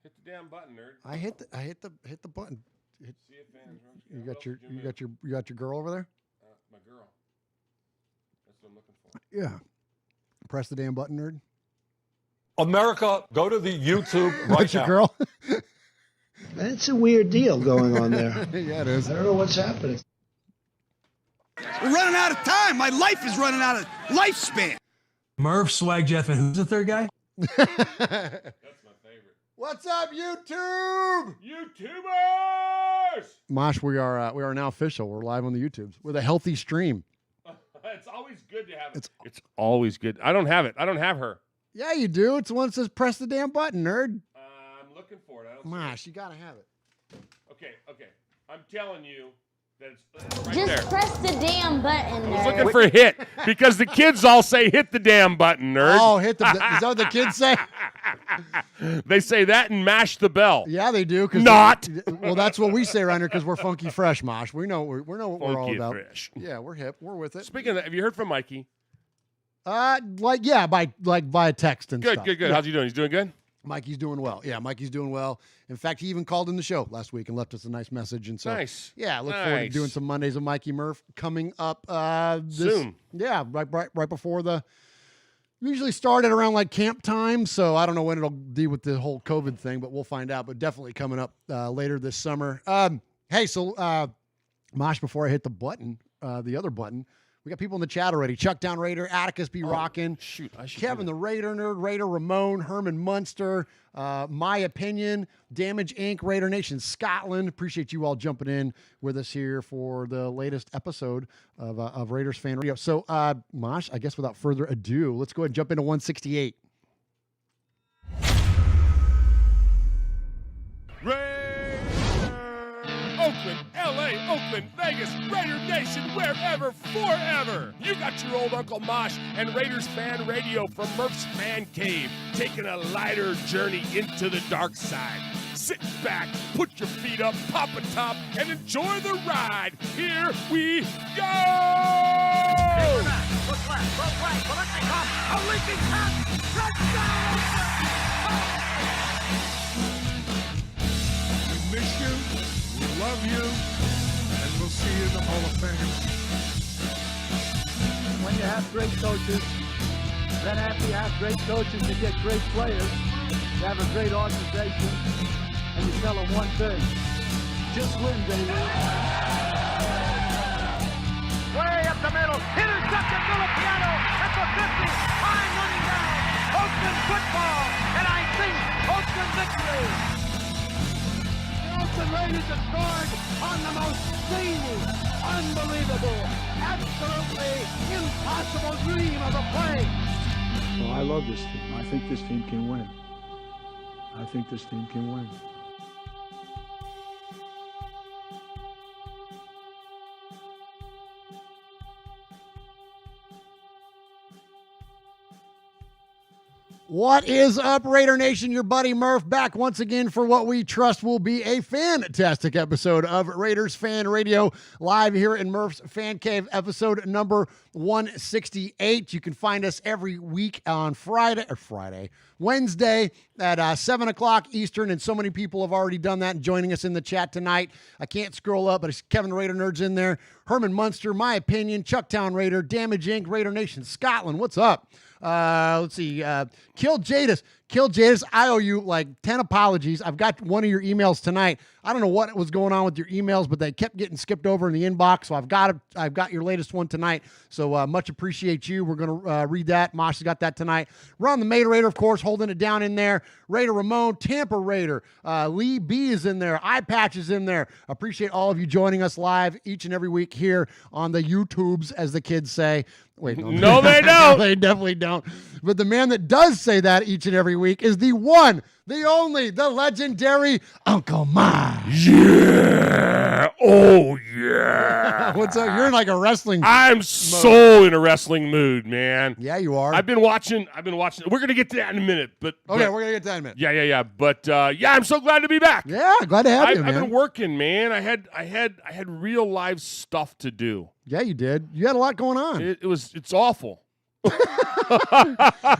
Hit the damn button, nerd. I hit the button. See if fans. You got your girl over there? My girl. That's what I'm looking for. Yeah. Press the damn button, nerd. America, go to the YouTube right That's now. your girl? It's a weird deal going on there. Yeah, it is. I don't know what's happening. We're running out of time. My life is running out of lifespan. Murph, Swag Jeff, and who's the third guy? That's my favorite. What's up, YouTube? YouTubers! Mosh, we are now official. We're live on the YouTubes with a healthy stream. It's always good to have it. It's always good. I don't have it. I don't have her. Yeah, you do. It's the one that says press the damn button, nerd. I'm looking for it. Mosh, you gotta have it. Okay. I'm telling you that it's right Just there. press the damn button, I was nerd. looking for hit because the kids all say hit the damn button, nerd. Oh, hit the. Is that what the kids say? They say that and mash the bell. Yeah, they do. Not. Well, that's what we say around here because we're funky fresh, Mosh. We know what we're all Funky about. fresh. Yeah, we're hip. We're with it. Speaking of that, have you heard from Mikey? By text and stuff. Good. Yeah. How's he doing? He's doing good? Mikey's doing well. Yeah, Mikey's doing well. In fact, he even called in the show last week and left us a nice message. And so, Nice. Yeah, I look forward to doing some Mondays of Mikey Murph coming up Soon. Yeah, right before the. Usually start at around like camp time, so I don't know when it'll deal with the whole COVID thing, but we'll find out. But definitely coming up later this summer. Hey, so Mosh, before I hit the button, the other button. We got people in the chat already. Chuck Down Raider, Atticus be rocking. Shoot, I should. Kevin the Raider Nerd, Raider Ramon, Herman Munster, My Opinion, Damage Inc., Raider Nation Scotland. Appreciate you all jumping in with us here for the latest episode of Raiders Fan Radio. So, Mosh, I guess without further ado, let's go ahead and jump into 168. Oakland, LA, Oakland, Vegas, Raider Nation, wherever, forever. You got your old Uncle Mosh and Raiders Fan Radio from Murph's Man Cave, taking a lighter journey into the dark side. Sit back, put your feet up, pop a top, and enjoy the ride. Here we go! Look left, look right, Balaknikov, a leaking pass, touchdown! We miss you. We love you, and we'll see you in the Hall of Fame. When you have great coaches, then after you have great coaches, you get great players, you have a great organization, and you tell them one thing, just win, baby. Way up the middle, intercepted Filipiano at the 50, high running down, Oakland football, and I think Oakland victory. The Raiders have scored on the most zany, unbelievable, absolutely impossible dream of a play. Well, I love this team. I think this team can win. I think this team can win. What is up, Raider Nation? Your buddy Murph back once again for what we trust will be a fantastic episode of Raiders Fan Radio, live here in Murph's Fan Cave, episode number 168. You can find us every week on Wednesday at 7 o'clock Eastern, and so many people have already done that and joining us in the chat tonight. I can't scroll up, but it's Kevin the Raider Nerd's in there, Herman Munster, My Opinion, Chucktown Raider, Damage Inc., Raider Nation Scotland. What's up? Let's see. Kill Jadis, I owe you like 10 apologies. I've got one of your emails tonight. I don't know what was going on with your emails, but they kept getting skipped over in the inbox. So I've got your latest one tonight. So much appreciate you. We're going to read that. Mosh has got that tonight. Ron the Mater Raider, of course, holding it down in there. Raider Ramon, Tampa Raider. Lee B is in there. Eye Patch is in there. Appreciate all of you joining us live each and every week here on the YouTubes, as the kids say. Wait, no, they don't. They definitely don't. But the man that does say that each and every week is the one, the only, the legendary Uncle Mosh. Yeah. Oh, yeah. What's up? You're in like a wrestling I'm so in a wrestling mood, man. Yeah, you are. I've been watching. We're going to get to that in a minute. Okay, we're going to get to that in a minute. Yeah. But, I'm so glad to be back. Yeah, glad to have you, man. I've been working, man. I had real live stuff to do. Yeah, you did. You had a lot going on. It's awful.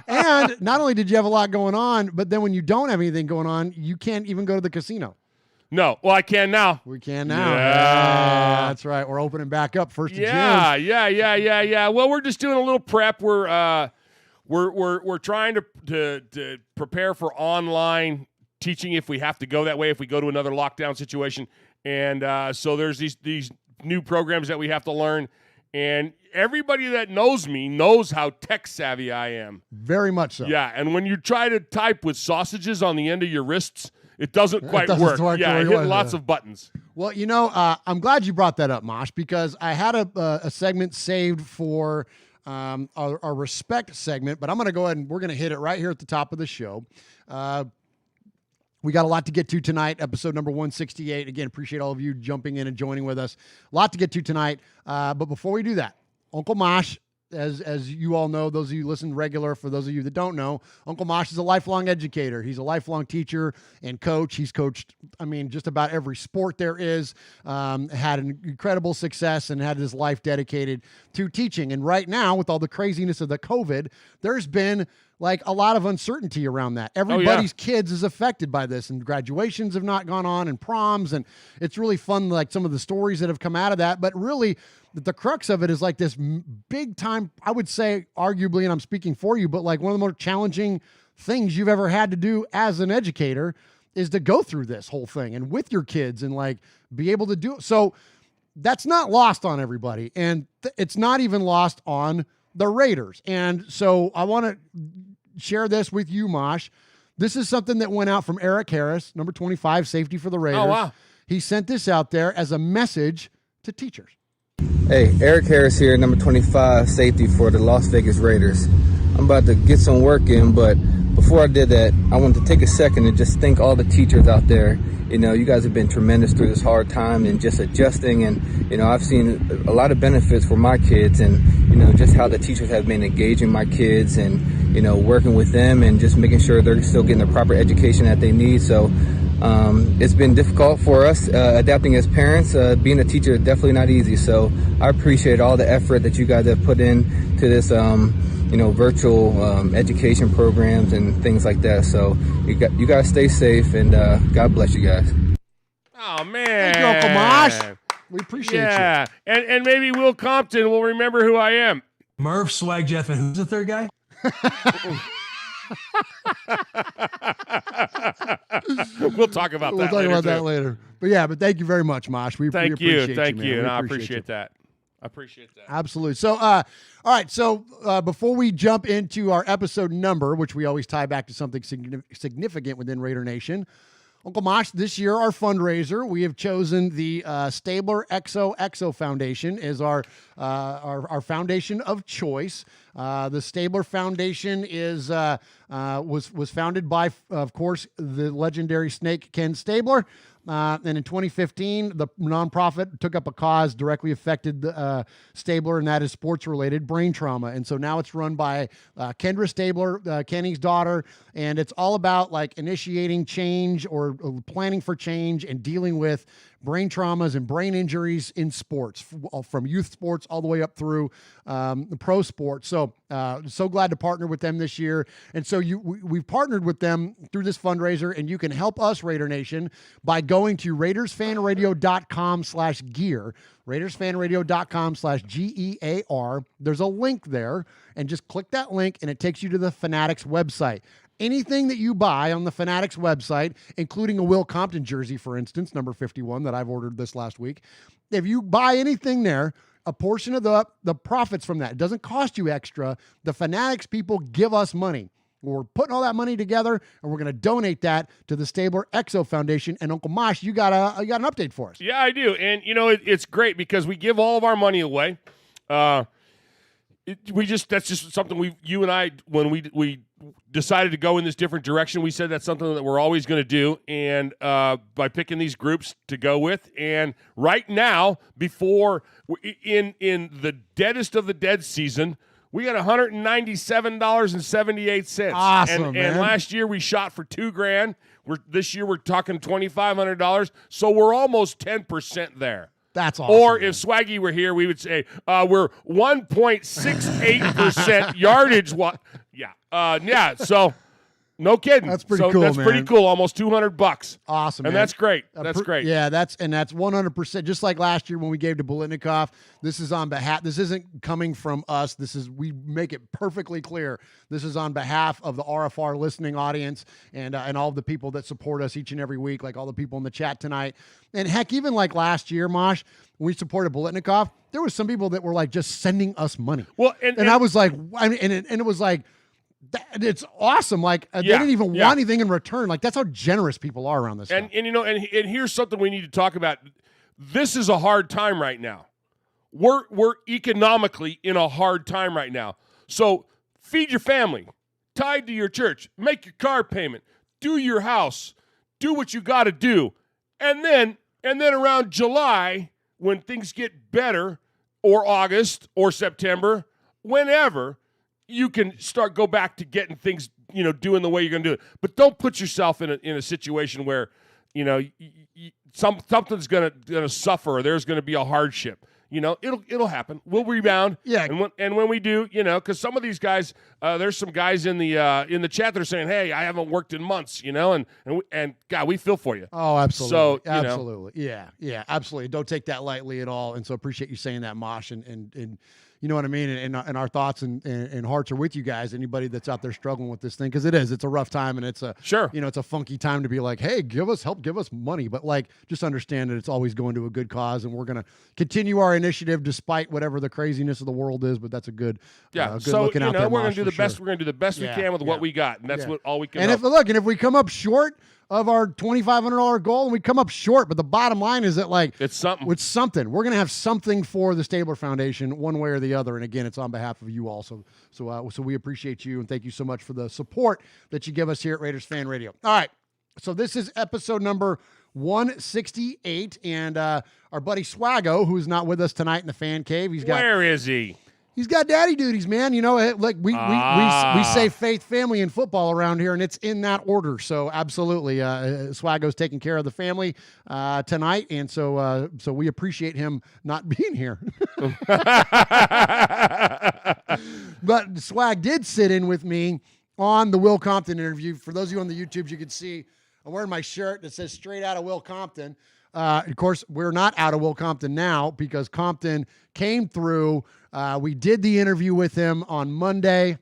And not only did you have a lot going on, but then when you don't have anything going on, you can't even go to the casino. No. Well, I can now. We can now. Yeah. That's right. We're opening back up 1st of June. Yeah. Well, we're just doing a little prep. We're trying to prepare for online teaching if we have to go that way, if we go to another lockdown situation. And so there's these new programs that we have to learn. And everybody that knows me knows how tech savvy I am. Very much so. Yeah, and when you try to type with sausages on the end of your wrists, it doesn't quite work. Yeah, I hit lots of buttons. Well, I'm glad you brought that up, Mosh, because I had a segment saved for our respect segment, but I'm going to go ahead and we're going to hit it right here at the top of the show. We got a lot to get to tonight, episode number 168. Again, appreciate all of you jumping in and joining with us. A lot to get to tonight. But before we do that, Uncle Mosh, as you all know, those of you listen regular, for those of you that don't know, Uncle Mosh is a lifelong educator. He's a lifelong teacher and coach. He's coached, just about every sport there is, had an incredible success and had his life dedicated to teaching. And right now, with all the craziness of the COVID, there's been like a lot of uncertainty around that. Everybody's kids is affected by this, and graduations have not gone on, and proms, and it's really fun, like some of the stories that have come out of that. But really, the crux of it is like this big time, I would say, arguably, and I'm speaking for you, but like one of the more challenging things you've ever had to do as an educator is to go through this whole thing and with your kids and like be able to do it. So that's not lost on everybody, and it's not even lost on the Raiders. And so I want to share this with you, Mosh. This is something that went out from Eric Harris, number 25, safety for the Raiders. Oh, wow. He sent this out there as a message to teachers. Hey, Eric Harris here, number 25, safety for the Las Vegas Raiders. I'm about to get some work in, but before I did that, I wanted to take a second and just thank all the teachers out there. You guys have been tremendous through this hard time and just adjusting. And, I've seen a lot of benefits for my kids and, just how the teachers have been engaging my kids and, working with them and just making sure they're still getting the proper education that they need. So it's been difficult for us adapting as parents. Being a teacher is definitely not easy. So I appreciate all the effort that you guys have put in to this, virtual education programs and things like that. So you guys stay safe, and God bless you guys. Oh, man. Thank you, Uncle Mosh. We appreciate you. Yeah, and maybe Will Compton will remember who I am. Murph, Swag Jeff, and who's the third guy? We'll talk about We'll that talk later. about that later. But thank you very much, Mosh. We Thank appreciate you. you. Thank man. you. We And I appreciate appreciate you. that. I appreciate that. Absolutely. So, all right. So before we jump into our episode number, which we always tie back to something significant within Raider Nation, Uncle Mosh, this year our fundraiser, we have chosen the Stabler XOXO Foundation as our foundation of choice. The Stabler Foundation was founded by, of course, the legendary snake Ken Stabler. And in 2015, the nonprofit took up a cause directly affected Stabler, and that is sports-related brain trauma. And so now it's run by Kendra Stabler, Kenny's daughter, and it's all about like initiating change or planning for change and dealing with brain traumas and brain injuries in sports, from youth sports all the way up through pro sports. So glad to partner with them this year. And so we've partnered with them through this fundraiser, and you can help us, Raider Nation, by going to RaidersFanRadio.com/gear, RaidersFanRadio.com/GEAR. There's a link there, and just click that link, and it takes you to the Fanatics website. Anything that you buy on the Fanatics website, including a Will Compton jersey, for instance, number 51 that I've ordered this last week, if you buy anything there, a portion of the profits from that, it doesn't cost you extra. The Fanatics people give us money. We're putting all that money together, and we're going to donate that to the Stabler XO Foundation. And Uncle Mosh, you got an update for us. Yeah, I do. And, it's great because we give all of our money away. That's just something you and I, when we decided to go in this different direction, we said that's something that we're always going to do, and by picking these groups to go with. And right now, before in the deadest of the dead season, we got $197.78. Awesome, and man. last year we shot for $2,000. This year we're talking $2,500. So we're almost 10% there. That's awesome. Or if Swaggy were here, we would say we're 1.68% yardage. Yeah. So no kidding. That's pretty cool, That's man. pretty cool. Almost $200. Awesome, and man. that's great. That's great. Yeah, that's 100%. Just like last year when we gave to Bolitnikoff, this is on behalf. This isn't coming from us. We make it perfectly clear. This is on behalf of the RFR listening audience and all of the people that support us each and every week, like all the people in the chat tonight. And heck, even like last year, Mosh, when we supported Bolitnikoff, there was some people that were like just sending us money. Well, and I was like, it was like. It's awesome. Like they didn't even want anything in return. Like that's how generous people are around this. And here's something we need to talk about. This is a hard time right now. We're economically in a hard time right now. So feed your family, tithe to your church, make your car payment, do your house, do what you got to do, and then around July when things get better, or August or September, whenever. You can go back to getting things, doing the way you're going to do it. But don't put yourself in a situation where, something's going to suffer or there's going to be a hardship. It'll happen. We'll rebound. Yeah. And when we do, because some of these guys, there's some guys in the chat that are saying, "Hey, I haven't worked in months," and God, we feel for you. Oh, absolutely. So absolutely, yeah, absolutely. Don't take that lightly at all. And so appreciate you saying that, Mosh, and you know what I mean? And our thoughts and hearts are with you guys, anybody that's out there struggling with this thing, because it's a rough time, and it's it's a funky time to be like, hey, give us money. But like, just understand that it's always going to a good cause, and we're going to continue our initiative despite whatever the craziness of the world is, but that's a good, good so, looking out there, we're going Mosh, to do the for best. sure. We're going to do the best we can with what we got, and that's what all we can. And if we come up short of our $2,500 goal, and we come up short, but the bottom line is that it's something. We're going to have something for the Stabler Foundation one way or the other. And again, it's on behalf of you all. So we appreciate you and thank you so much for the support that you give us here at Raiders Fan Radio. All right. So this is episode number 168, and our buddy Swaggo, who's not with us tonight in the fan cave. Where is he? He's got daddy duties, man. Like we say faith, family, and football around here, and it's in that order. So absolutely, Swaggo's taking care of the family tonight, and so we appreciate him not being here. But Swag did sit in with me on the Will Compton interview. For those of you on the YouTubes, you can see I'm wearing my shirt that says "Straight Out of Will Compton." Of course, we're not out of Will Compton now because Compton came through. We did the interview with him on Monday.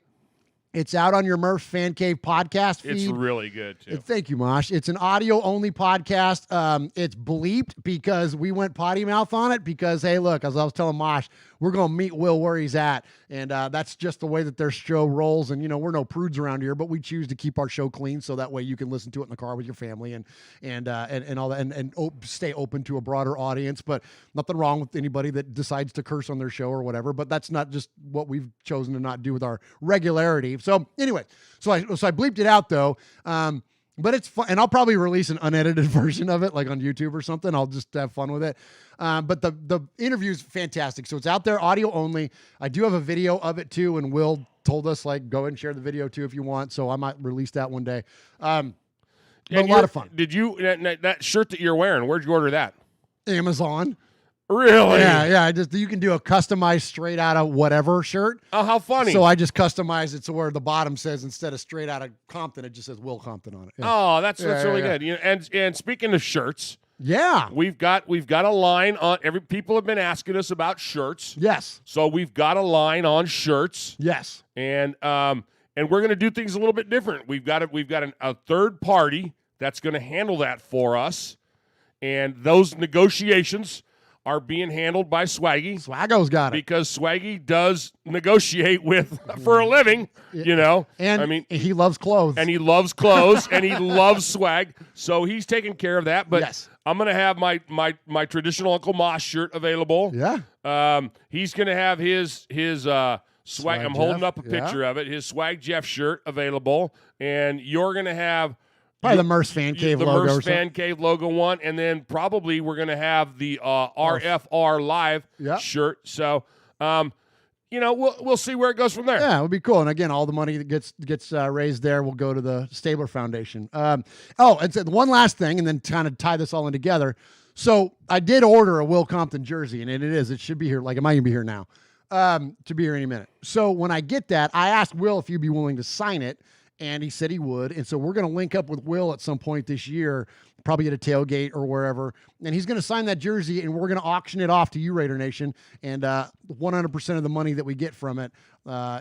It's out on your Murph Fan Cave podcast feed. It's really good, too. Thank you, Mosh. It's an audio-only podcast. It's bleeped because we went potty mouth on it because, hey, look, as I was telling Mosh, we're going to meet Will where he's at, and that's just the way that their show rolls. And, we're no prudes around here, but we choose to keep our show clean so that way you can listen to it in the car with your family and all that, and stay open to a broader audience. But nothing wrong with anybody that decides to curse on their show or whatever, but that's not just what we've chosen to not do with our regularity. So anyway, so I bleeped it out though. But it's fun, and I'll probably release an unedited version of it, like on YouTube or something. I'll just have fun with it. But the interview's fantastic. So it's out there, audio only. I do have a video of it too, and Will told us, go ahead and share the video too if you want. So I might release that one day. But a lot of fun. Did you, that shirt that you're wearing, where'd you order that? Amazon. Really? Yeah. You can do a customized straight out of whatever shirt. Oh, how funny. So I just customized it so where the bottom says, instead of straight out of Compton, it just says Will Compton on it. Yeah. Oh, that's really good. And speaking of shirts, we've got a line on people have been asking us about shirts. Yes. So we've got a line on shirts. Yes. And we're going to do things a little bit different. We've got a third party that's going to handle that for us. And those negotiations are being handled by Swaggy. Swaggo's got it. Because Swaggy does negotiate for a living, And he loves clothes. And he loves clothes, and he loves swag. So he's taking care of that. But yes. I'm going to have my traditional Uncle Mosh shirt available. Yeah. He's going to have his swag. I'm holding up a picture of it. His Swag Jeff shirt available. And you're going to have probably the Murph's Fan Cave logo. The Murph's Fan Cave logo one. And then probably we're going to have the RFR Live shirt. So we'll see where it goes from there. Yeah, it would be cool. And again, all the money that gets raised there will go to the Stabler Foundation. And so one last thing, and then kind of tie this all in together. So I did order a Will Compton jersey, and it should be here. Like, it might even be here now. To be here any minute. So when I get that, I asked Will if he'd be willing to sign it, and he said he would. And so we're going to link up with Will at some point this year, probably at a tailgate or wherever. And he's going to sign that jersey, and we're going to auction it off to you, Raider Nation. And 100% of the money that we get from it,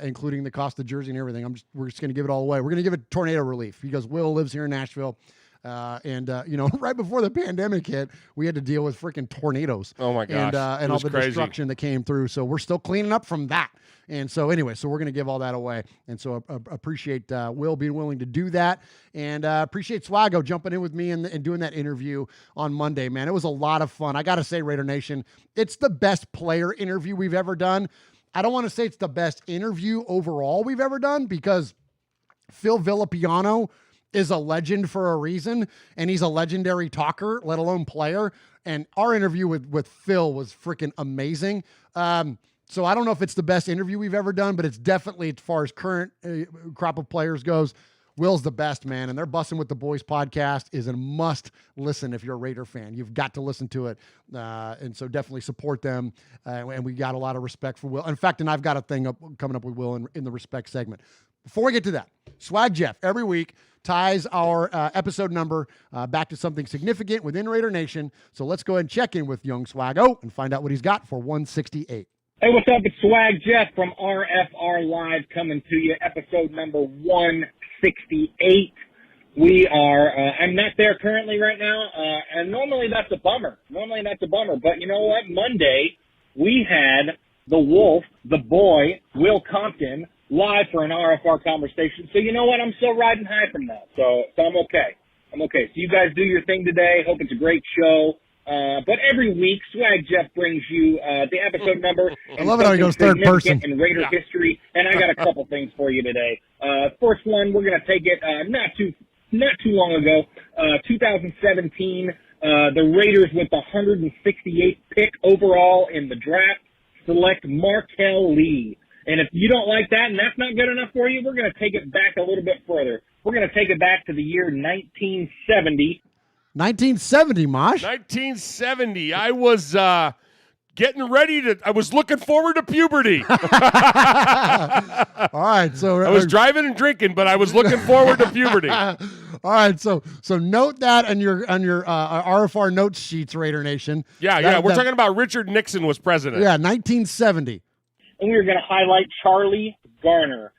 including the cost of the jersey and everything, we're just going to give it all away. We're going to give it tornado relief because Will lives here in Nashville. Right before the pandemic hit, we had to deal with freaking tornadoes. Oh my gosh. And all the destruction that came through. So we're still cleaning up from that. And so anyway, we're going to give all that away. And so appreciate Will being willing to do that. And appreciate Swago jumping in with me and doing that interview on Monday, man. It was a lot of fun. I got to say, Raider Nation, it's the best player interview we've ever done. I don't want to say it's the best interview overall we've ever done because Phil Villapiano is a legend for a reason, and he's a legendary talker, let alone player. And our interview with Phil was freaking amazing. So I don't know if it's the best interview we've ever done, but it's definitely, as far as current crop of players goes, Will's the best, man. And their Bussin' with the Boys podcast is a must listen if you're a Raider fan. You've got to listen to it. And so definitely support them. And we got a lot of respect for Will. In fact, and I've got a thing coming up with Will in the respect segment. Before we get to that, Swag Jeff every week ties our episode number back to something significant within Raider Nation. So let's go ahead and check in with young Swaggo and find out what he's got for 168. Hey, what's up? It's Swag Jeff from RFR Live coming to you, episode number 168. We are, I'm not there currently right now, and normally that's a bummer. But you know what? Monday, we had the Wolf, the boy, Will Compton, live for an RFR conversation. So you know what? I'm still riding high from that. So I'm okay. So you guys do your thing today. Hope it's a great show. But every week, Swag Jeff brings you the episode number. I love it how he goes third person. In Raider history, and I got a couple things for you today. First one, we're going to take it not too long ago, 2017. The Raiders with the 168th pick overall in the draft select Markel Lee. And if you don't like that and that's not good enough for you, we're going to take it back a little bit further. We're going to take it back to the year 1970. 1970, Mosh. 1970. I was getting ready I was looking forward to puberty. All right, so I was driving and drinking, but I was looking forward to puberty. All right, so note that on your RFR notes sheets, Raider Nation. Yeah, we're talking about Richard Nixon was president. Yeah, 1970. And we're going to highlight Charlie Garner.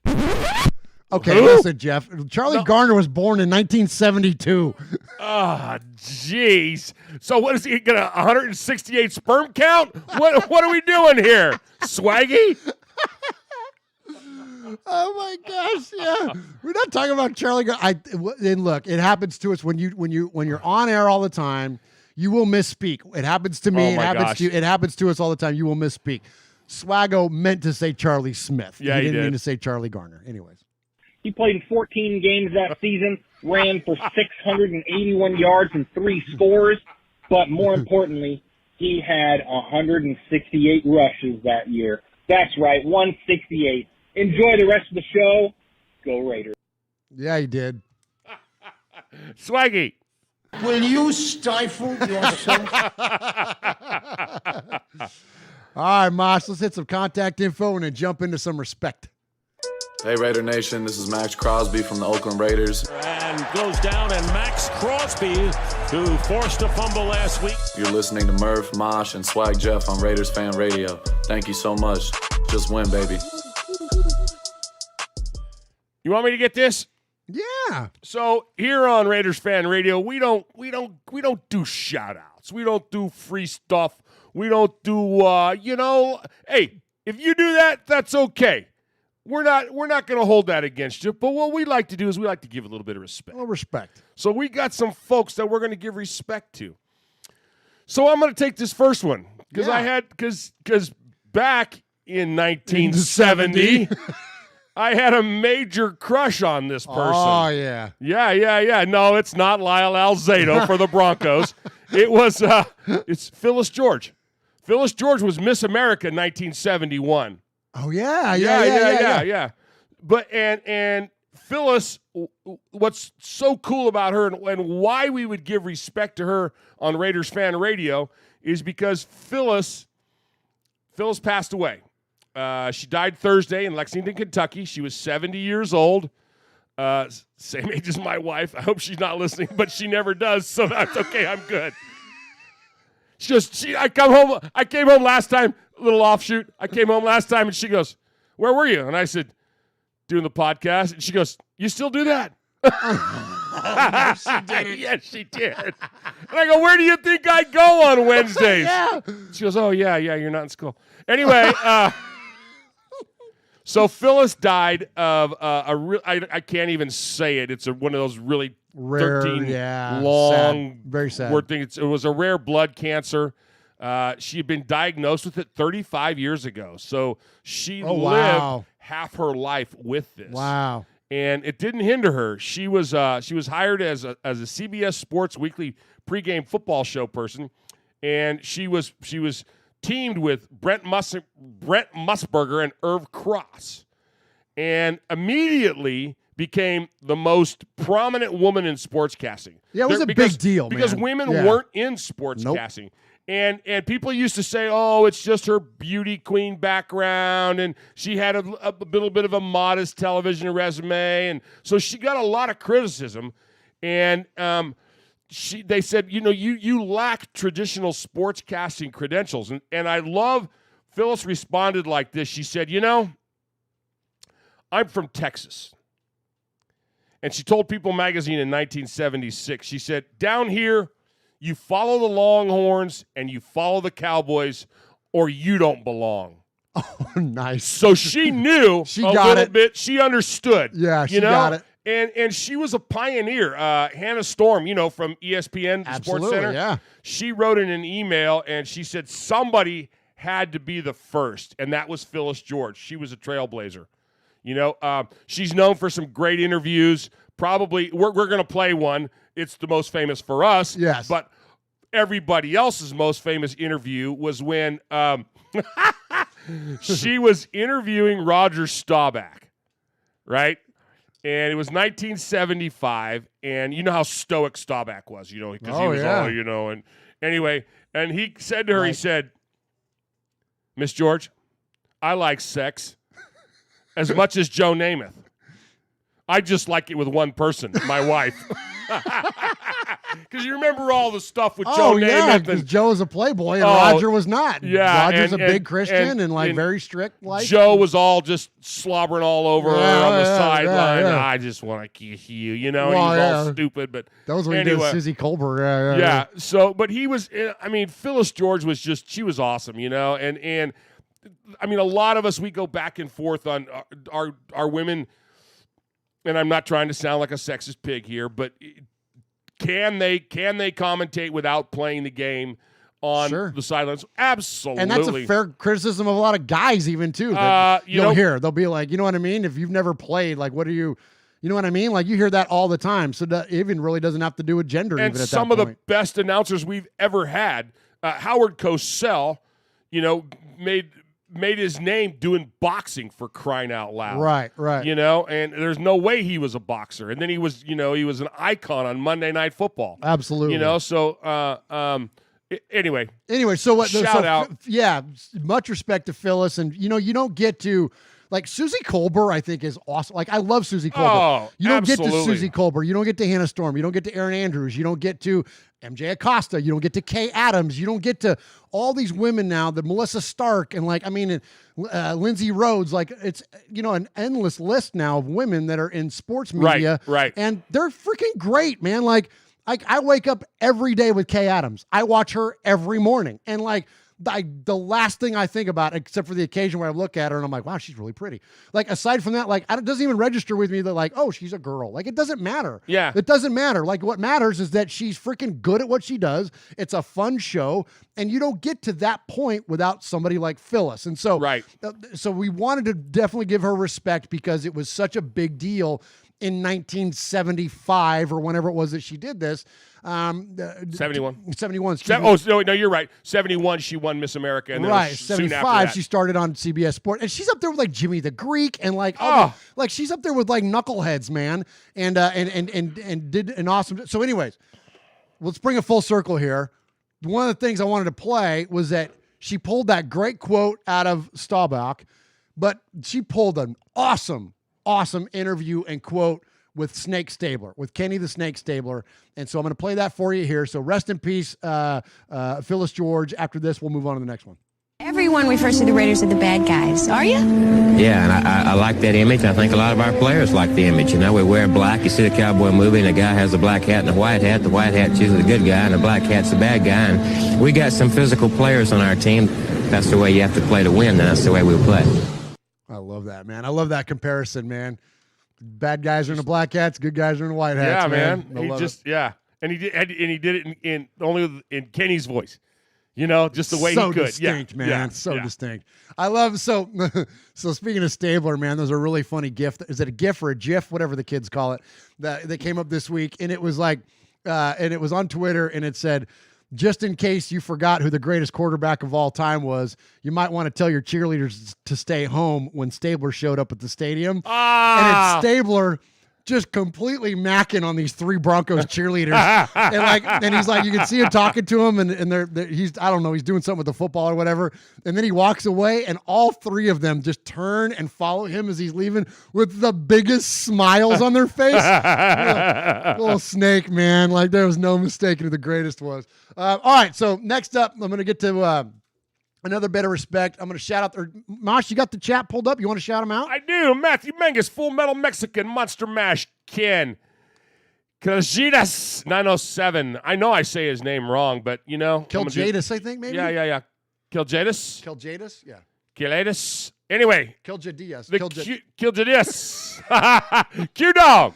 Okay, listen, Jeff. Charlie Garner was born in 1972. Oh, jeez. So what is he going to 168 sperm count? What are we doing here? Swaggy? Oh my gosh, yeah. We're not talking about Charlie Garner. And look, it happens to us when you're on air all the time, you will misspeak. It happens to me, it happens to you, it happens to us all the time. You will misspeak. Swaggo meant to say Charlie Smith. Yeah, he didn't mean to say Charlie Garner. Anyways. He played in 14 games that season, ran for 681 yards and 3 scores, but more importantly, he had 168 rushes that year. That's right, 168. Enjoy the rest of the show. Go Raiders. Yeah, he did. Swaggy. Will you stifle yourself? All right, Mosh, let's hit some contact info and then jump into some respect. Hey, Raider Nation, this is Max Crosby from the Oakland Raiders. And goes down, and Max Crosby, who forced a fumble last week. You're listening to Murph, Mosh, and Swag Jeff on Raiders Fan Radio. Thank you so much. Just win, baby. You want me to get this? Yeah. So here on Raiders Fan Radio, we don't do shout-outs. We don't do free stuff. We don't do hey, if you do that, that's okay. We're not going to hold that against you, but what we like to do is we like to give a little bit of respect. Well, respect. So we got some folks that we're going to give respect to. So I'm going to take this first one because back in 1970, I had a major crush on this person. Oh yeah. Yeah. No, it's not Lyle Alzado for the Broncos. It was it's Phyllis George. Phyllis George was Miss America in 1971. Oh yeah. But and Phyllis, what's so cool about her and why we would give respect to her on Raiders Fan Radio is because Phyllis passed away. She died Thursday in Lexington, Kentucky. She was 70 years old. Same age as my wife. I hope she's not listening, but she never does, so that's okay. I'm good. I came home last time, little offshoot. I came home last time, and she goes, "Where were you?" And I said, "Doing the podcast." And she goes, "You still do that?" Yes, she did. Yes, she did. And I go, "Where do you think I go on Wednesdays?" Yeah. She goes, "Oh, yeah, you're not in school." Anyway, so Phyllis died of I can't even say it. It's one of those really rare, 13 long, sad. Very sad. Word thing. It was a rare blood cancer. She had been diagnosed with it 35 years ago. So she lived half her life with this. Wow. And it didn't hinder her. She was hired as a CBS Sports Weekly pregame football show person, and she was teamed with Brent Musburger and Irv Cross, and immediately became the most prominent woman in sportscasting. Yeah, it was a big deal, because man. women weren't in sportscasting. Nope. And people used to say, "Oh, it's just her beauty queen background, and she had a little bit of a modest television resume," and so she got a lot of criticism. And they said, you lack traditional sportscasting credentials. And I love Phyllis responded like this. She said, "I'm from Texas." And she told People magazine in 1976, she said, "Down here, you follow the Longhorns and you follow the Cowboys, or you don't belong." Oh, nice. So she knew she a got little it. bit. She understood. Yeah, she got it. And she was a pioneer. Hannah Storm, from ESPN Sports Center. Yeah. She wrote in an email, and she said somebody had to be the first, and that was Phyllis George. She was a trailblazer. She's known for some great interviews. Probably, we're going to play one. It's the most famous for us. Yes. But everybody else's most famous interview was when she was interviewing Roger Staubach, right? And it was 1975, and you know how stoic Staubach was, because he was all, and anyway, and he said to her, he said, "Miss George, I like sex as much as Joe Namath. I just like it with one person, my wife." Because you remember all the stuff with Joe Namath. Because Joe was a playboy and Roger was not. Yeah, Roger's a big Christian and very strict. Joe was all just slobbering all over her on the sideline. Yeah. "I just want to kiss you," and he was all stupid. But that was when he did Susie Colbert. Yeah. So, but he was. Phyllis George was she was awesome, and a lot of us, we go back and forth on our women. And I'm not trying to sound like a sexist pig here, but can they commentate without playing the game on the sidelines? Absolutely. And that's a fair criticism of a lot of guys even too. You'll hear. They'll be like, you know what I mean? If you've never played, like, what are you know what I mean? Like, you hear that all the time. So that even really doesn't have to do with gender. And even at some that of point. the best announcers we've ever had, Howard Cosell, made his name doing boxing, for crying out loud. Right. And there's no way he was a boxer. And then he was an icon on Monday Night Football. Absolutely. Anyway, so what? Shout out. Yeah, much respect to Phyllis. And, you don't get to, like, Susie Colbert, I think, is awesome. Like, I love Susie Colbert. Oh, you don't get to absolutely. Susie Colbert. You don't get to Hannah Storm. You don't get to Erin Andrews. You don't get to MJ Acosta. You don't get to Kay Adams. You don't get to all these women now, the Melissa Stark and Lindsay Rhodes. Like, it's, an endless list now of women that are in sports media. Right. And they're freaking great, man. Like I wake up every day with Kay Adams. I watch her every morning. And the last thing I think about, except for the occasion where I look at her and I'm like, wow, she's really pretty. Like, aside from that, it doesn't even register with me that, like, oh, she's a girl. Like, it doesn't matter. Yeah. It doesn't matter. Like, what matters is that she's freaking good at what she does. It's a fun show. And you don't get to that point without somebody like Phyllis. And so, so we wanted to definitely give her respect because it was such a big deal. in 1975 or whenever it was that she did this. 71. 71. No, you're right. 71, she won Miss America. And then right. soon after 75, that, she started on CBS Sport. And she's up there with like Jimmy the Greek and like, like she's up there with like knuckleheads, man. And did an awesome. So anyways, let's bring a full circle here. One of the things I wanted to play was that she pulled that great quote out of Staubach, but she pulled an awesome interview and quote with Snake Stabler, with Kenny the Snake Stabler. And so I'm going to play that for you here. So rest in peace, Phyllis George. After this, we'll move on to the next one. Everyone refers to the Raiders as the bad guys. Are you? Yeah, and I like that image. I think a lot of our players like the image. You know, we wear black. You see the cowboy movie, and the guy has a black hat and a white hat. The white hat's usually the good guy, and the black hat's the bad guy. And we got some physical players on our team. That's the way you have to play to win, and that's the way we play. I love that, man. I love that comparison, man. Bad guys are in the black hats, good guys are in the white hats. Yeah, man. And he did it in only in Kenny's voice. You know, just the way he could. Distinct, man. Distinct. I love so speaking of Stabler, man, there's a really funny GIF. Is it a GIF or a GIF, whatever the kids call it, that came up this week, and it was like, and it was on Twitter, and it said, just in case you forgot who the greatest quarterback of all time was, you might want to tell your cheerleaders to stay home when Stabler showed up at the stadium. And it's Stabler just completely macking on these three Broncos cheerleaders. and he's like, you can see him talking to him, and he's, I don't know, he's doing something with the football or whatever. And then he walks away, and all three of them just turn and follow him as he's leaving with the biggest smiles on their face. little snake, man. Like, there was no mistaking who the greatest was. All right, so next up, I'm going to get to another bit of respect. I'm going to shout out. Mosh, you got the chat pulled up? You want to shout him out? I do. Matthew Menges, Full Metal Mexican, Monster Mash, Ken, Kajidas 907. I know I say his name wrong, but you know. Kiljadis, I think, maybe? Yeah. Kiljadis? Kiljadis, yeah. Kiljadis. Anyway. Kiljadis. Kiljadis. Q-Dog.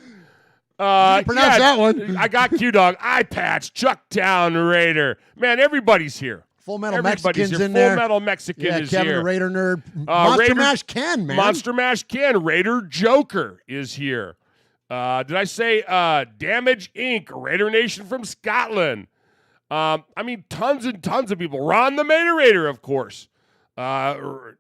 Pronounce that one. I got Q-Dog. Eye Patch, Chucktown Raider. Man, everybody's here. Full Metal Everybody's Mexican's here. in there. Full Metal Mexican is Kevin here. the Raider Nerd. Monster Mash Ken, man. Monster Mash Ken. Raider Joker is here. Did I say Damage Inc., Raider Nation from Scotland? I mean, tons and tons of people. Ron the Mater Raider, of course. What are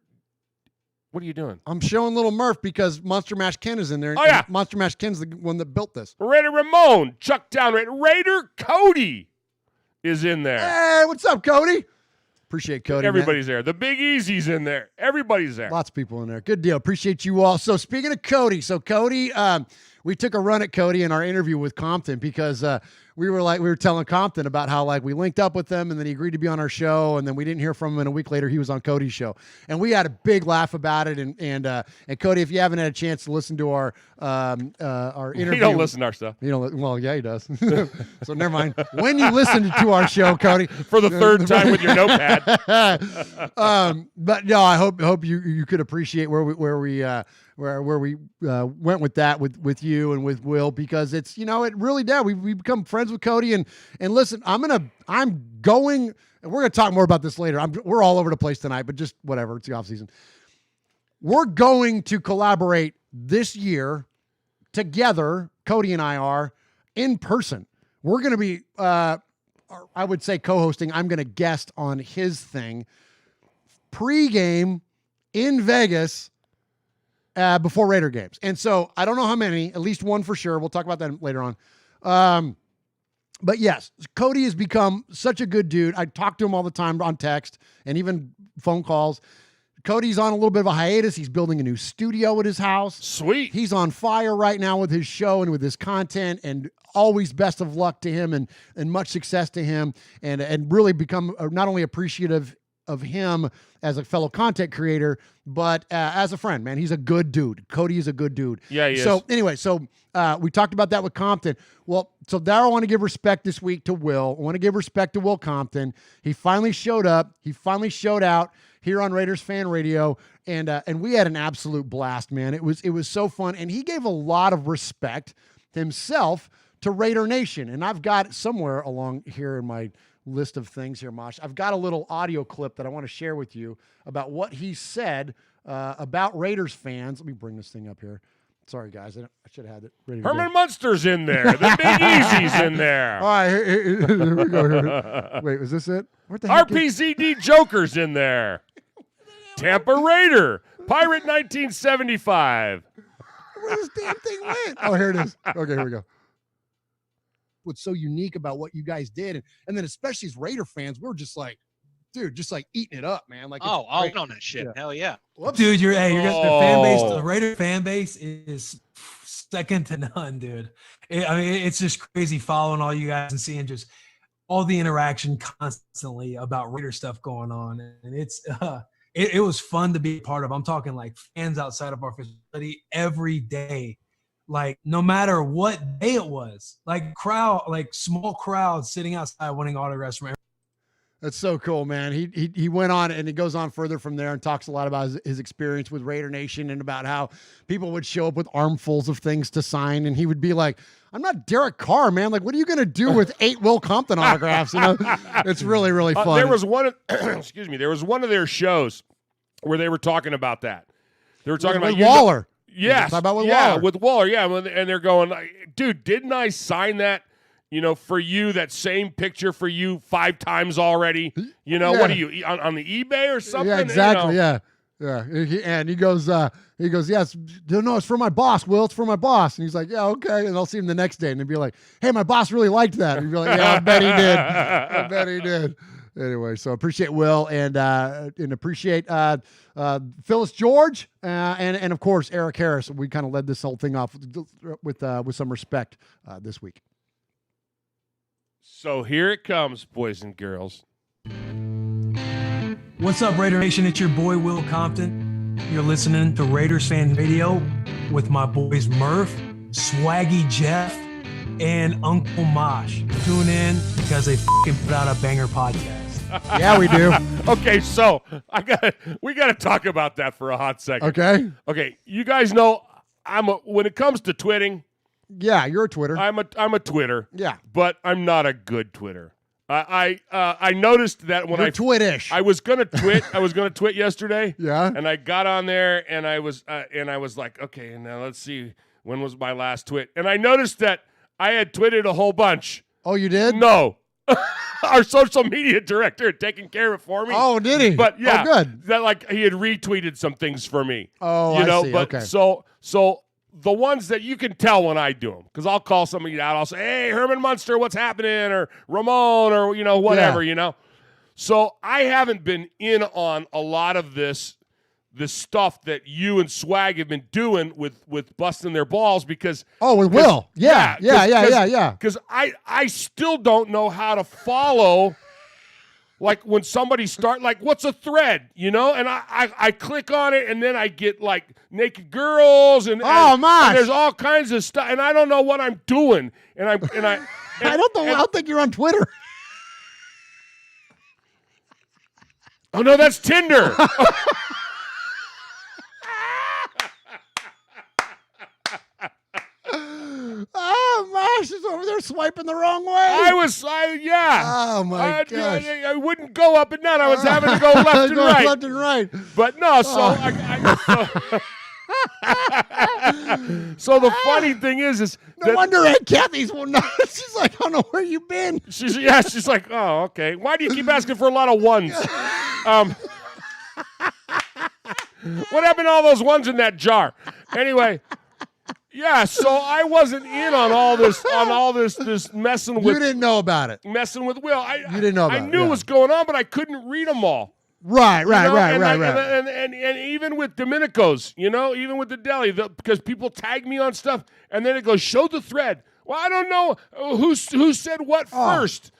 you doing? I'm showing little Murph because Monster Mash Ken is in there. Oh, yeah. Monster Mash Ken's the one that built this. Raider Ramon, Chucktown Raider. Raider Cody is in there. Hey, what's up, Cody? Appreciate Cody. Everybody's there. The Big Easy's in there. Everybody's there. Lots of people in there. Good deal. Appreciate you all. So speaking of Cody, we took a run at Cody in our interview with Compton because we were telling Compton about how like we linked up with him and then he agreed to be on our show and then we didn't hear from him and a week later he was on Cody's show and we had a big laugh about it and Cody, if you haven't had a chance to listen to our interview, he don't listen to our stuff. Well, yeah, he does. So never mind. When you listen to our show, Cody, for the third time with your notepad. But no, I hope you could appreciate where we went with that with you and with Will because it's it really did. We become friends with Cody and listen, I'm going and we're gonna talk more about this later. We're all over the place tonight, but just whatever. It's the off season. We're going to collaborate this year together. Cody and I are in person. We're gonna be I would say co-hosting. I'm gonna guest on his thing pre-game in Vegas. Before Raider games. And so I don't know how many, at least one for sure. We'll talk about that later on. But yes, Cody has become such a good dude. I talk to him all the time on text and even phone calls. Cody's on a little bit of a hiatus. He's building a new studio at his house. Sweet. He's on fire right now with his show and with his content and always best of luck to him and much success to him and really become not only appreciative of him as a fellow content creator, but as a friend, man. He's a good dude. Cody is a good dude. Yeah, he is. So anyway, we talked about that with Compton. Well, so there I want to give respect this week to Will. I want to give respect to Will Compton. He finally showed up. He finally showed out here on Raiders Fan Radio, and we had an absolute blast, man. It was so fun, and he gave a lot of respect himself to Raider Nation, and I've got somewhere along here in my list of things here, Mosh. I've got a little audio clip that I want to share with you about what he said about Raiders fans. Let me bring this thing up here. Sorry, guys. I should have had it ready to Herman go. Munster's in there. The Big Easy's in there. All right, here we go. Here. Wait, was this it? What the heck? RPCD Joker's in there. Tampa Raider. Pirate 1975. Where this damn thing went? Oh, here it is. Okay, here we go. What's so unique about what you guys did, and then especially as Raider fans, we're just like, dude, just like eating it up, man. Like, I'll get on that shit. Yeah. Hell yeah. Whoops. Dude, the fan base, the Raider fan base is second to none, dude. It's just crazy following all you guys and seeing just all the interaction constantly about Raider stuff going on, and it's it was fun to be a part of. I'm talking like fans outside of our facility every day. Like no matter what day it was, like small crowds sitting outside wanting autographs from. That's so cool, man. He went on and he goes on further from there and talks a lot about his experience with Raider Nation and about how people would show up with armfuls of things to sign, and he would be like, "I'm not Derek Carr, man. Like, what are you gonna do with 8 Will Compton autographs?" You know, it's really really fun. There was one. Excuse me. There was one of their shows where they were talking about that. They were talking about Waller. Yes. Talk about Waller. With Waller. Yeah, and they're going, dude, didn't I sign that? For you, that same picture for you 5 times already. What are you on the eBay or something? Yeah, exactly. Yeah. And he goes, yes, no, it's for my boss, Will. It's for my boss. And he's like, yeah, okay. And I'll see him the next day, and he'd be like, hey, my boss really liked that. And he'd be like, yeah, I bet he did. I bet he did. Anyway, so appreciate Will and appreciate Phyllis George and of course Eric Harris. We kind of led this whole thing off with some respect this week. So here it comes, boys and girls. What's up, Raider Nation? It's your boy, Will Compton. You're listening to Raiders Fan Radio with my boys Murph, Swaggy Jeff, and Uncle Mosh. Tune in because they fucking put out a banger podcast. Yeah, we do. Okay, so we gotta talk about that for a hot second. Okay. You guys know when it comes to twitting. Yeah, you're a Twitter. I'm a Twitter. Yeah, but I'm not a good Twitter. I noticed that when you're twittish. I was gonna twit. I was gonna twit yesterday. Yeah, and I got on there and I was like, okay, now let's see, when was my last twit? And I noticed that I had twitted a whole bunch. Oh, you did? No. Our social media director had taken care of it for me. Oh, did he? But yeah, good. That he had retweeted some things for me. Oh, I see. But okay. So the ones that you can tell when I do them, because I'll call somebody out. I'll say, "Hey, Herman Munster, what's happening?" Or Ramon, or whatever. Yeah. So I haven't been in on a lot of this stuff that you and Swag have been doing with busting their balls because with Will. Yeah. Because I still don't know how to follow. Like when somebody what's a thread, and I click on it and then I get like naked girls and there's all kinds of stuff and I don't know what I'm doing and I don't know. I don't think you're on Twitter. Oh no, that's Tinder. Oh, Mosh is over there swiping the wrong way. Yeah. Oh, my gosh. I wouldn't go up and down. I was having to go left and right. Left and right. But no, so so the funny thing is no wonder Aunt Kathy's she's like, I don't know where you've been. She's like, oh, okay. Why do you keep asking for a lot of ones? What happened to all those ones in that jar? Anyway. Yeah, so I wasn't in on all this messing with. You didn't know about it. Messing with Will. You didn't know about it. I knew what was going on, but I couldn't read them all. Right. And even with Domenico's, even with the deli, because people tag me on stuff, and then it goes, show the thread. Well, I don't know who said what first.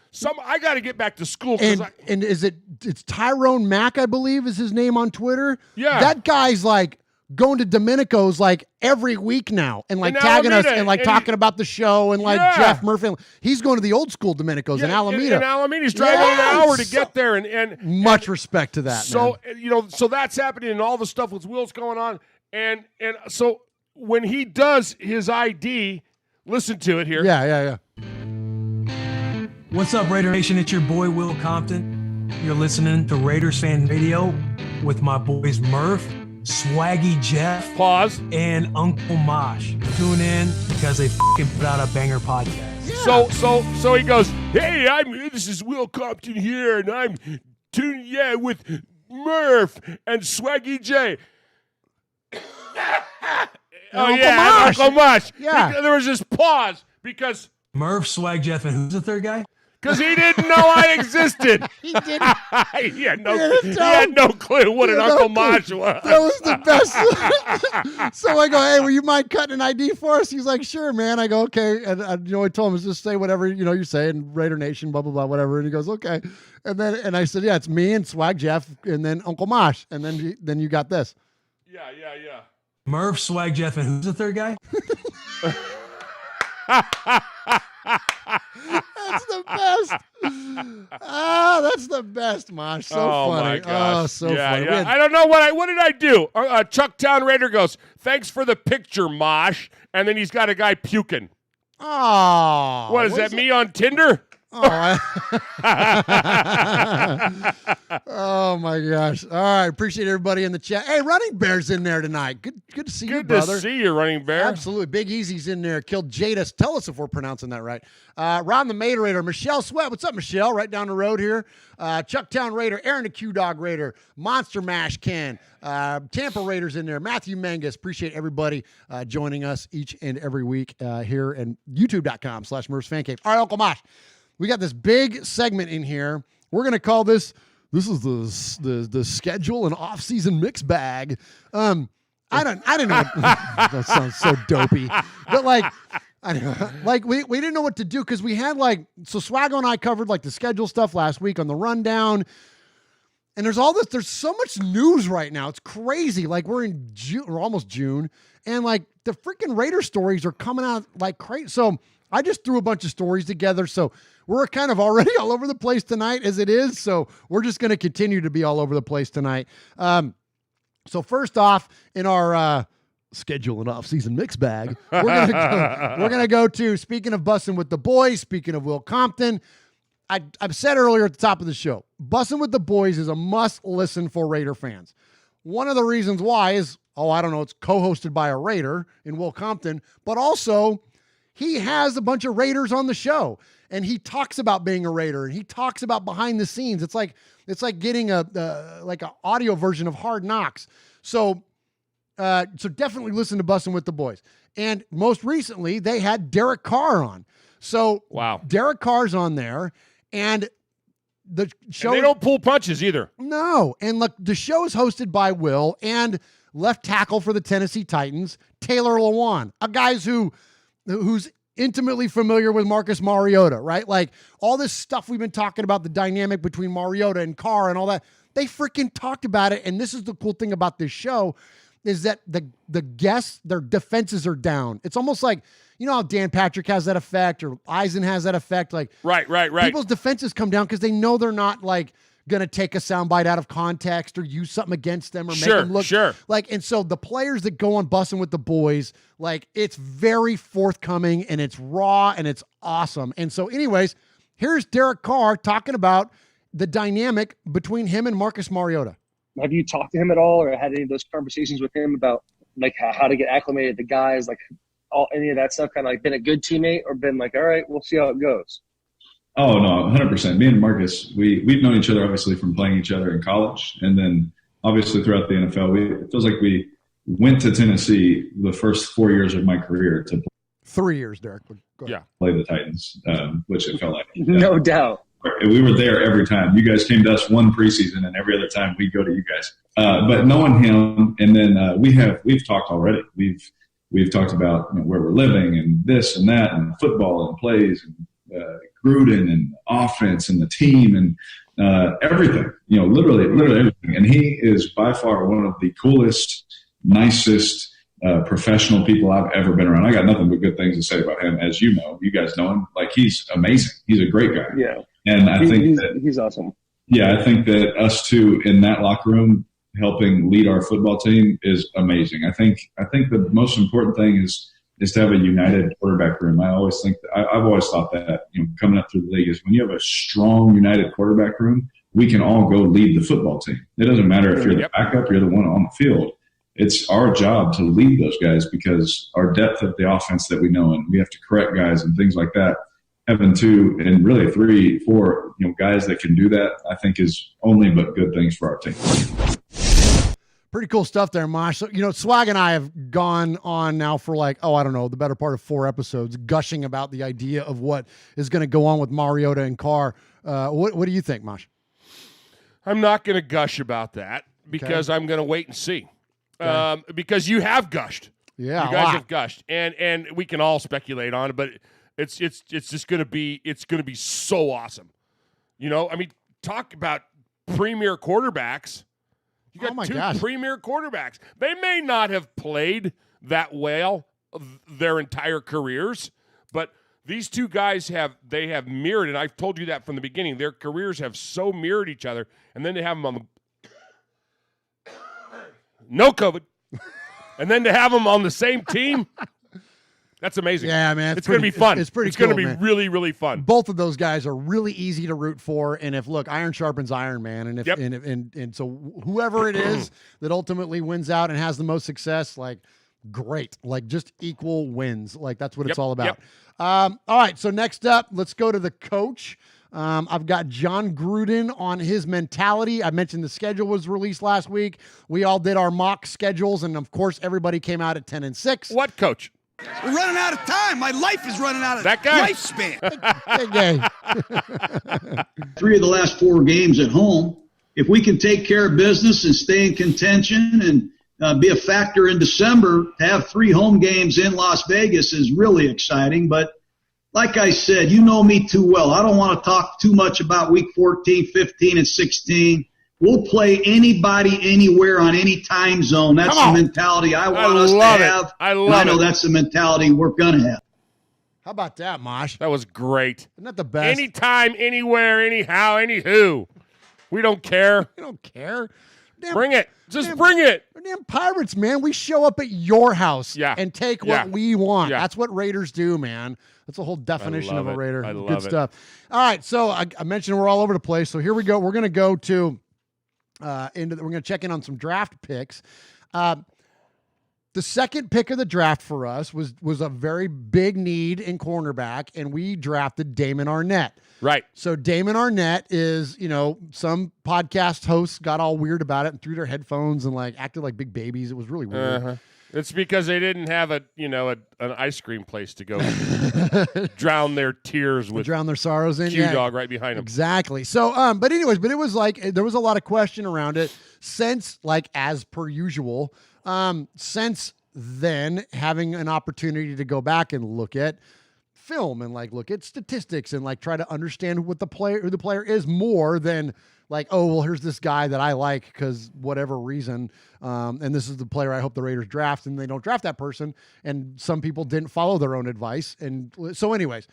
I got to get back to school. And it's Tyrone Mack, I believe, is his name on Twitter. Yeah. That guy's like going to Domenico's like every week now and like tagging us and like talking about the show and like Jeff Murphy. He's going to the old school Domenico's in Alameda. In Alameda, he's driving an hour to get there. And much respect to that. So, man. So that's happening and all the stuff with Will's going on. And so when he does his ID, listen to it here. Yeah. What's up, Raider Nation? It's your boy, Will Compton. You're listening to Raiders Fan Radio with my boys Murph, Swaggy Jeff. Pause. And Uncle Mosh. Tune in because they fucking put out a banger podcast. Yeah. So he goes, hey, this is Will Compton here, and I'm tuning with Murph and Swaggy J. Uncle Mosh. Yeah. There was this pause because Murph, Swag Jeff, and who's the third guy? Because he didn't know I existed. He didn't. He had no clue what an Uncle Mosh was. That was the best. So I go, hey, will you mind cutting an ID for us? He's like, sure, man. I go, okay. And I told him, just say whatever, you say in Raider Nation, blah, blah, blah, whatever. And he goes, okay. And I said, yeah, it's me and Swag Jeff and then Uncle Mosh. And then you got this. Yeah. Murph, Swag Jeff, and who's the third guy? That's the best. That's the best, Mosh. So funny. My gosh. Oh, so funny. Yeah. I don't know what did I do? Chucktown Raider goes, thanks for the picture, Mosh. And then he's got a guy puking. Oh. What is that, me on Tinder? Oh, oh my gosh. All right. Appreciate everybody in the chat. Hey, Running Bear's in there tonight. Good to see you, brother. Good to see you, Running Bear. Absolutely. Big Easy's in there. Killed Jadis. Tell us if we're pronouncing that right. Ron the Materator. Michelle Sweat. What's up, Michelle? Right down the road here. Chucktown Raider. Aaron the Q-Dog Raider. Monster Mash Ken. Tampa Raiders in there. Matthew Mangus. Appreciate everybody joining us each and every week here and youtube.com/MurphsFanCave. All right, Uncle Mosh. We got this big segment in here. We're going to call this is the schedule and off-season mix bag. I didn't know. That sounds so dopey. But we didn't know what to do because we had so Swaggo and I covered the schedule stuff last week on the rundown. And there's so much news right now. It's crazy. We're in June, or almost June. And the freaking Raider stories are coming out like crazy. So I just threw a bunch of stories together. So we're kind of already all over the place tonight as it is. So we're just going to continue to be all over the place tonight. So first off, in our schedule and off-season mix bag, we're gonna go to, speaking of Bussin' with the Boys, speaking of Will Compton, I've said earlier at the top of the show, Bussin' with the Boys is a must-listen for Raider fans. One of the reasons why is, it's co-hosted by a Raider in Will Compton, but also he has a bunch of Raiders on the show. And he talks about being a Raider, and he talks about behind the scenes. It's like getting a audio version of Hard Knocks. So definitely listen to Bussin' with the Boys. And most recently, they had Derek Carr on. So wow, Derek Carr's on there, and the show. And they don't pull punches either. No, and look, the show is hosted by Will and left tackle for the Tennessee Titans, Taylor Lewan, a guy who's intimately familiar with Marcus Mariota, right? All this stuff we've been talking about, the dynamic between Mariota and Carr and all that, they freaking talked about it. And this is the cool thing about this show is that the guests, their defenses are down. It's almost like, how Dan Patrick has that effect or Eisen has that effect. Right. People's defenses come down because they know they're not going to take a soundbite out of context or use something against them or make them look and so the players that go on Bussin' with the Boys, it's very forthcoming and it's raw and it's awesome. And so anyways, here's Derek Carr talking about the dynamic between him and Marcus Mariota. Have you talked to him at all or had any of those conversations with him about how to get acclimated to guys, any of that stuff, kind of been a good teammate or been all right, we'll see how it goes? Oh, no, 100%. Me and Marcus, we've known each other, obviously, from playing each other in college. And then, obviously, throughout the NFL, it feels like we went to Tennessee the first 4 years of my career to 3 years, Derek. play the Titans, which it felt like. No doubt. We were there every time. You guys came to us one preseason, and every other time we'd go to you guys. But knowing him, and then we've talked already. We've talked about where we're living and this and that and football and plays and Gruden and offense and the team and everything, literally everything. And he is by far one of the coolest, nicest, professional people I've ever been around. I got nothing but good things to say about him. As you know, you guys know him. He's amazing. He's a great guy. Yeah. And I think he's awesome. Yeah. I think that us two in that locker room helping lead our football team is amazing. I think the most important thing is to have a united quarterback room. I've always thought that, coming up through the league, is when you have a strong, united quarterback room, we can all go lead the football team. It doesn't matter if you're the backup, you're the one on the field. it's our job to lead those guys because our depth of the offense that we know, and we have to correct guys and things like that. Having 2 and really 3, 4, guys that can do that, I think is only but good things for our team. Pretty cool stuff there, Mosh. So, Swag and I have gone on now for the better part of 4 episodes gushing about the idea of what is going to go on with Mariota and Carr. What do you think, Mosh? I'm not going to gush about that because I'm going to wait and see. Okay. Because you have gushed. Yeah, you guys have gushed. And we can all speculate on it, but it's just going to be so awesome. Talk about premier quarterbacks. You got 2 premier quarterbacks. They may not have played that well their entire careers, but these 2 guys have mirrored, and I've told you that from the beginning. Their careers have so mirrored each other, and then to have them on the no COVID, and then to have them on the same team. That's amazing. Yeah, man. It's going to be fun. It's pretty It's cool, going to be man. really, really fun. Both of those guys are really easy to root for. And iron sharpens iron, man. And Yep. and so whoever it is that ultimately wins out and has the most success, great. Just equal wins. That's what it's all about. All right. So next up, let's go to the coach. I've got John Gruden on his mentality. I mentioned the schedule was released last week. We all did our mock schedules. And of course, everybody came out at 10-6. What coach? We're running out of time. My life is running out of that guy? lifespan. Hey, 3 of the last 4 games at home. If we can take care of business and stay in contention and be a factor in December, to have 3 home games in Las Vegas is really exciting. But like I said, you know me too well. I don't want to talk too much about week 14, 15, and 16. We'll play anybody, anywhere, on any time zone. That's the mentality I want us to have. I know that's the mentality we're going to have. How about that, Mosh? That was great. Isn't that the best? Anytime, anywhere, anyhow, anywho. We don't care. We don't care. Bring it. Just bring it. We're damn Pirates, man. We show up at your house and take what we want. Yeah. That's what Raiders do, man. That's the whole definition of a Raider. I love Good stuff. All right, so I mentioned we're all over the place. So here we go. We're going to go to we're going to check in on some draft picks. The second pick of the draft for us was a very big need in cornerback, and we drafted Damon Arnett. Right. So Damon Arnett is, some podcast hosts got all weird about it and threw their headphones and acted like big babies. It was really weird. It's because they didn't have an ice cream place to go drown their tears with, drown their sorrows in. Q-Dog right behind them. Exactly. So, but it was there was a lot of question around it since, as per usual, since then having an opportunity to go back and look at film and look at statistics and try to understand who the player is more than here's this guy that I like because whatever reason, and this is the player I hope the Raiders draft, and they don't draft that person, and some people didn't follow their own advice. And so anyways,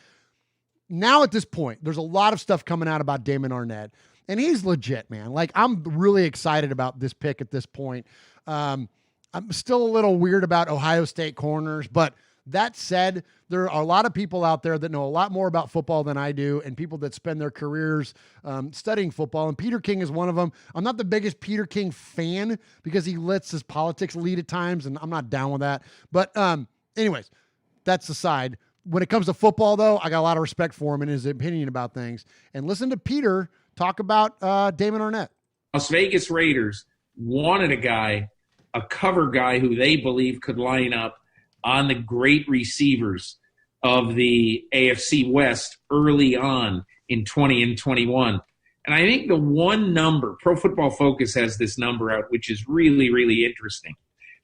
now at this point, there's a lot of stuff coming out about Damon Arnett, and he's legit, man. I'm really excited about this pick at this point. I'm still a little weird about Ohio State corners, but that said, there are a lot of people out there that know a lot more about football than I do, and people that spend their careers studying football, and Peter King is one of them. I'm not the biggest Peter King fan because he lets his politics lead at times, and I'm not down with that. But anyways, that's aside. When it comes to football, though, I got a lot of respect for him and his opinion about things. And listen to Peter talk about Damon Arnett. Las Vegas Raiders wanted a cover guy who they believe could line up on the great receivers of the AFC West early on in 20 and 21. And I think the one number, Pro Football Focus has this number out, which is really, really interesting,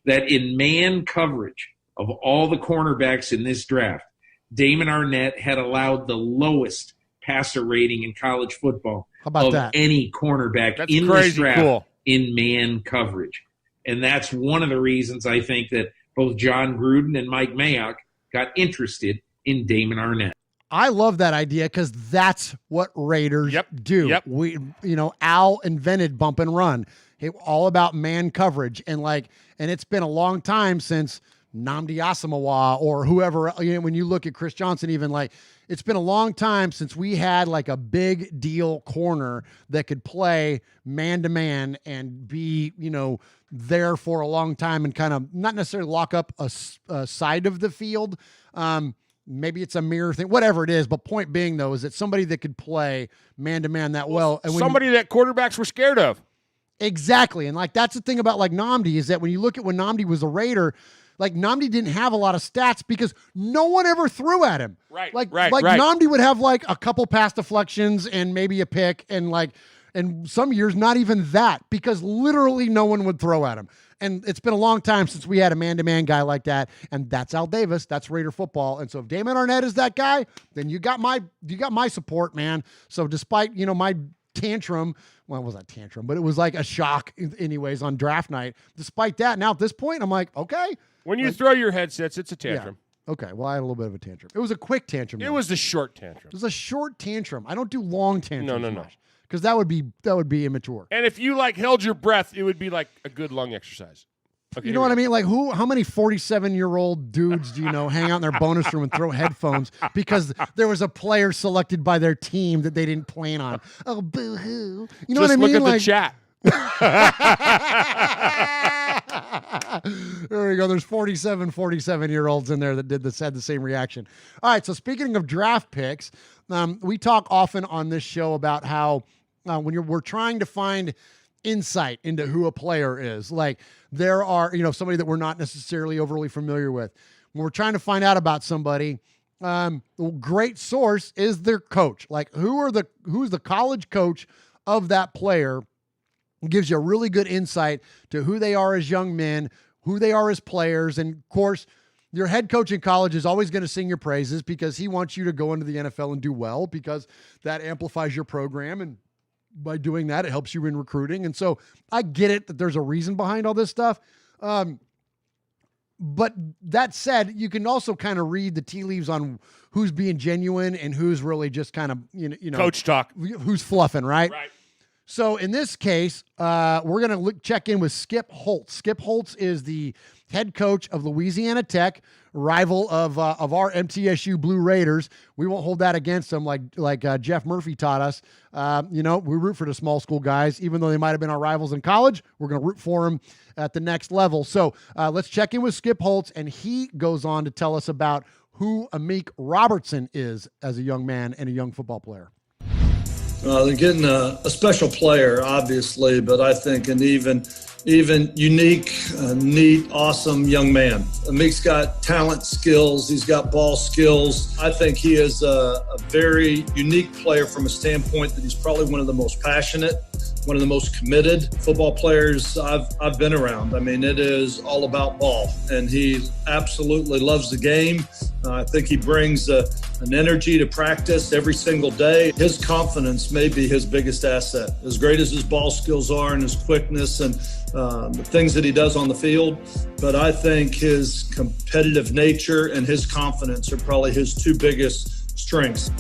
that in man coverage of all the cornerbacks in this draft, Damon Arnett had allowed the lowest passer rating in college football of any cornerback in this draft in man coverage. And that's one of the reasons I think that both John Gruden and Mike Mayock got interested in Damon Arnett. I love that idea because that's what Raiders do. Yep. We, Al invented bump and run. All about man coverage, and it's been a long time since Nnamdi Asomugha or whoever. When you look at Chris Johnson, even like it's been a long time since we had like a big deal corner that could play man to man and be, there for a long time and kind of not necessarily lock up a side of the field. Maybe it's a mirror thing, whatever it is. But point being, though, is that somebody that could play man to man that well. And somebody that quarterbacks were scared of. Exactly. And like that's the thing about like Nnamdi is that when you look at when Nnamdi was a Raider, like Nnamdi didn't have a lot of stats because no one ever threw at him. Right. Like right. Nnamdi would have like a couple pass deflections and maybe a pick and some years not even that because literally no one would throw at him. And it's been a long time since we had a man-to-man guy like that. And that's Al Davis. That's Raider football. And so if Damon Arnett is that guy, then you got my support, man. So despite, my tantrum, well, it wasn't a tantrum, but it was like a shock anyways on draft night. Despite that, now at this point, I'm like, okay. When you throw your headsets, it's a tantrum. Yeah. Okay, well, I had a little bit of a tantrum. It was a quick tantrum. It was a short tantrum. It was a short tantrum. I don't do long tantrums. No. Because that would be immature. And if you held your breath, it would be like a good lung exercise. Okay, you know what I mean? Like how many 47-year-old dudes do you know hang out in their bonus room and throw headphones because there was a player selected by their team that they didn't plan on? Oh, boo-hoo. You know what I mean? Just look at the chat. There we go. There's 47-year-olds in there that had the same reaction. All right. So speaking of draft picks, we talk often on this show about how when we're trying to find insight into who a player is, like there are, somebody that we're not necessarily overly familiar with. When we're trying to find out about somebody, the great source is their coach. Like who's the college coach of that player. Gives you a really good insight to who they are as young men, who they are as players. And of course, your head coach in college is always going to sing your praises because he wants you to go into the NFL and do well because that amplifies your program. And by doing that, it helps you in recruiting. And so I get it that there's a reason behind all this stuff. But that said, you can also kind of read the tea leaves on who's being genuine and who's really just kind of, coach talk, who's fluffing, right? Right. So in this case, we're going to check in with Skip Holtz. Skip Holtz is the head coach of Louisiana Tech, rival of our MTSU Blue Raiders. We won't hold that against them like Jeff Murphy taught us. We root for the small school guys, even though they might have been our rivals in college. We're going to root for them at the next level. So let's check in with Skip Holtz, and he goes on to tell us about who Amik Robertson is as a young man and a young football player. They're getting a special player, obviously, but I think an even unique, neat, awesome young man. Amik's got talent, skills. He's got ball skills. I think he is a very unique player from a standpoint that he's probably one of the most passionate, one of the most committed football players I've been around. I mean, it is all about ball, and he absolutely loves the game. I think he brings an energy to practice every single day. His confidence may be his biggest asset. As great as his ball skills are and his quickness and the things that he does on the field, but I think his competitive nature and his confidence are probably his two biggest strengths.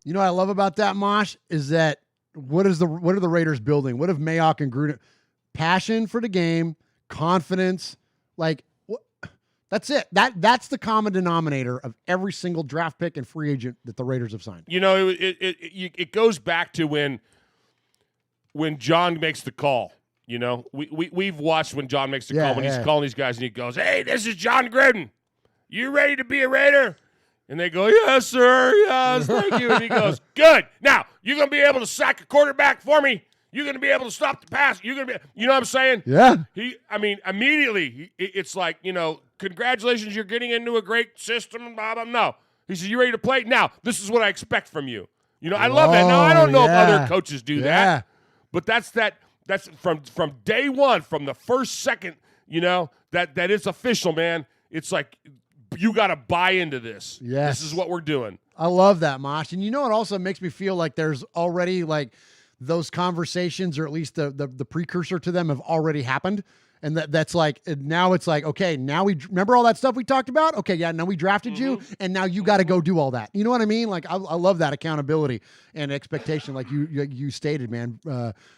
You know what I love about that, Mosh, is that what are the Raiders building? What have Mayock and Gruden? Passion for the game, confidence, that's it. That's the common denominator of every single draft pick and free agent that the Raiders have signed. It goes back to when John makes the call. We've watched when John makes the call when he's calling these guys and he goes, "Hey, this is John Gruden. You ready to be a Raider?" And they go, "Yes, sir. Yes, thank you." And he goes, "Good. Now you're gonna be able to sack a quarterback for me. You're going to be able to stop the pass. You're going to be, you know what I'm saying?" Yeah. Immediately, it's like, congratulations, you're getting into a great system. Blah, blah, no. He says, "You ready to play? Now, this is what I expect from you." I love that. Now, I don't know if other coaches do that, but that's from day one, from the first second, that it's official, man. It's like, you got to buy into this. Yes. This is what we're doing. I love that, Mosh. And it also makes me feel like there's already those conversations, or at least the precursor to them, have already happened. And that's now it's like, okay, now we remember all that stuff we talked about. Okay. Yeah. Now we drafted you, and now you got to go do all that. You know what I mean? I love that accountability and expectation. Like you stated, man,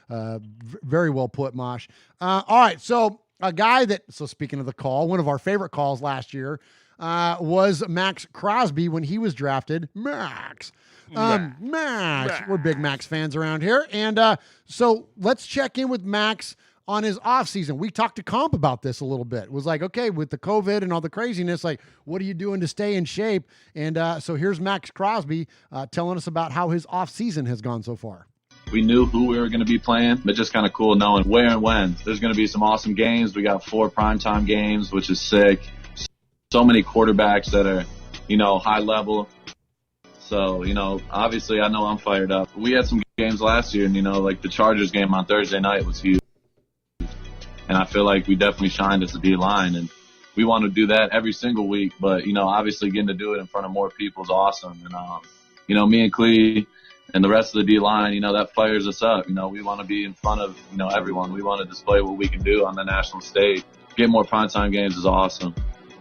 very well put, Mosh. All right. So A guy that, so speaking of the call, one of our favorite calls last year was Max Crosby when he was drafted. Max. We're big Max fans around here. And so let's check in with Max on his offseason. We talked to Comp about this a little bit. It was like, okay, with the COVID and all the craziness, like, what are you doing to stay in shape? And so here's Max Crosby telling us about how his offseason has gone so far. We knew who we were going to be playing, but just kind of cool knowing where and when. There's going to be some awesome games. We got 4 primetime games, which is sick. So many quarterbacks that are, high level. So, obviously I know I'm fired up. We had some games last year, and, like the Chargers game on Thursday night was huge. And I feel like we definitely shined as a D-line, and we want to do that every single week. But, obviously getting to do it in front of more people is awesome. And, me and Clee and the rest of the D-line, that fires us up. We want to be in front of, everyone. We want to display what we can do on the national stage. Get more primetime games is awesome.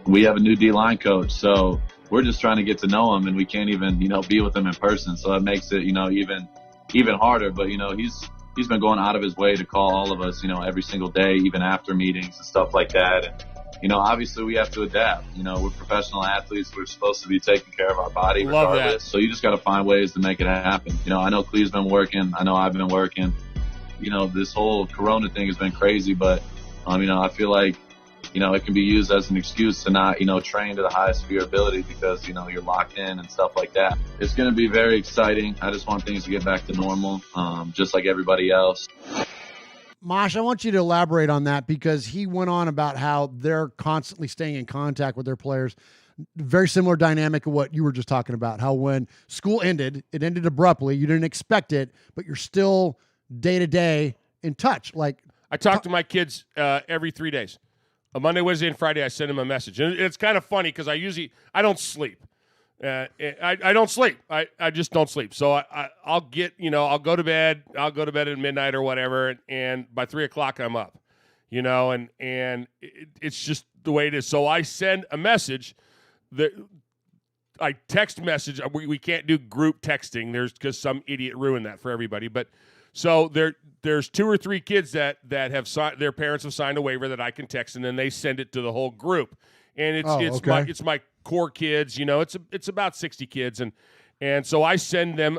We have a new D-line coach, so we're just trying to get to know him, and we can't even, be with him in person. So it makes it, even harder. But, he's been going out of his way to call all of us, every single day, even after meetings and stuff like that. And, obviously we have to adapt. We're professional athletes. We're supposed to be taking care of our body regardless. So you just got to find ways to make it happen. I know Clee's been working. I know I've been working. This whole Corona thing has been crazy, but, I feel like, it can be used as an excuse to not, train to the highest of your ability because, you're locked in and stuff like that. It's going to be very exciting. I just want things to get back to normal, just like everybody else. Mosh, I want you to elaborate on that because he went on about how they're constantly staying in contact with their players. Very similar dynamic of what you were just talking about, how when school ended, it ended abruptly. You didn't expect it, but you're still day to day in touch. Like I talk to my kids every 3 days. On Monday, Wednesday, and Friday, I send them a message. And it's kind of funny because I don't sleep. I don't sleep. I just don't sleep. So I'll get, I'll go to bed. I'll go to bed at midnight or whatever. And by 3 o'clock, I'm up, and it's just the way it is. So I send a message that I text message. We can't do group texting. Because some idiot ruined that for everybody. But so there's 2 or 3 kids that have signed, their parents have signed a waiver that I can text, and then they send it to the whole group. And it's my core kids, it's about 60 kids, and so I send them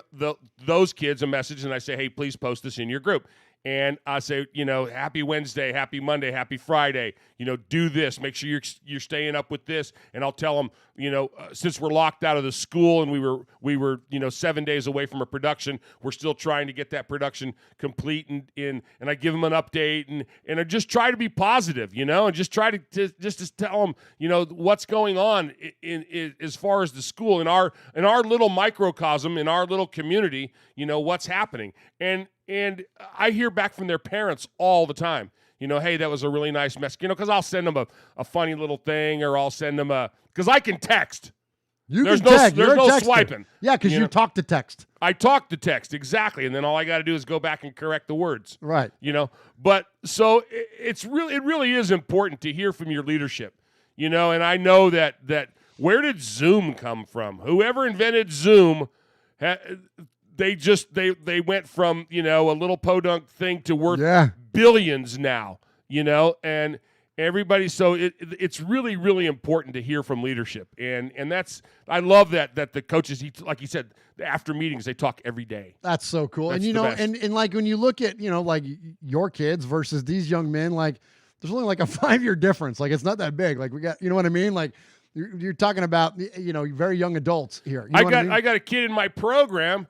those kids a message, and I say, hey, please post this in your group. And I say, happy Wednesday, happy Monday, happy Friday, do this. Make sure you're staying up with this. And I'll tell them, since we're locked out of the school and we were 7 days away from a production, we're still trying to get that production complete. And I give them an update and I just try to be positive, and just try to tell them, what's going on in as far as the school in our little microcosm, in our little community, what's happening. And I hear back from their parents all the time, hey, that was a really nice message, because I'll send them a funny little thing, or I'll send them because I can text. There's no swiping. Yeah, because you talk to text. I talk to text, exactly. And then all I got to do is go back and correct the words. Right. But so it really is important to hear from your leadership, and I know that where did Zoom come from? Whoever invented Zoom they went from, a little podunk thing to worth billions now, and everybody. So it's really, really important to hear from leadership. And I love that the coaches, like he said, after meetings, they talk every day. That's so cool. That's and and like when you look at, like your kids versus these young men, like there's only like a 5-year difference. Like it's not that big. Like we got, what I mean? Like you're talking about, very young adults here. I got a kid in my program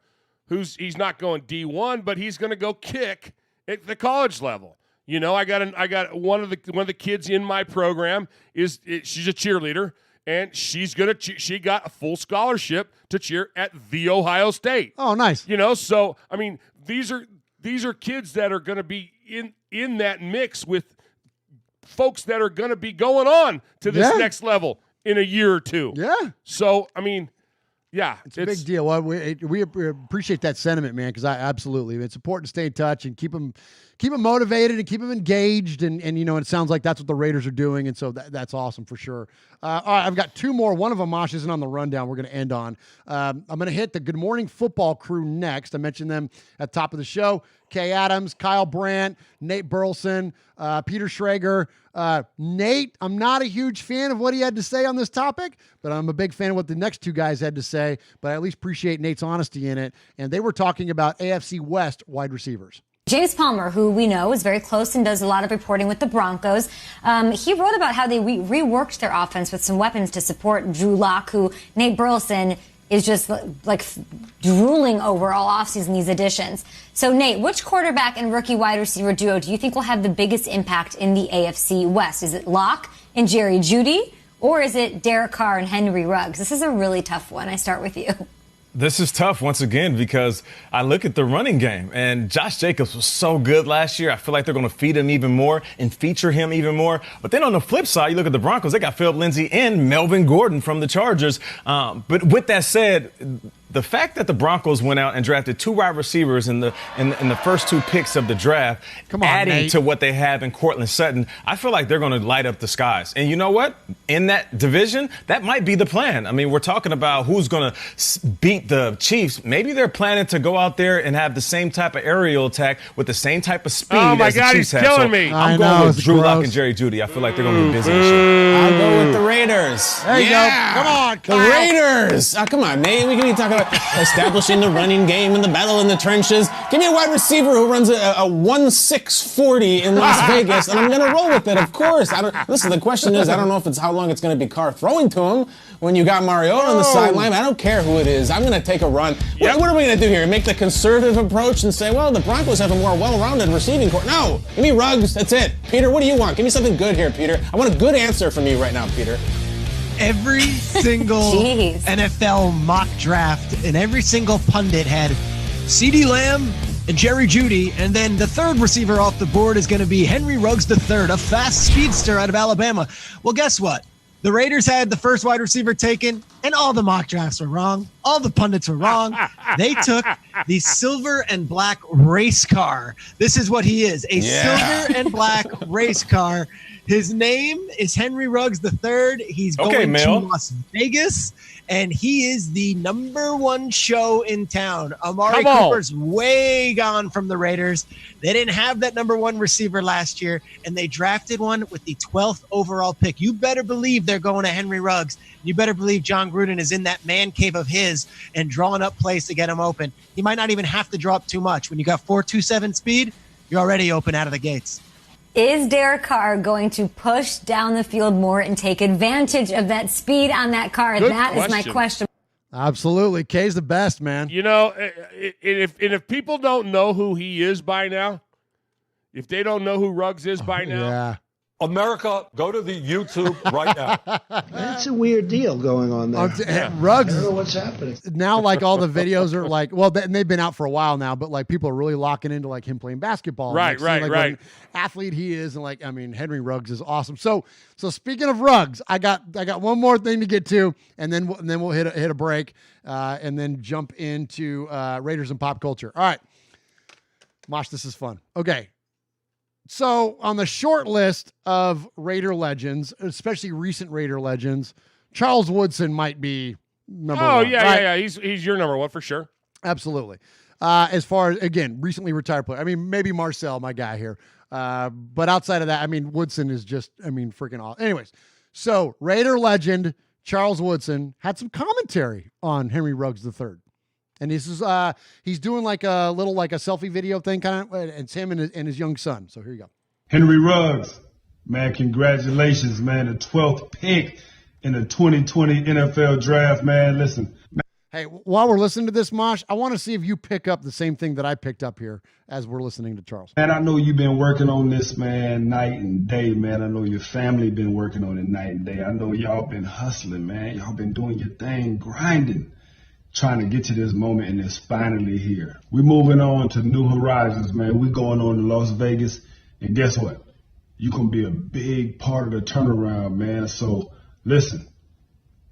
he's not going D1, but he's going to go kick at the college level. I got one of the kids in my program she's a cheerleader, and she got a full scholarship to cheer at The Ohio State. Oh, nice. So I mean, these are kids that are going to be in that mix with folks that are going to be going on to this next level in a year or two. Yeah. So I mean, Yeah, it's a big deal. Well, we appreciate that sentiment, man, because absolutely, it's important to stay in touch and keep them motivated and keep them engaged, and it sounds like that's what the Raiders are doing, and so that's awesome for sure. All right, I've got two more. One of them, Mosh, isn't on the rundown. We're going to end on. I'm going to hit the Good Morning Football crew next. I mentioned them at the top of the show. Kay Adams, Kyle Brandt, Nate Burleson, Peter Schrager. Nate, I'm not a huge fan of what he had to say on this topic, but I'm a big fan of what the next two guys had to say, but I at least appreciate Nate's honesty in it. And they were talking about AFC West wide receivers. James Palmer, who we know is very close and does a lot of reporting with the Broncos, he wrote about how they reworked their offense with some weapons to support Drew Lock, who Nate Burleson is just like drooling over all offseason, these additions. So, Nate, which quarterback and rookie wide receiver duo do you think will have the biggest impact in the AFC West? Is it Locke and Jerry Jeudy, or is it Derek Carr and Henry Ruggs? This is a really tough one. I start with you. This is tough once again because I look at the running game, and Josh Jacobs was so good last year. I feel like they're going to feed him even more and feature him even more. But then on the flip side, you look at the Broncos, they got Philip Lindsay and Melvin Gordon from the Chargers. But with that said, the fact that the Broncos went out and drafted two wide receivers in the first two picks of the draft, adding to what they have in Cortland Sutton, I feel like they're going to light up the skies. And you know what? In that division, that might be the plan. I mean, we're talking about who's going to beat the Chiefs. Maybe they're planning to go out there and have the same type of aerial attack with the same type of speed as the Chiefs have. Killing me. I'm going with Drew Lock and Jerry Jeudy. I feel like they're going to be busy this year. I'll go with the Raiders. There you go. Come on, Kyle. The Raiders. Oh, come on, Nate. We can be talking about establishing the running game and the battle in the trenches. Give me a wide receiver who runs a 1.640 in Las Vegas, and I'm going to roll with it, of course. Listen, the question is, I don't know if it's how long it's going to be Carr throwing to him when you got Mariota on the sideline. I don't care who it is. I'm going to take a run. What are we going to do here? Make the conservative approach and say, well, the Broncos have a more well-rounded receiving corps. No, give me Ruggs. That's it. Peter, what do you want? Give me something good here, Peter. I want a good answer from you right now, Peter. Every single NFL mock draft and every single pundit had CeeDee Lamb and Jerry Jeudy, and then the third receiver off the board is going to be Henry Ruggs III, a fast speedster out of Alabama. Well, guess what? The Raiders had the first wide receiver taken, and all the mock drafts were wrong. All the pundits were wrong. They took the silver and black race car. This is what he is, a silver and black race car. His name is Henry Ruggs III. He's going to Las Vegas, and he is the #1 show in town. Amari Cooper's way gone from the Raiders. They didn't have that #1 receiver last year, and they drafted one with the 12th overall pick. You better believe they're going to Henry Ruggs. You better believe John Gruden is in that man cave of his and drawing up plays to get him open. He might not even have to draw up too much. When you got 4.27 speed, you're already open out of the gates. Is Derek Carr going to push down the field more and take advantage of that speed on that car? That is my question. Absolutely. Kay's the best, man. You know, if people don't know who he is by now, if they don't know who Ruggs is by now, America, go to the YouTube right now. That's a weird deal going on there. Ruggs, I don't know what's happening. Now, like, all the videos are like, well, and they've been out for a while now, but like people are really locking into like him playing basketball. Right. What an athlete he is, and like, I mean, Henry Ruggs is awesome. So speaking of Ruggs, I got one more thing to get to, and then we'll hit a break, and then jump into Raiders and pop culture. All right, Mosh, this is fun. Okay. So on the short list of Raider legends, especially recent Raider legends, Charles Woodson might be number one. Oh, yeah. He's your number one for sure. Absolutely. As far as, again, recently retired player. I mean, maybe Marcel, my guy here. But outside of that, I mean, Woodson is just, freaking awesome. Anyways, so Raider legend Charles Woodson had some commentary on Henry Ruggs III. And this is he's doing like a little like a selfie video thing kind of, and it's him and his young son. So here you go. Henry Ruggs, man, congratulations, man. The 12th pick in the 2020 NFL draft, man. Listen. Hey, while we're listening to this, Mosh, I want to see if you pick up the same thing that I picked up here as we're listening to Charles. Man, I know you've been working on this, man, night and day, man. I know your family been working on it night and day. I know y'all been hustling, man. Y'all been doing your thing, grinding, trying to get to this moment, and it's finally here. We're moving on to new horizons, man. We're going on to Las Vegas, and guess what? You're going to be a big part of the turnaround, man. So listen,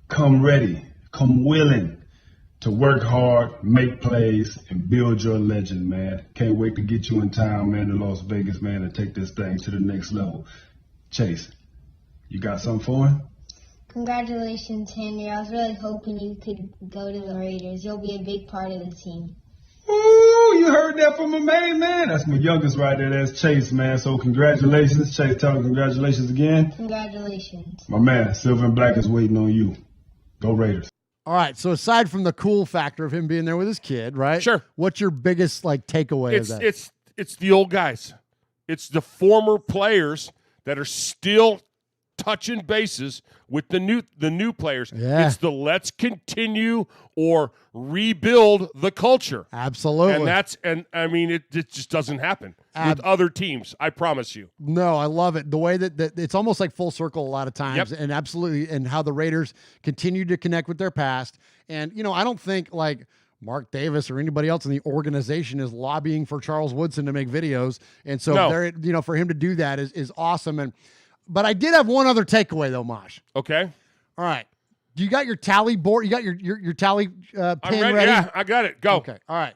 come ready, come willing. to work hard, make plays, and build your legend, man. Can't wait to get you in town, man, to Las Vegas, man, and take this thing to the next level. Chase, you got something for him? Congratulations, Henry. I was really hoping you could go to the Raiders. You'll be a big part of the team. Ooh, you heard that from my main man. That's my youngest right there. That's Chase, man. So congratulations. Chase, tell him congratulations again. Congratulations. My man, Silver and Black is waiting on you. Go Raiders. All right, so aside from the cool factor of him being there with his kid, right? Sure. What's your biggest takeaway of that? It's the old guys. It's the former players that are still touching bases with the new players. Yeah. It's the let's continue or rebuild the culture. Absolutely. And it just doesn't happen with other teams. I promise you. No, I love it. The way that it's almost like full circle a lot of times. Yep. And absolutely, and how the Raiders continue to connect with their past. And, I don't think Mark Davis or anybody else in the organization is lobbying for Charles Woodson to make videos. And so for him to do that is awesome. But I did have one other takeaway though, Mosh. Okay. All right. You got your tally board? You got your tally pin ready? Yeah, I got it. Go. Okay. All right.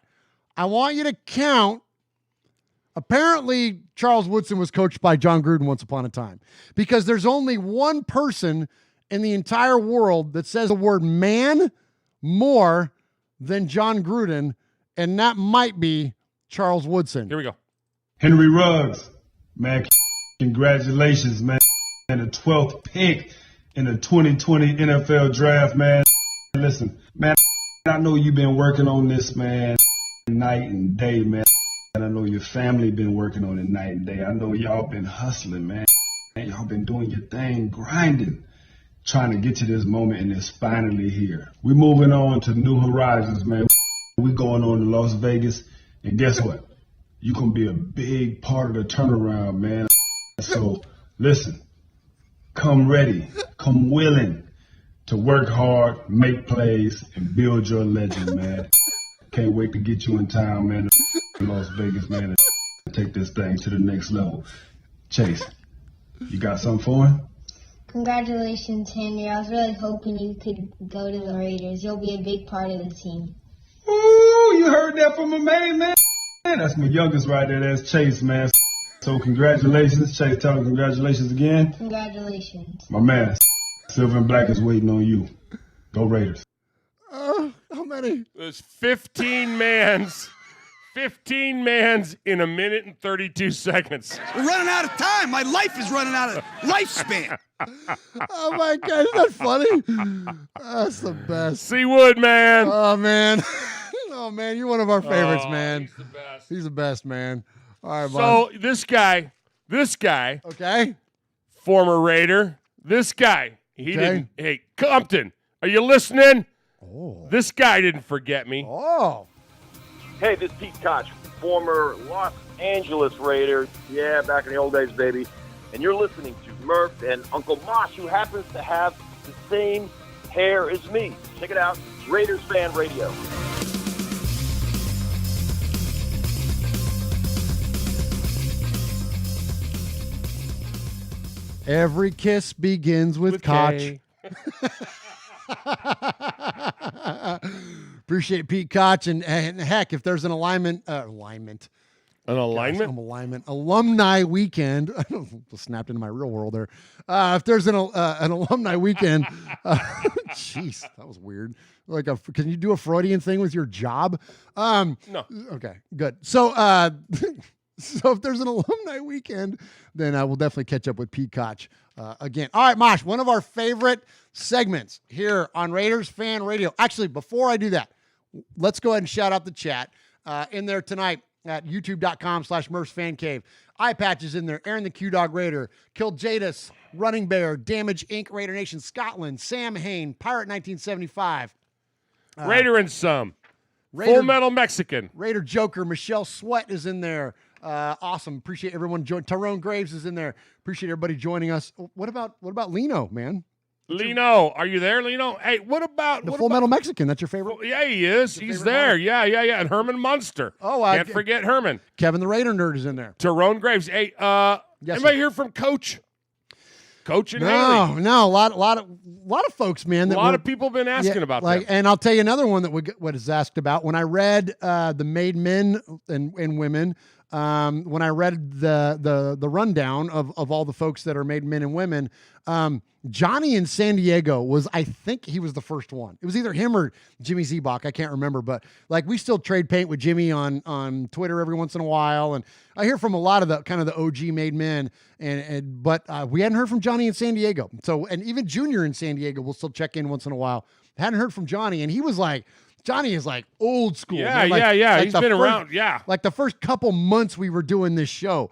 I want you to count. Apparently, Charles Woodson was coached by John Gruden once upon a time, because there's only one person in the entire world that says the word man more than John Gruden, and that might be Charles Woodson. Here we go. Henry Ruggs, man, congratulations, man. And the 12th pick in the 2020 NFL draft, man. Listen, man, I know you've been working on this, man, night and day, man. And I know your family been working on it night and day. I know y'all been hustling, man. Y'all been doing your thing, grinding, trying to get to this moment, and it's finally here. We're moving on to new horizons, man. We're going on to Las Vegas, and guess what? You're going to be a big part of the turnaround, man. So, listen, come ready, come willing to work hard, make plays, and build your legend, man. Can't wait to get you in town, man, to Las Vegas, man, and take this thing to the next level. Chase, you got something for him? Congratulations, Henry. I was really hoping you could go to the Raiders. You'll be a big part of the team. Ooh, you heard that from my main man. That's my youngest right there. That's Chase, man. So congratulations. Chase, tell him congratulations again. Congratulations. My man, Silver and Black is waiting on you. Go Raiders. How many? There's 15 mans. 15 mans in a minute and 32 seconds. We're running out of time. My life is running out of lifespan. Oh, my God. Isn't that funny? That's the best. Seawood, man. Oh, man. Oh, man. You're one of our favorites, man. He's the best. He's the best, man. All right, so this guy, okay, former Raider, this guy, hey, Compton, are you listening? Oh. This guy didn't forget me. Oh. Hey, this is Pete Koch, former Los Angeles Raider. Yeah, back in the old days, baby. And you're listening to Murph and Uncle Mosh, who happens to have the same hair as me. Check it out, Raiders Fan Radio. Every kiss begins with Koch. Appreciate Pete Koch, and heck, if there's an alumni weekend. Snapped into my real world there. If there's an alumni weekend, jeez, that was weird. Can you do a Freudian thing with your job? No. Okay, good. So, so if there's an alumni weekend, then I will definitely catch up with Pete Koch again. All right, Mosh, one of our favorite segments here on Raiders Fan Radio. Actually, before I do that, let's go ahead and shout out the chat in there tonight at youtube.com/MurphsFanCave. Eye Patch is in there. Aaron the Q-Dog Raider. Killed Jadis. Running Bear. Damage Inc. Raider Nation Scotland. Sam Hain. Pirate 1975. Raider and some. Full Metal Mexican. Raider Joker. Michelle Sweat is in there. Awesome. Appreciate everyone joining. Tyrone Graves is in there. Appreciate everybody joining us. What about Lino, man? Lino, are you there, Lino? Hey, what about the Full Metal Mexican? That's your favorite? Well, yeah, he is. He's there. One? Yeah. And Herman Munster. Oh, can't forget Herman. Kevin the Raider Nerd is in there. Tyrone Graves. Hey, yes, anybody hear from Coach? Coach and Haley. No, a lot of folks, man. A lot of people have been asking about that. And I'll tell you another one that what is asked about. When I read the made men and women, when I read the rundown of all the folks that are made men and women, Johnny in San Diego I think he was the first one. It was either him or Jimmy Zebach. I can't remember, but like we still trade paint with Jimmy on Twitter every once in a while. And I hear from a lot of the kind of the OG made men but we hadn't heard from Johnny in San Diego. So, and even Junior in San Diego, we'll still check in once in a while. Hadn't heard from Johnny. And he was like, Johnny is like old school. Yeah, man. Like, yeah. He's been around. Yeah. Like the first couple months we were doing this show,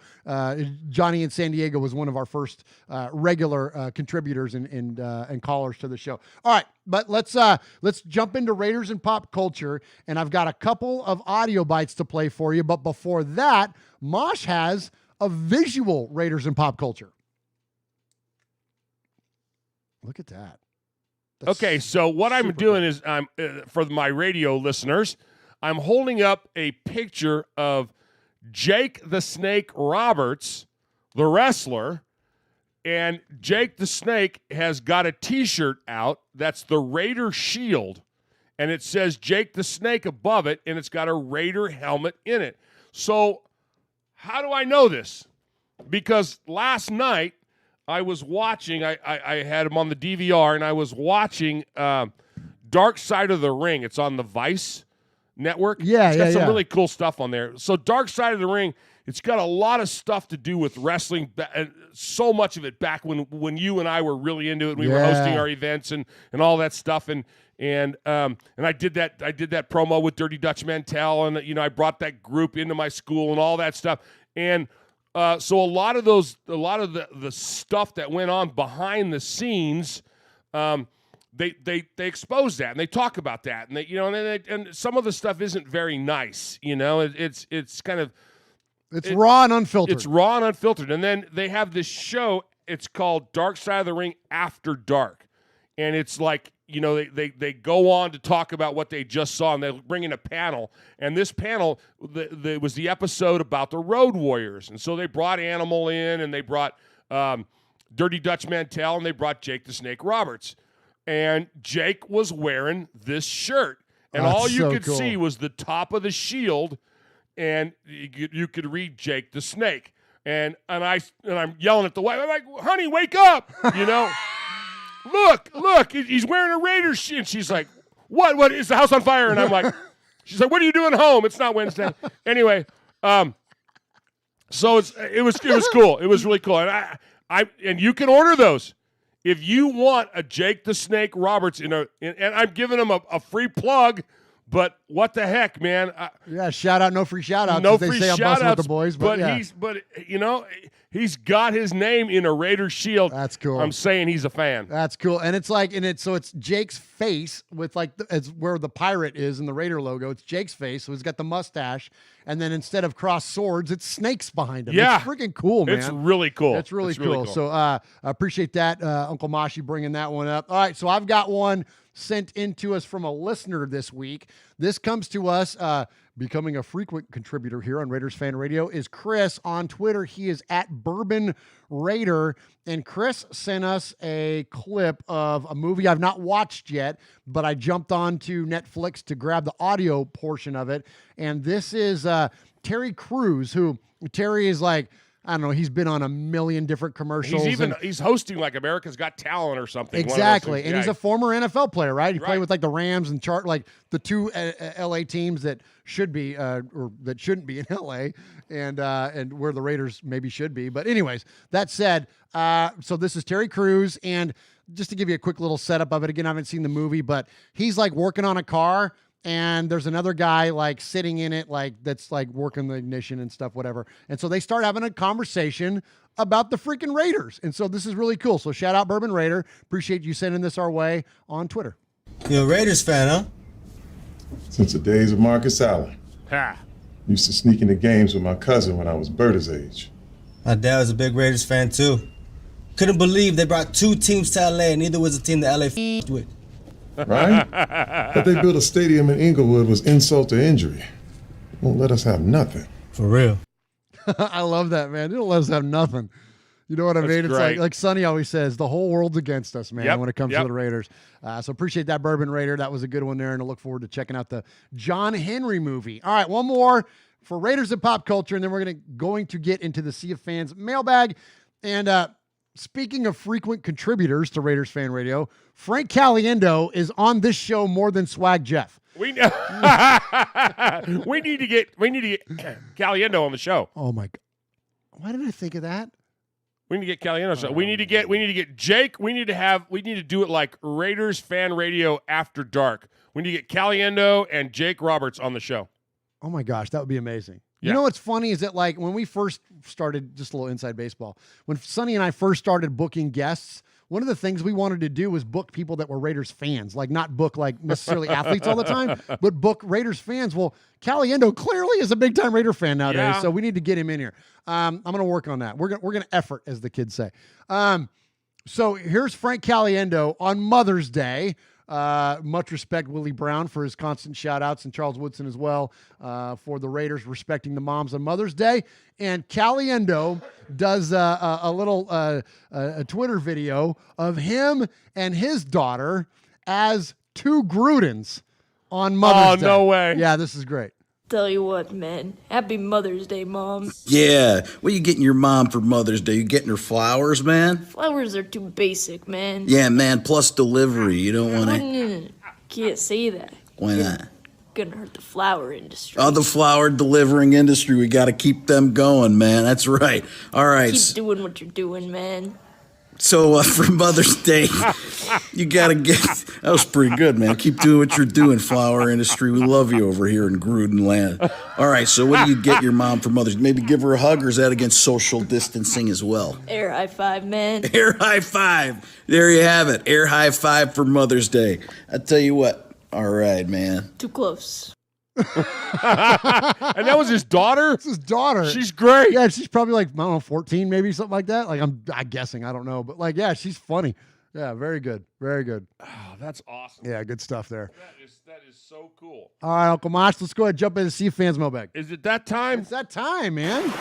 Johnny in San Diego was one of our first regular contributors and callers to the show. All right, but let's jump into Raiders and pop culture. And I've got a couple of audio bites to play for you. But before that, Mosh has a visual Raiders and pop culture. Look at that. Okay, so what I'm doing is I'm for my radio listeners, I'm holding up a picture of Jake the Snake Roberts, the wrestler, and Jake the Snake has got a T-shirt out that's the Raider shield, and it says Jake the Snake above it, and it's got a Raider helmet in it. So how do I know this? Because last night I was watching, I had him on the DVR, and I was watching Dark Side of the Ring. It's on the Vice network. Yeah, it's got some really cool stuff on there. So Dark Side of the Ring, it's got a lot of stuff to do with wrestling, so much of it back when you and I were really into it. We were hosting our events and all that stuff, and I did that promo with Dirty Dutch Mantel, and I brought that group into my school and all that stuff, and so a lot of the stuff that went on behind the scenes, they expose that and they talk about that, and and some of the stuff isn't very nice. It's kind of raw and unfiltered. It's raw and unfiltered, and then they have this show. It's called Dark Side of the Ring After Dark, and it's like they go on to talk about what they just saw, and they bring in a panel. And this panel, was the episode about the Road Warriors. And so they brought Animal in, and they brought Dirty Dutch Mantel, and they brought Jake the Snake Roberts. And Jake was wearing this shirt. And all you could see was the top of the shield, and you could read Jake the Snake. And I'm yelling at the wife. I'm like, honey, wake up, Look, he's wearing a Raiders shirt. And she's like, what, is the house on fire? And I'm like, she's like, what are you doing home? It's not Wednesday. Anyway, so it was cool. It was really cool. And and you can order those. If you want a Jake the Snake Roberts and I'm giving him a free plug, but what the heck, man? Shout out, no free shout outs. No free they say shout outs with the boys, but he's got his name in a Raider shield. That's cool. I'm saying he's a fan. That's cool. And it's Jake's face with it's where the pirate is in the Raider logo. It's Jake's face, so he's got the mustache, and then instead of crossed swords, it's snakes behind him. Yeah. It's freaking cool, man. It's really cool. It's really cool. So I appreciate that, Uncle Moshi, bringing that one up. All right, so I've got one sent in to us from a listener this week. This comes to us, becoming a frequent contributor here on Raiders Fan Radio, is Chris on Twitter. He is at Bourbon Raider, and Chris sent us a clip of a movie I've not watched yet, but I jumped onto Netflix to grab the audio portion of it, and this is Terry Crews, who Terry is like, I don't know, he's been on a million different commercials. He's hosting like America's Got Talent or something. Exactly. And he's a former NFL player, right? He played with like the Rams and the two LA teams that should be or that shouldn't be in LA and where the Raiders maybe should be. But anyways, that said, so this is Terry Crews, and just to give you a quick little setup of it, again, I haven't seen the movie, but he's like working on a car, and there's another guy like sitting in it, like that's like working the ignition and stuff, whatever. And so they start having a conversation about the freaking Raiders. And so this is really cool. So shout out Bourbon Raider. Appreciate you sending this our way on Twitter. You're a Raiders fan, huh? Since the days of Marcus Allen. Used to sneak into games with my cousin when I was Berta's age. My dad was a big Raiders fan too. Couldn't believe they brought two teams to LA and neither was a team that LA with. Right? That they built a stadium in Inglewood was insult to injury. Won't let us have nothing. For real. I love that, man. They don't let us have nothing. You know what I mean? It's great. like Sonny always says, the whole world's against us, man, when it comes to the Raiders. So appreciate that, Bourbon Raider. That was a good one there, and I look forward to checking out the John Henry movie. All right, one more for Raiders and pop culture, and then we're going to get into the Sea of Fans mailbag. And speaking of frequent contributors to Raiders Fan Radio, Frank Caliendo is on this show more than Swag Jeff. We need to get Caliendo on the show. Oh my God! Why did I think of that? We need to get Caliendo on the show. We need to get Jake. We need to do it like Raiders Fan Radio After Dark. We need to get Caliendo and Jake Roberts on the show. Oh my gosh, that would be amazing. Yeah. You know what's funny is that, like, when we first started, just a little inside baseball, when Sonny and I first started booking guests, one of the things we wanted to do was book people that were Raiders fans, like not book like necessarily athletes all the time, but book Raiders fans. Well, Caliendo clearly is a big time Raider fan nowadays, so we need to get him in here. I'm going to work on that. We're going to effort, as the kids say. So here's Frank Caliendo on Mother's Day. Much respect, Willie Brown, for his constant shout-outs, and Charles Woodson as well, for the Raiders respecting the moms on Mother's Day. And Caliendo does a little a Twitter video of him and his daughter as two Grudens on Mother's Day. Oh, no way. Yeah, this is great. Tell you what, man. Happy Mother's Day, Mom. Yeah. What are you getting your mom for Mother's Day? You getting her flowers, man? Flowers are too basic, man. Yeah, man. Plus delivery. You don't want to... Can't say that. Why not? Gonna hurt the flower industry. Oh, the flower delivering industry. We got to keep them going, man. That's right. All right. Keep doing what you're doing, man. So for Mother's Day, you got to get... That was pretty good, man. Keep doing what you're doing, flower industry. We love you over here in Gruden land. All right, so what do you get your mom for Mother's Day? Maybe give her a hug, or is that against social distancing as well? Air high five, man. Air high five. There you have it. Air high five for Mother's Day. I tell you what. All right, man. Too close. And that was his daughter? It's his daughter. She's great. Yeah, she's probably like, I don't know, 14, maybe, something like that. Like, I'm guessing. I don't know. But, like, yeah, she's funny. Yeah, very good. Very good. Oh, that's awesome. Yeah, good stuff there. That is so cool. All right, Uncle Mosh, let's go ahead and jump into Sea Fans mailbag. Is it that time? It's that time, man. There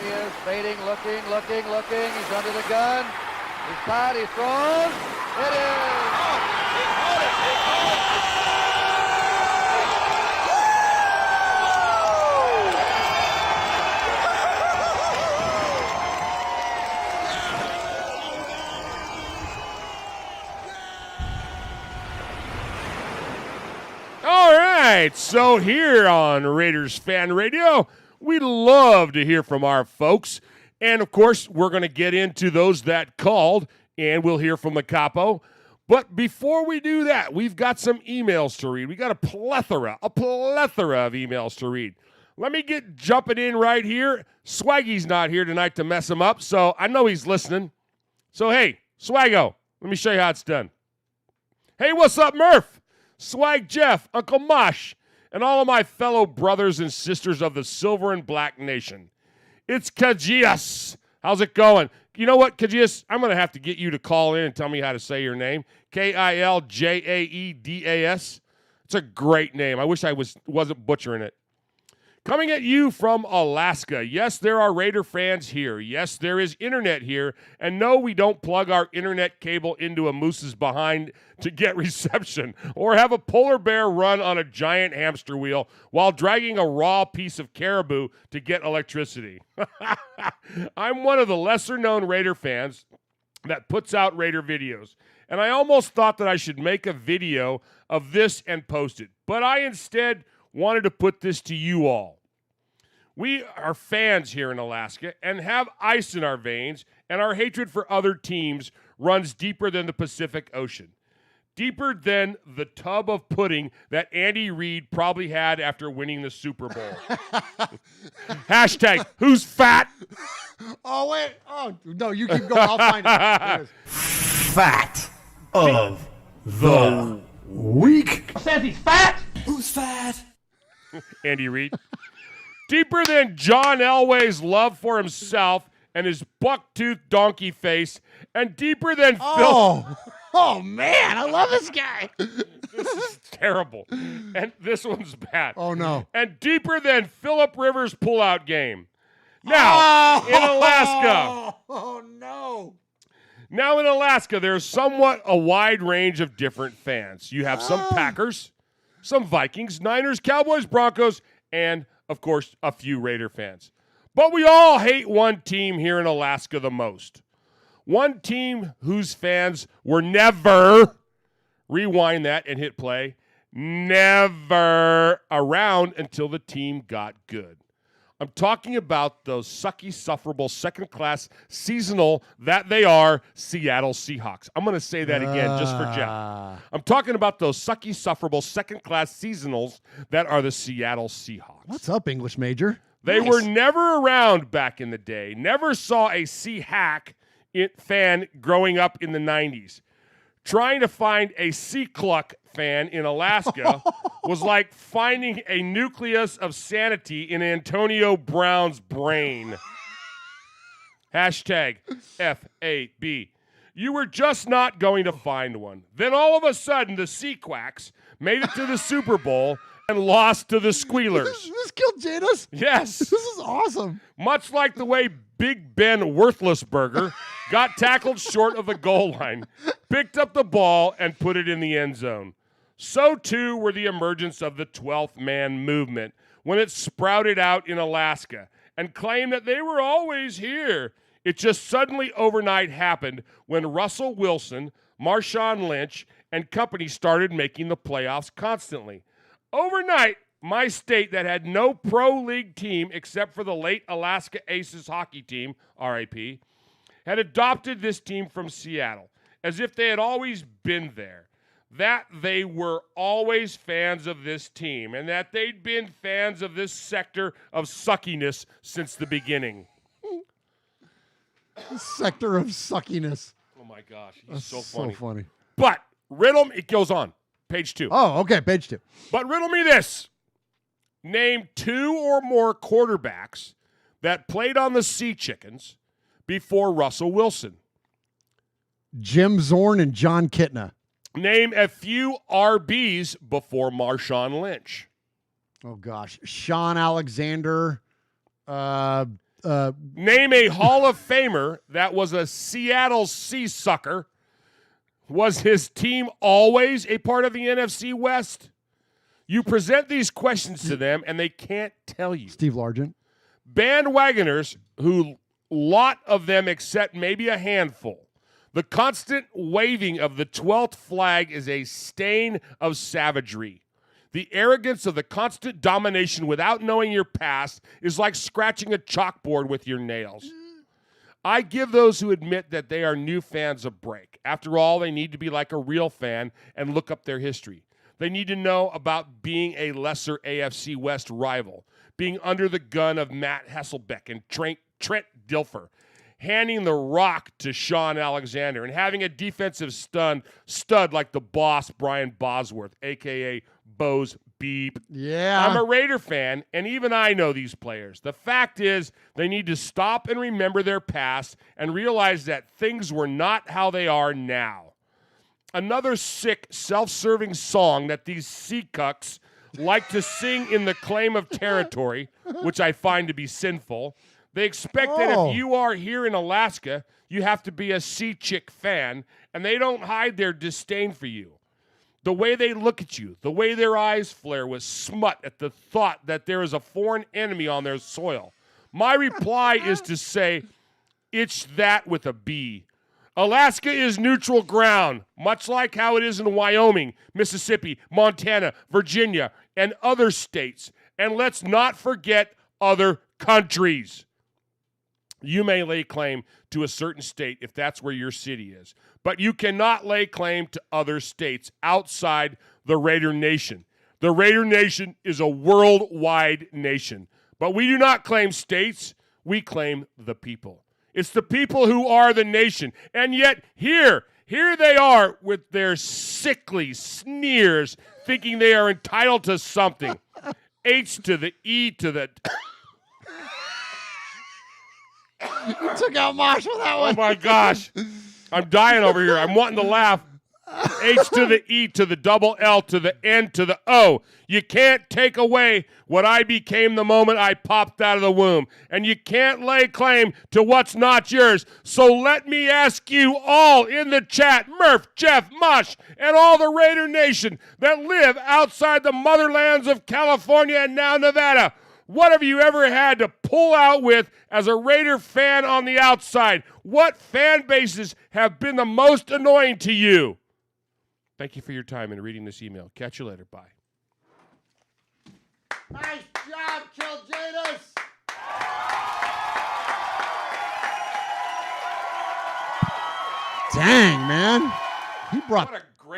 he is, fading, looking. He's under the gun. He's tied, he's thrown. It is. All right, so here on Raiders Fan Radio, we love to hear from our folks. And, of course, we're going to get into those that called, and we'll hear from the capo. But before we do that, we've got some emails to read. We got a plethora of emails to read. Let me get jumping in right here. Swaggy's not here tonight to mess him up, so I know he's listening. So, hey, Swaggo, let me show you how it's done. Hey, what's up, Murph? Swag Jeff, Uncle Mosh, and all of my fellow brothers and sisters of the Silver and Black Nation. It's Kajias. How's it going? You know what, Kajias? I'm going to have to get you to call in and tell me how to say your name. Kiljaedas. It's a great name. I wish I wasn't butchering it. Coming at you from Alaska. Yes, there are Raider fans here. Yes, there is internet here. And no, we don't plug our internet cable into a moose's behind to get reception or have a polar bear run on a giant hamster wheel while dragging a raw piece of caribou to get electricity. I'm one of the lesser-known Raider fans that puts out Raider videos. And I almost thought that I should make a video of this and post it. But I instead wanted to put this to you all. We are fans here in Alaska and have ice in our veins, and our hatred for other teams runs deeper than the Pacific Ocean. Deeper than the tub of pudding that Andy Reid probably had after winning the Super Bowl. Hashtag, who's fat? Oh, wait. Oh, no, you keep going. I'll find it. There it is. Fat of the week. Says he's fat. Who's fat? Andy Reid. Deeper than John Elway's love for himself and his buck-toothed donkey face, and deeper than Phil. Oh, man, I love this guy. This is terrible. And this one's bad. Oh, no. And deeper than Phillip Rivers' pullout game. Now, in Alaska. Oh, no. Now, in Alaska, there's somewhat a wide range of different fans. You have some Packers, some Vikings, Niners, Cowboys, Broncos, and, of course, a few Raider fans. But we all hate one team here in Alaska the most. One team whose fans were never, rewind that and hit play, never around until the team got good. I'm talking about those sucky, sufferable, second-class, seasonal that they are Seattle Seahawks. I'm going to say that again just for Jeff. I'm talking about those sucky, sufferable, second-class seasonals that are the Seattle Seahawks. What's up, English major? They Nice. were never around back in the day. Never saw a Seahawk fan growing up in the 90s. Trying to find a Seacluck fan in Alaska was like finding a nucleus of sanity in Antonio Brown's brain. Hashtag FAB. You were just not going to find one. Then all of a sudden, the Seaquacks made it to the Super Bowl and lost to the Squealers. This killed Jadis? Yes. This is awesome. Much like the way Big Ben Worthlessburger got tackled short of the goal line, picked up the ball, and put it in the end zone. So, too, were the emergence of the 12th man movement when it sprouted out in Alaska and claimed that they were always here. It just suddenly overnight happened when Russell Wilson, Marshawn Lynch, and company started making the playoffs constantly. Overnight, my state that had no pro league team except for the late Alaska Aces hockey team, RIP, had adopted this team from Seattle as if they had always been there, that they were always fans of this team, and that they'd been fans of this sector of suckiness since the beginning. Sector of suckiness. Oh, my gosh. He's That's so funny. So funny. But riddle, it goes on. Page 2. Oh, okay, page 2. But riddle me this. Name 2 or more quarterbacks that played on the Sea Chickens before Russell Wilson. Jim Zorn and John Kitna. Name a few RBs before Marshawn Lynch. Oh, gosh. Sean Alexander. Name a Hall of Famer that was a Seattle Seasucker. Was his team always a part of the NFC West? You present these questions to them, and they can't tell you. Steve Largent. Bandwagoners, who lot of them except maybe a handful. The constant waving of the 12th flag is a stain of savagery. The arrogance of the constant domination without knowing your past is like scratching a chalkboard with your nails. I give those who admit that they are new fans a break. After all, they need to be like a real fan and look up their history. They need to know about being a lesser AFC West rival, being under the gun of Matt Hasselbeck and Trent Dilfer, handing the rock to Sean Alexander, and having a defensive stud like the boss, Brian Bosworth, a.k.a. Bose Beep. Yeah. I'm a Raider fan, and even I know these players. The fact is, they need to stop and remember their past and realize that things were not how they are now. Another sick, self-serving song that these seacucks like to sing in the claim of territory, which I find to be sinful. They expect that if you are here in Alaska, you have to be a Sea Chick fan, and they don't hide their disdain for you. The way they look at you, the way their eyes flare with smut at the thought that there is a foreign enemy on their soil. My reply is to say, it's that with a B. Alaska is neutral ground, much like how it is in Wyoming, Mississippi, Montana, Virginia, and other states. And let's not forget other countries. You may lay claim to a certain state if that's where your city is, but you cannot lay claim to other states outside the Raider Nation. The Raider Nation is a worldwide nation, but we do not claim states, we claim the people. It's the people who are the nation, and yet here they are with their sickly sneers, thinking they are entitled to something. H to the E to the... You took out Mosh with that one. Oh, my gosh. I'm dying over here. I'm wanting to laugh. H to the E to the double L to the N to the O. You can't take away what I became the moment I popped out of the womb. And you can't lay claim to what's not yours. So let me ask you all in the chat, Murph, Jeff, Mosh, and all the Raider Nation that live outside the motherlands of California and now Nevada, what have you ever had to pull out with as a Raider fan on the outside? What fan bases have been the most annoying to you? Thank you for your time in reading this email. Catch you later. Bye. Nice job, Kiljadas. Dang, man. He brought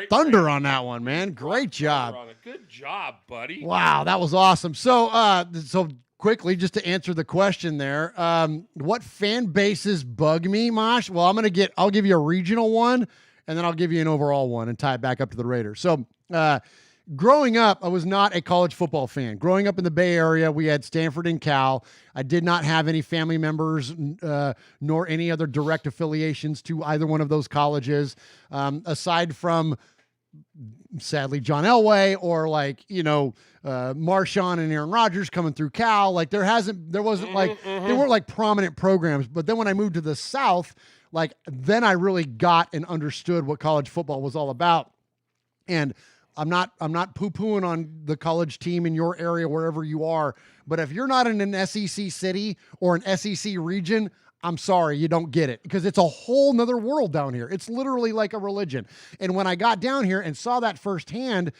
thunder on that one, man. Great job. Good job, buddy. Wow, that was awesome. So quickly, just to answer the question there, what fan bases bug me, Mosh? Well, I'll give you a regional one, and then I'll give you an overall one and tie it back up to the Raiders. So, growing up, I was not a college football fan. Growing up in the Bay Area, we had Stanford and Cal. I did not have any family members nor any other direct affiliations to either one of those colleges, aside from, sadly, John Elway or Marshawn and Aaron Rodgers coming through Cal. Like there wasn't they weren't like prominent programs. But then when I moved to the South, then I really got and understood what college football was all about. And I'm not poo-pooing on the college team in your area, wherever you are. But if you're not in an SEC city or an SEC region, I'm sorry, you don't get it, because it's a whole nother world down here. It's literally like a religion. And when I got down here and saw that firsthand,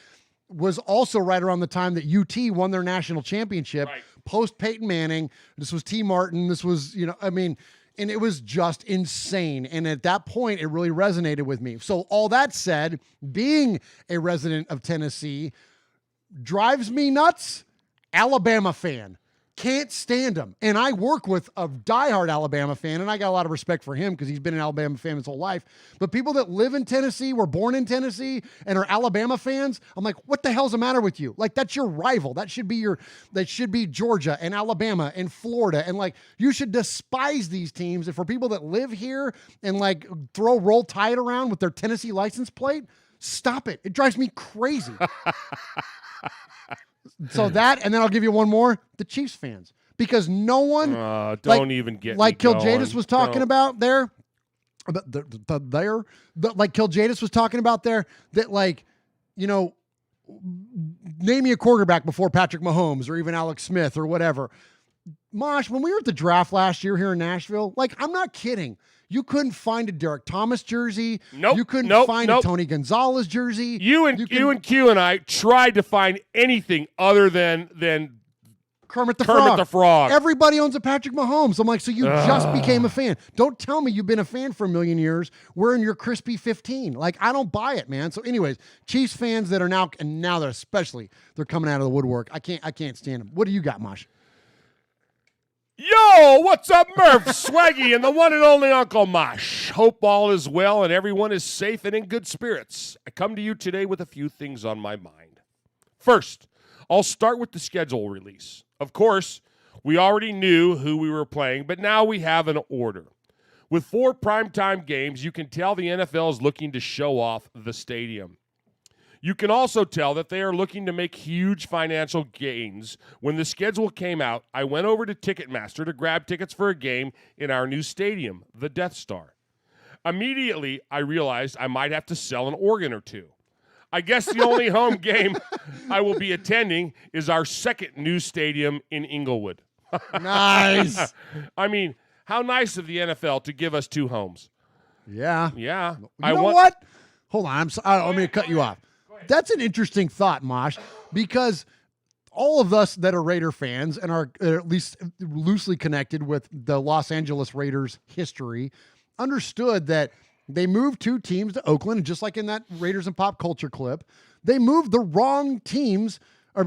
was also right around the time that UT won their national championship, post Peyton Manning. This was T. Martin. This was, and it was just insane. And at that point, it really resonated with me. So all that said, being a resident of Tennessee drives me nuts. Alabama fan. Can't stand him. And I work with a diehard Alabama fan, and I got a lot of respect for him because he's been an Alabama fan his whole life. But people that live in Tennessee, were born in Tennessee, and are Alabama fans, I'm like, what the hell's the matter with you? Like, that's your rival. That should be Georgia and Alabama and Florida. And you should despise these teams. And for people that live here and throw Roll Tide around with their Tennessee license plate, stop it. It drives me crazy. So that, and then I'll give you one more, the Chiefs fans. Because no one... don't even get like me Kiljadas was talking about there, like Kiljadas was talking about there, that name me a quarterback before Patrick Mahomes or even Alex Smith or whatever. Mosh, when we were at the draft last year here in Nashville, I'm not kidding. You couldn't find a Derek Thomas jersey. Nope. You couldn't find a Tony Gonzalez jersey. You and Q and I tried to find anything other than Kermit the Frog. Everybody owns a Patrick Mahomes. I'm like, so you just became a fan. Don't tell me you've been a fan for a million years wearing your crispy 15. I don't buy it, man. So anyways, Chiefs fans that are now they're especially, they're coming out of the woodwork. I can't stand them. What do you got, Mosh? Yo, what's up, Murph, Swaggy, and the one and only Uncle Mosh. Hope all is well and everyone is safe and in good spirits. I come to you today with a few things on my mind. First, I'll start with the schedule release. Of course, we already knew who we were playing, but now we have an order. With 4 primetime games, you can tell the NFL is looking to show off the stadium. You can also tell that they are looking to make huge financial gains. When the schedule came out, I went over to Ticketmaster to grab tickets for a game in our new stadium, the Death Star. Immediately, I realized I might have to sell an organ or two. I guess the only home game I will be attending is our second new stadium in Inglewood. Nice. I mean, how nice of the NFL to give us 2 homes. Yeah. Yeah. You know what? Hold on. I'm going to cut you off. That's an interesting thought, Mosh, because all of us that are Raider fans and are at least loosely connected with the Los Angeles Raiders history understood that they moved 2 teams to Oakland, and just like in that Raiders and Pop Culture clip, they moved the wrong teams to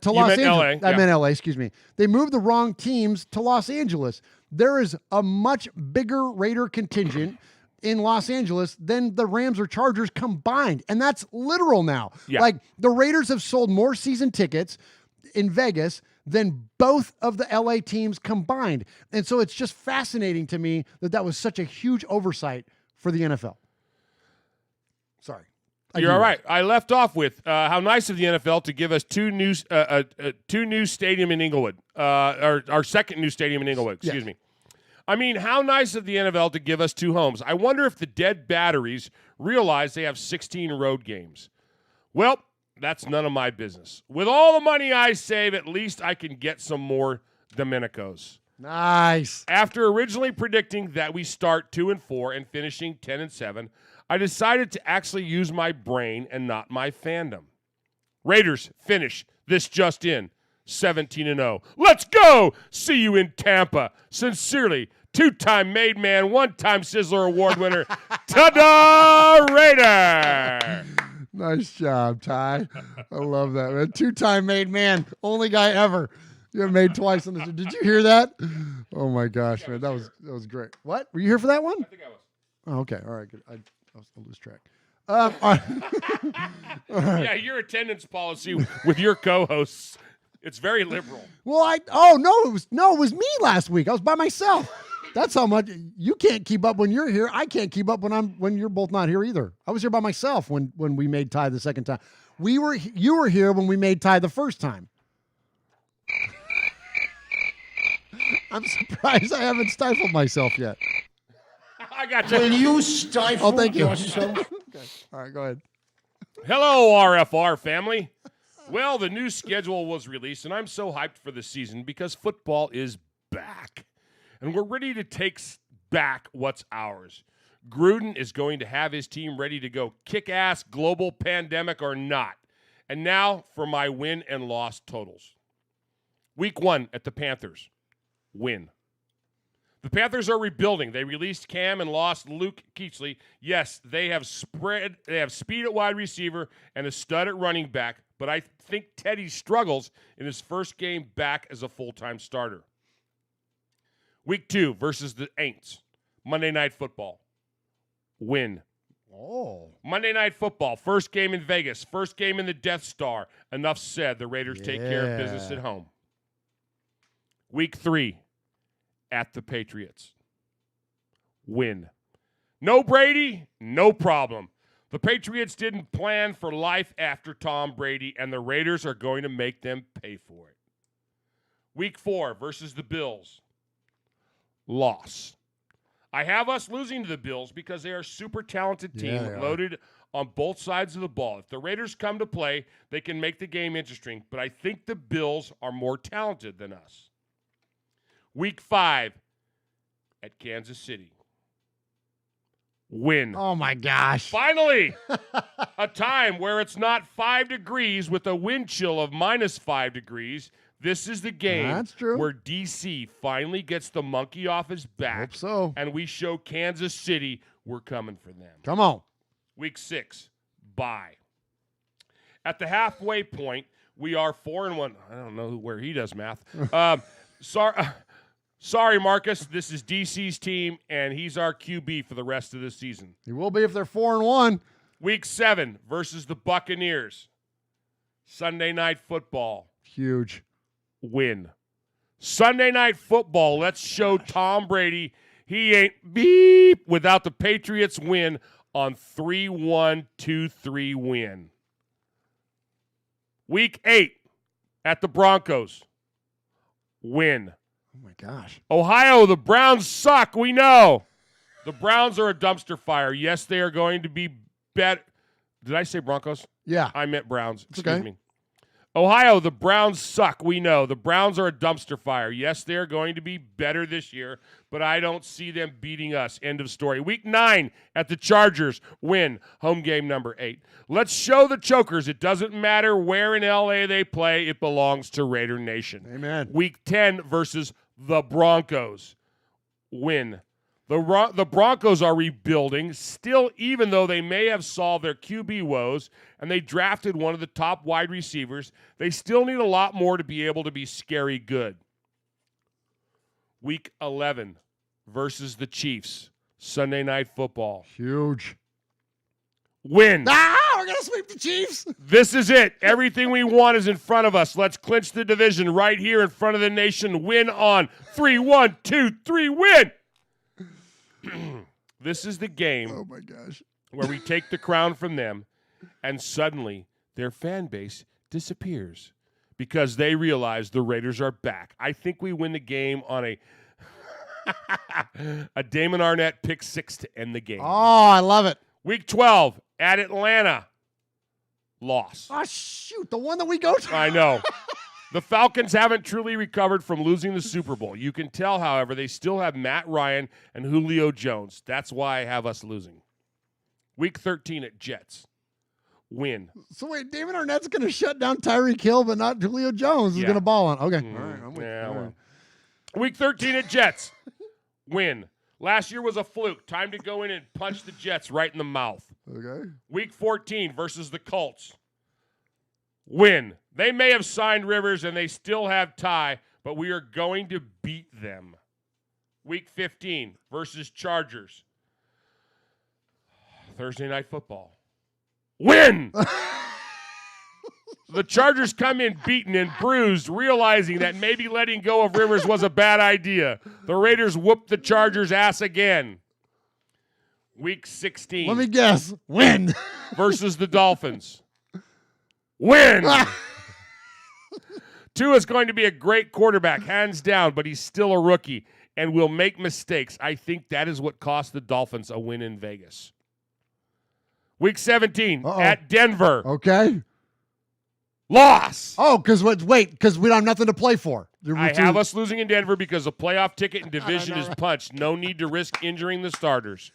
Los Angeles. LA, I meant LA, excuse me. They moved the wrong teams to Los Angeles. There is a much bigger Raider contingent in Los Angeles than the Rams or Chargers combined. And that's literal now. Yeah. The Raiders have sold more season tickets in Vegas than both of the LA teams combined. And so it's just fascinating to me that was such a huge oversight for the NFL. Sorry. You're all right. I left off with how nice of the NFL to give us two new stadium in Inglewood, our second new stadium in Inglewood. Excuse me. I mean, how nice of the NFL to give us 2 homes. I wonder if the dead batteries realize they have 16 road games. Well, that's none of my business. With all the money I save, at least I can get some more Domenicos. Nice. After originally predicting that we start 2-4 and finishing 10-7, I decided to actually use my brain and not my fandom. Raiders finish this just in, 17-0. Let's go! See you in Tampa. Sincerely, 2-time Made Man, 1-time Sizzler Award winner, ta-da, Raider! Nice job, Ty. I love that, man. 2-time Made Man, only guy ever. You have made twice on this. Did you hear that? Oh my gosh, man, that was great. What? Were you here for that one? I think I was. Oh, okay, all right, good. I'll lose track. All right. Yeah, your attendance policy with your co-hosts, it's very liberal. Well, it was me last week. I was by myself. That's how much you can't keep up when you're here. I can't keep up when you're both not here either. I was here by myself when we made Ty the second time. You were here when we made Ty the first time. I'm surprised I haven't stifled myself yet. I got you. Will you stifle thank you. yourself? Okay. All right, go ahead. Hello, RFR family. Well, the new schedule was released, and I'm so hyped for the season because football is back. And we're ready to take back what's ours. Gruden is going to have his team ready to go kick-ass global pandemic or not. And now for my win and loss totals. Week 1 at the Panthers. Win. The Panthers are rebuilding. They released Cam and lost Luke Kuechly. Yes, they have speed at wide receiver and a stud at running back, but I think Teddy struggles in his first game back as a full-time starter. Week 2 versus the Aints. Monday Night Football. Win. Oh. Monday Night Football. First game in Vegas. First game in the Death Star. Enough said. The Raiders take care of business at home. Week 3 at the Patriots. Win. No Brady, no problem. The Patriots didn't plan for life after Tom Brady, and the Raiders are going to make them pay for it. Week 4 versus the Bills. Loss. I have us losing to the Bills because they are a super talented team loaded on both sides of the ball. If the Raiders come to play, they can make the game interesting, but I think the Bills are more talented than us. Week 5 at Kansas City. Win. Oh, my gosh. Finally, a time where it's not 5 degrees with a wind chill of -5 degrees. This is the game where DC finally gets the monkey off his back. Hope so. And we show Kansas City we're coming for them. Come on. Week 6, bye. At the halfway point, we are 4-1. I don't know where he does math. Sorry, Marcus. This is DC's team, and he's our QB for the rest of the season. He will be if they're 4-1. Week 7 versus the Buccaneers. Sunday Night Football. Huge. Win. Sunday Night Football. Let's show Tom Brady he ain't beep without the Patriots win on 3-1-2-3 win. Week 8 at the Broncos. Win. Oh, my gosh. Ohio, the Browns suck. We know. The Browns are a dumpster fire. Yes, they are going to be better. Did I say Broncos? Yeah. I meant Browns. Excuse me. Ohio, the Browns suck. We know. The Browns are a dumpster fire. Yes, they are going to be better this year, but I don't see them beating us. End of story. Week 9 at the Chargers. Win. Home game number 8. Let's show the chokers. It doesn't matter where in L.A. they play. It belongs to Raider Nation. Amen. Week 10 versus the Broncos. Win. The Broncos are rebuilding still, even though they may have solved their QB woes and they drafted one of the top wide receivers. They still need a lot more to be able to be scary good. Week 11 versus the Chiefs. Sunday Night Football. Huge. Win. We're going to sweep the Chiefs. This is it. Everything we want is in front of us. Let's clinch the division right here in front of the nation. Win on 3-1-2-3 win. This is the game oh my gosh, where we take the crown from them and suddenly their fan base disappears because they realize the Raiders are back. I think we win the game on a Damon Arnett pick 6 to end the game. Oh, I love it. Week 12 at Atlanta. Loss. Oh, shoot. The one that we go to. I know. The Falcons haven't truly recovered from losing the Super Bowl. You can tell, however, they still have Matt Ryan and Julio Jones. That's why I have us losing. Week 13 at Jets. Win. So wait, David Arnett's going to shut down Tyreek Hill, but not Julio Jones is going to ball on. Okay. All right. I'm with you. All right. Week 13 at Jets. Win. Last year was a fluke. Time to go in and punch the Jets right in the mouth. Okay. Week 14 versus the Colts. Win. They may have signed Rivers and they still have Ty, but we are going to beat them. Week 15 versus Chargers. Thursday Night Football. Win! The Chargers come in beaten and bruised, realizing that maybe letting go of Rivers was a bad idea. The Raiders whooped the Chargers' ass again. Week 16. Let me guess. Win. Versus the Dolphins. Win! Tua is going to be a great quarterback, hands down, but he's still a rookie and will make mistakes. I think that is what cost the Dolphins a win in Vegas. Week 17 at Denver. Okay. Loss. Oh, because because we don't have nothing to play for. I have us losing in Denver because a playoff ticket and division is punched. No need to risk injuring the starters.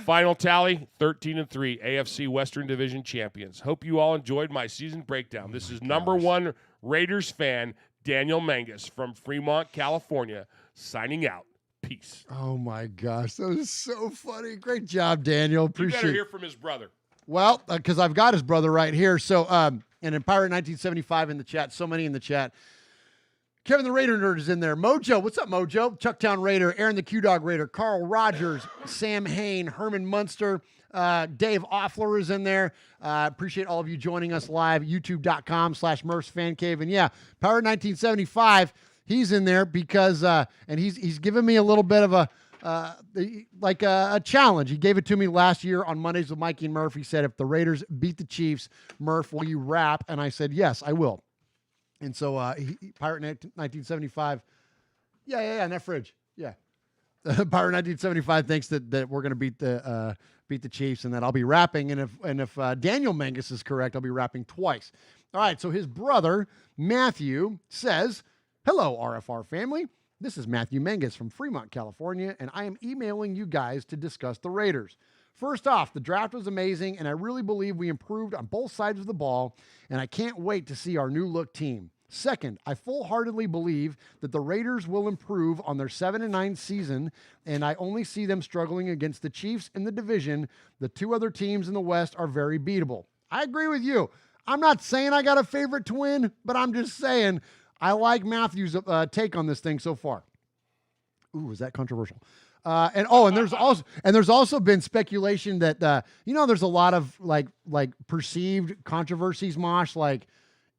Final tally, 13-3, AFC Western Division champions. Hope you all enjoyed my season breakdown. This is number one Raiders fan, Daniel Mangus from Fremont, California, signing out. Peace. Oh, my gosh. That was so funny. Great job, Daniel. Appreciate it. You better hear from his brother. Well, because I've got his brother right here. So, and in Pirate 1975 in the chat, so many in the chat. Kevin the Raider Nerd is in there. Mojo, what's up, Mojo? Chucktown Raider, Aaron the Q-Dog Raider, Carl Rogers, Sam Hain, Herman Munster, Dave Offler is in there. Appreciate all of you joining us live, youtube.com/Murph's Fan Cave. And yeah, Pirate 1975, he's in there because, and he's given me a little bit of a challenge. He gave it to me last year on Mondays with Mikey and Murph. He said, if the Raiders beat the Chiefs, Murph, will you rap? And I said, yes, I will. And so Pirate 1975, yeah, in that fridge, yeah. Pirate 1975 thinks that we're going to beat the Chiefs and that I'll be rapping. And if Daniel Mangus is correct, I'll be rapping twice. All right, so his brother, Matthew, says, hello, RFR family. This is Matthew Mangus from Fremont, California, and I am emailing you guys to discuss the Raiders. First off, the draft was amazing, and I really believe we improved on both sides of the ball, and I can't wait to see our new look team. Second, I full-heartedly believe that the Raiders will improve on their 7-9 season, and I only see them struggling against the Chiefs in the division. The two other teams in the West are very beatable. I agree with you. I'm not saying I got a favorite to win, but I'm just saying I like Matthew's take on this thing so far. Ooh, is that controversial? And there's also been speculation that there's a lot of like perceived controversies, Mosh, like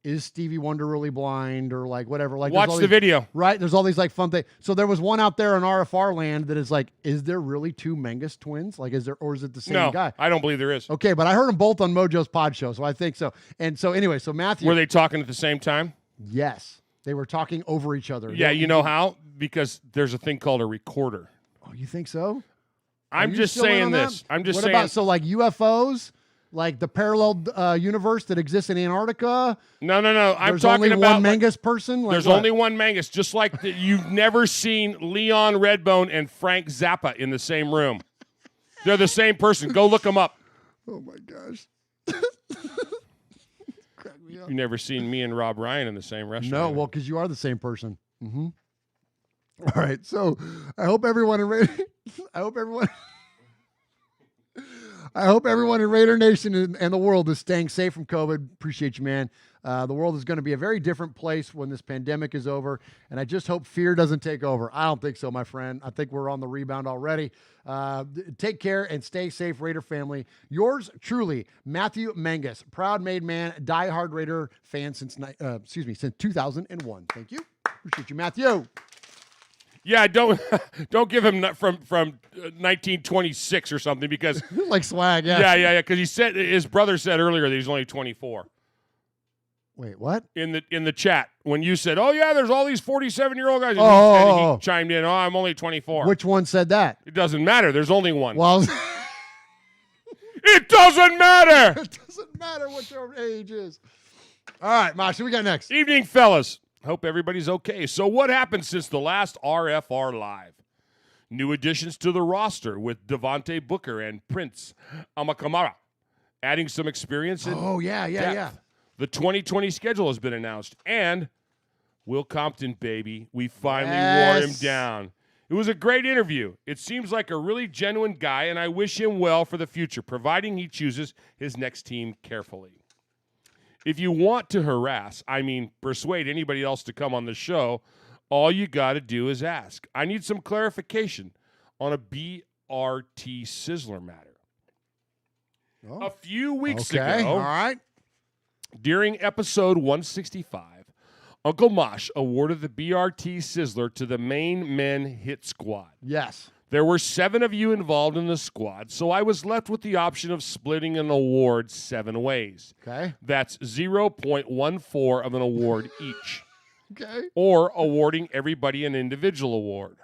is Stevie Wonder really blind or like whatever. Like watch the video, right? There's all these like fun things. So there was one out there in RFR land that is like, is there really two Mangus twins? Like, is there, or is it the same guy? I don't believe there is. Okay, but I heard them both on Mojo's pod show, so I think so. And so anyway, so Matthew, were they talking at the same time? Yes, they were talking over each other. Yeah, you know how? Because there's a thing called a recorder. Oh, you think so? I'm just saying this. I'm just saying. What about, so like UFOs, like the parallel universe that exists in Antarctica? No. I'm talking only about one Mangus person. Like there's what? only one Mangus. Just like you've never seen Leon Redbone and Frank Zappa in the same room. They're the same person. Go look them up. Oh my gosh. You've never seen me and Rob Ryan in the same restaurant. No, well, because you are the same person. Mm-hmm. All right, so I hope everyone in Raider Nation and the world is staying safe from COVID. Appreciate you, man. The world is going to be a very different place when this pandemic is over, and I just hope fear doesn't take over. I don't think so, my friend. I think we're on the rebound already. Take care and stay safe, Raider family. Yours truly, Matthew Mangus, proud made man, diehard Raider fan since 2001. Thank you. Appreciate you, Matthew. Yeah, don't give him from 1926 or something because like swag. Yeah. Yeah. Because his brother said earlier that he's only 24. Wait, what? In the chat when you said, "Oh yeah, there's all these 47-year-old guys," and he chimed in, "Oh, I'm only 24." Which one said that? It doesn't matter. There's only one. Well, it doesn't matter. It doesn't matter what your age is. All right, Mosh, what we got next? Evening, fellas. Hope everybody's okay. So what happened since the last RFR Live? New additions to the roster with Devontae Booker and Prince Amakamara, adding some experience and depth. The 2020 schedule has been announced. And Will Compton, baby, we finally wore him down. It was a great interview. It seems like a really genuine guy, and I wish him well for the future, providing he chooses his next team carefully. If you want to persuade anybody else to come on the show, all you got to do is ask. I need some clarification on a BRT Sizzler matter. Oh. A few weeks ago, all right, during episode 165, Uncle Mosh awarded the BRT Sizzler to the main men hit squad. Yes. There were 7 of you involved in the squad, so I was left with the option of splitting an award 7 ways. Okay. That's 0.14 of an award each. Okay. Or awarding everybody an individual award.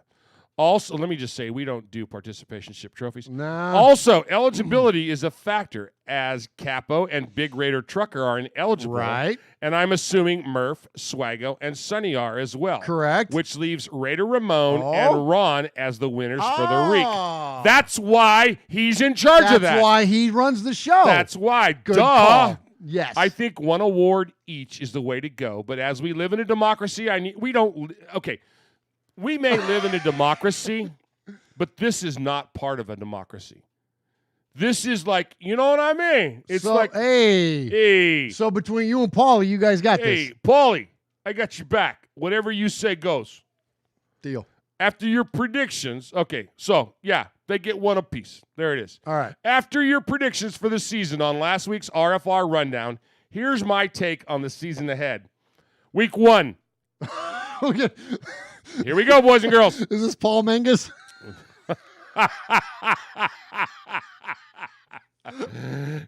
Also, let me just say, we don't do participationship trophies. No. Also, eligibility is a factor, as Capo and Big Raider Trucker are ineligible. Right. And I'm assuming Murph, Swaggo, and Sonny are as well. Correct. Which leaves Raider Ramon and Ron as the winners for the week. That's why he's in charge of that. That's why he runs the show. That's why. Good Duh. call. Yes. I think one award each is the way to go. But as we live in a democracy, we may live in a democracy, but this is not part of a democracy. This is like, you know what I mean? It's so, like, hey. So between you and Paulie, you guys got this. Hey, Paulie, I got your back. Whatever you say goes. Deal. After your predictions, okay, so, yeah, they get one apiece. There it is. All right. After your predictions for the season on last week's RFR Rundown, here's my take on the season ahead. Week 1. Okay. Here we go, boys and girls. Is this Paul Menges?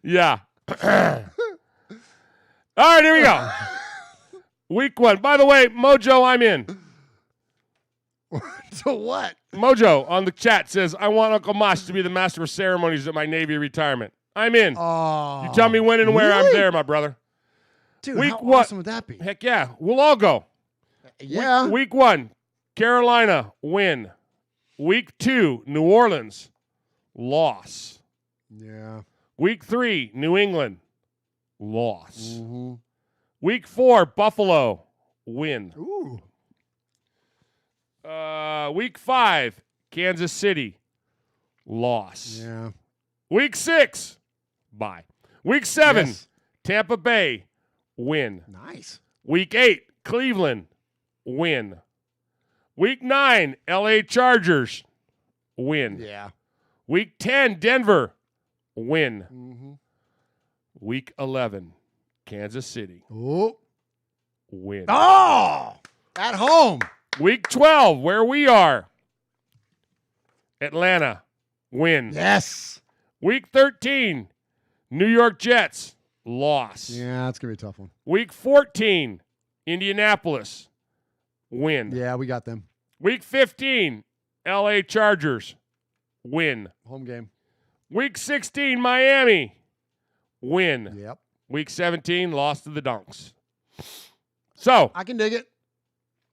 Yeah. All right, here we go. Week 1. By the way, Mojo, I'm in. To what? Mojo on the chat says, I want Uncle Mosh to be the master of ceremonies at my Navy retirement. I'm in. Oh, you tell me when and where really? I'm there, my brother. Dude, Week how what? awesome would that be? Heck yeah. We'll all go. Yeah. Week 1, Carolina, win. Week 2, New Orleans, loss. Yeah. Week 3, New England, loss. Mm-hmm. Week 4, Buffalo, win. Ooh. Week 5, Kansas City, loss. Yeah. Week 6, bye. Week 7, Yes. Tampa Bay, win. Nice. Week 8, Cleveland, win. Week 9, LA Chargers, win. Yeah. Week 10, Denver, win. Mm-hmm. Week 11, Kansas City, Oh. win. Oh! At home. Week 12, where we are, Atlanta, win. Yes. Week 13, New York Jets, loss. Yeah, that's going to be a tough one. Week 14, Indianapolis, win. Yeah, we got them. Week 15, LA Chargers, win. Home game. Week 16, Miami, win. Yep. Week 17, lost to the Donks. So, I can dig it.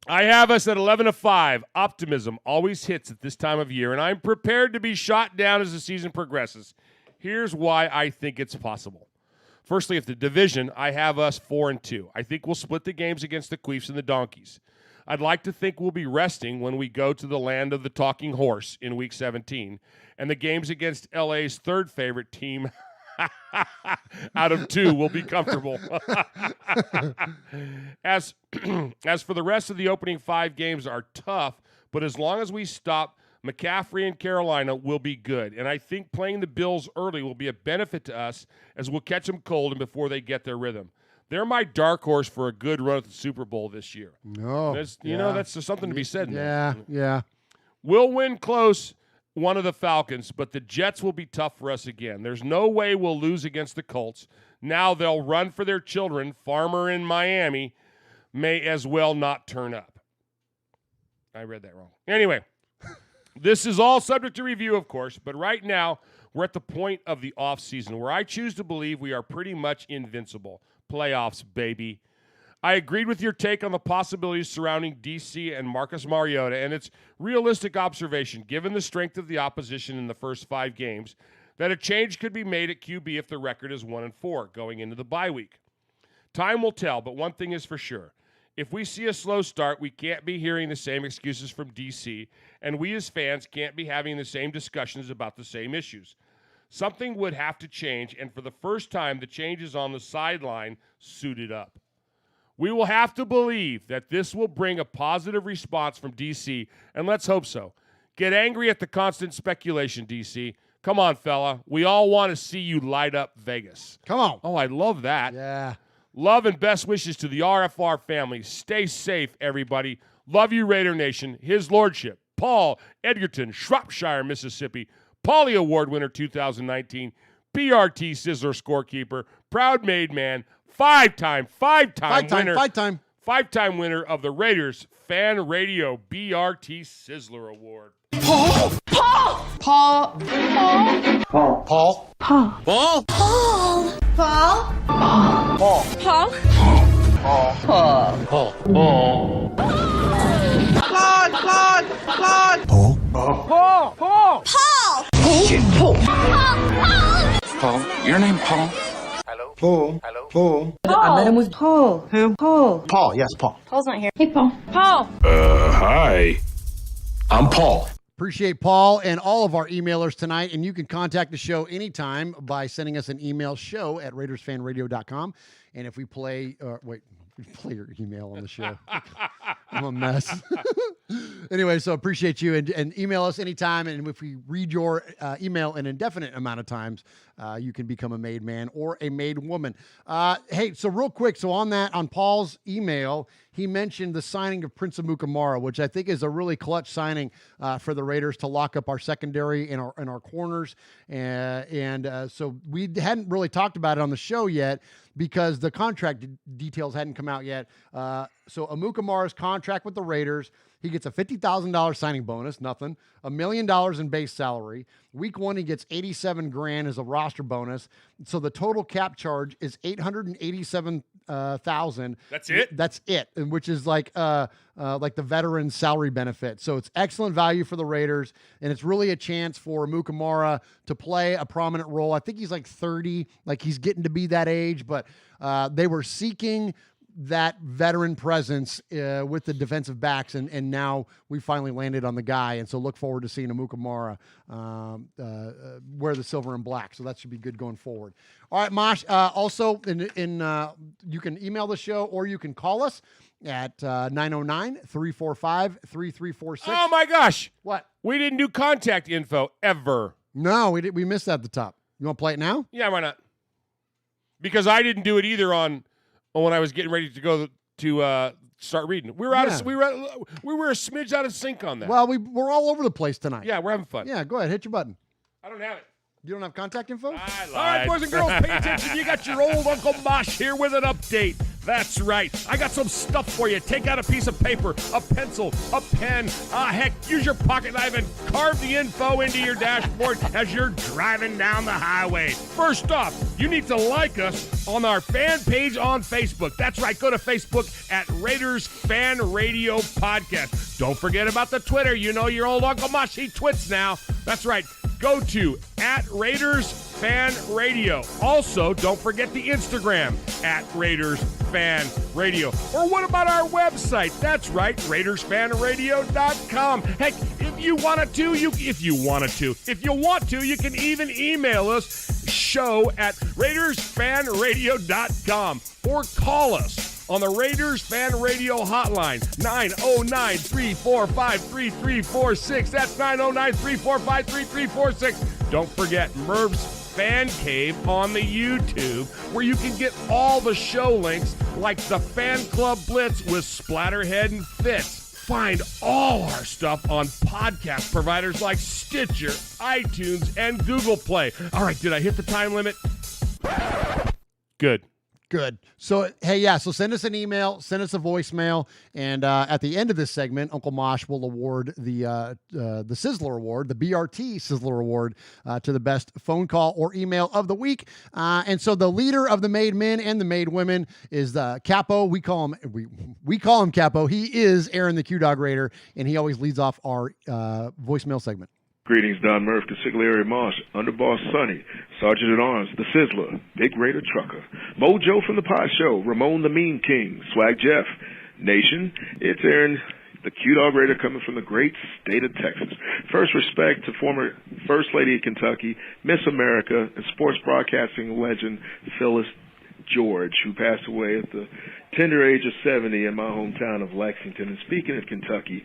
I have us at 11-5. Optimism always hits at this time of year, and I'm prepared to be shot down as the season progresses. Here's why I think it's possible. Firstly, if the division, I have us 4-2. I think we'll split the games against the Queefs and the Donkeys. I'd like to think we'll be resting when we go to the land of the talking horse in Week 17, and the games against LA's third favorite team out of 2 will be comfortable. As for the rest of the opening 5 games are tough, but as long as we stop McCaffrey and Carolina, we'll be good. And I think playing the Bills early will be a benefit to us as we'll catch them cold and before they get their rhythm. They're my dark horse for a good run at the Super Bowl this year. No. That's something to be said. Yeah. We'll win close, one of the Falcons, but the Jets will be tough for us again. There's no way we'll lose against the Colts. Now they'll run for their children. Farmer in Miami may as well not turn up. I read that wrong. Anyway, this is all subject to review, of course, but right now we're at the point of the offseason where I choose to believe we are pretty much invincible. Playoffs, baby. I agreed with your take on the possibilities surrounding DC and Marcus Mariota, and it's realistic observation, given the strength of the opposition in the first 5 games, that a change could be made at QB if the record is 1-4 going into the bye week. Time will tell, but one thing is for sure. If we see a slow start, we can't be hearing the same excuses from DC, and we as fans can't be having the same discussions about the same issues. Something would have to change, and for the first time, the changes on the sideline suited up. We will have to believe that this will bring a positive response from DC, and let's hope so. Get angry at the constant speculation, DC. Come on, fella. We all want to see you light up Vegas. Come on. Oh, I love that. Yeah. Love and best wishes to the RFR family. Stay safe, everybody. Love you, Raider Nation. His Lordship, Paul Edgerton, Shropshire, Mississippi. Pauly Award winner 2019. BRT Sizzler scorekeeper. Proud made man. Five-time winner of the Raiders Fan Radio BRT Sizzler Award. Paul. Paul, your name Paul? Paul. I met him with Paul. Who? Paul, yes, Paul. Paul's not here. Hey, Paul. Hi. I'm Paul. Appreciate Paul and all of our emailers tonight. And you can contact the show anytime by sending us an email, show@RaidersFanRadio.com. And if we play, play your email on the show. I'm a mess. Anyway, so appreciate you and email us anytime. And if we read your email an indefinite amount of times, you can become a made man or a made woman. Hey, so real quick. So on Paul's email, he mentioned the signing of Prince Amukamara, which I think is a really clutch signing for the Raiders to lock up our secondary and our corners. So we hadn't really talked about it on the show yet because the contract details hadn't come out yet. So Amukamara's contract with the Raiders, he gets a $50,000 signing bonus, nothing. $1 million in base salary. Week 1, he gets $87,000 as a roster bonus. So the total cap charge is $887,000. That's it? That's it, which is like the veteran salary benefit. So it's excellent value for the Raiders, and it's really a chance for Amukamara to play a prominent role. I think he's like 30, like he's getting to be that age, but they were seeking that veteran presence with the defensive backs, and now we finally landed on the guy, and so look forward to seeing Amukamara wear the silver and black, so that should be good going forward. All right, Mosh, also you can email the show or you can call us at 909-345-3346. Oh my gosh. What? We didn't do contact info ever. No, we missed that at the top. You want to play it now? Yeah, why not? Because I didn't do it either when I was getting ready to go to start reading. We were a smidge out of sync on that. Well, we're all over the place tonight. Yeah, we're having fun. Yeah, go ahead, hit your button. I don't have it. You don't have contact info? All right, boys and girls, pay attention. You got your old Uncle Mosh here with an update. That's right. I got some stuff for you. Take out a piece of paper, a pencil, a pen. Heck, use your pocket knife and carve the info into your dashboard as you're driving down the highway. First off, you need to like us on our fan page on Facebook. That's right. Go to Facebook at Raiders Fan Radio Podcast. Don't forget about the Twitter. You know your old Uncle Mosh, he twits now. That's right. Go to at Raiders Fan Radio. Also, don't forget the Instagram at Raiders Fan Radio. Or what about our website? That's right, RaidersFanRadio.com. Heck, if you want to, you can even email us, show@RaidersFanRadio.com, or call us on the Raiders Fan Radio hotline, 909-345-3346. That's 909-345-3346. Don't forget, Merv's Fan Cave on the YouTube, where you can get all the show links like the Fan Club Blitz with Splatterhead and Fitz. Find all our stuff on podcast providers like Stitcher, iTunes, and Google Play. All right, did I hit the time limit? Good. So, hey, yeah, so send us an email, send us a voicemail, and at the end of this segment, Uncle Mosh will award the Sizzler Award, the BRT Sizzler Award, to the best phone call or email of the week. And so the leader of the made men and the made women is the Capo. We call him Capo. He is Aaron the Q-Dog Raider, and he always leads off our voicemail segment. Greetings, Don Murph, Consigliere Mosh, Underboss Sonny, Sergeant at Arms, the Sizzler, Big Raider Trucker, Mojo from the Pod Show, Ramon the Meme King, Swag Jeff, Nation, it's Aaron, the Q-Dog Raider coming from the great state of Texas. First respect to former First Lady of Kentucky, Miss America, and sports broadcasting legend Phyllis George, who passed away at the tender age of 70 in my hometown of Lexington. And speaking of Kentucky,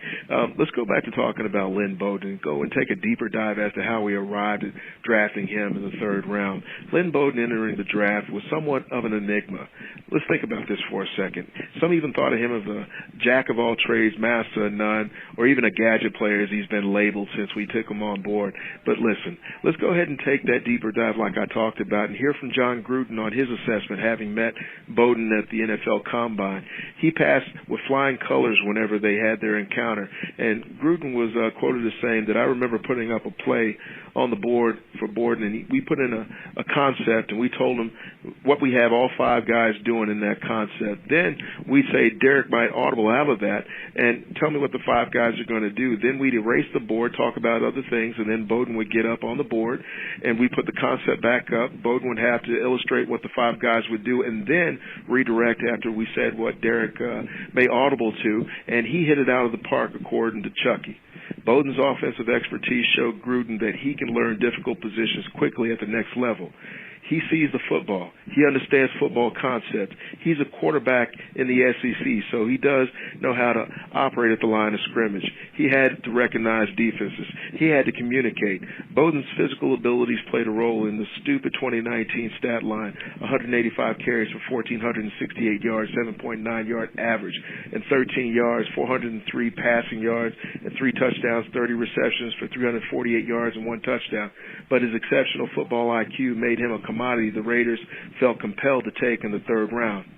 let's go back to talking about Lynn Bowden. Go and take a deeper dive as to how we arrived at drafting him in the third round. Lynn Bowden entering the draft was somewhat of an enigma. Let's think about this for a second. Some even thought of him as a jack-of-all-trades, master of none, or even a gadget player as he's been labeled since we took him on board. But listen, let's go ahead and take that deeper dive like I talked about and hear from John Gruden on his assessment, having met Bowden at the NFL Combine. He passed with flying colors whenever they had their encounter, and Gruden was quoted as saying that I remember putting up a play on the board for Bowden, and we put in a concept, and we told him what we have all five guys doing in that concept. Then we'd say, Derek might audible out of that and tell me what the five guys are going to do. Then we'd erase the board, talk about other things, and then Bowden would get up on the board, and we put the concept back up. Bowden would have to illustrate what the five guys would do, and then redirect after we said what Derek may audible to, and he hit it out of the park according to Chucky. Bowden's offensive expertise showed Gruden that he can learn difficult positions quickly at the next level. He sees the football. He understands football concepts. He's a quarterback in the SEC, so he does know how to operate at the line of scrimmage. He had to recognize defenses. He had to communicate. Bowden's physical abilities played a role in the stupid 2019 stat line, 185 carries for 1,468 yards, 7.9-yard average, and 13 yards, 403 passing yards, and 3 touchdowns, 30 receptions for 348 yards and 1 touchdown. But his exceptional football IQ made him a commodity the Raiders felt compelled to take in the third round.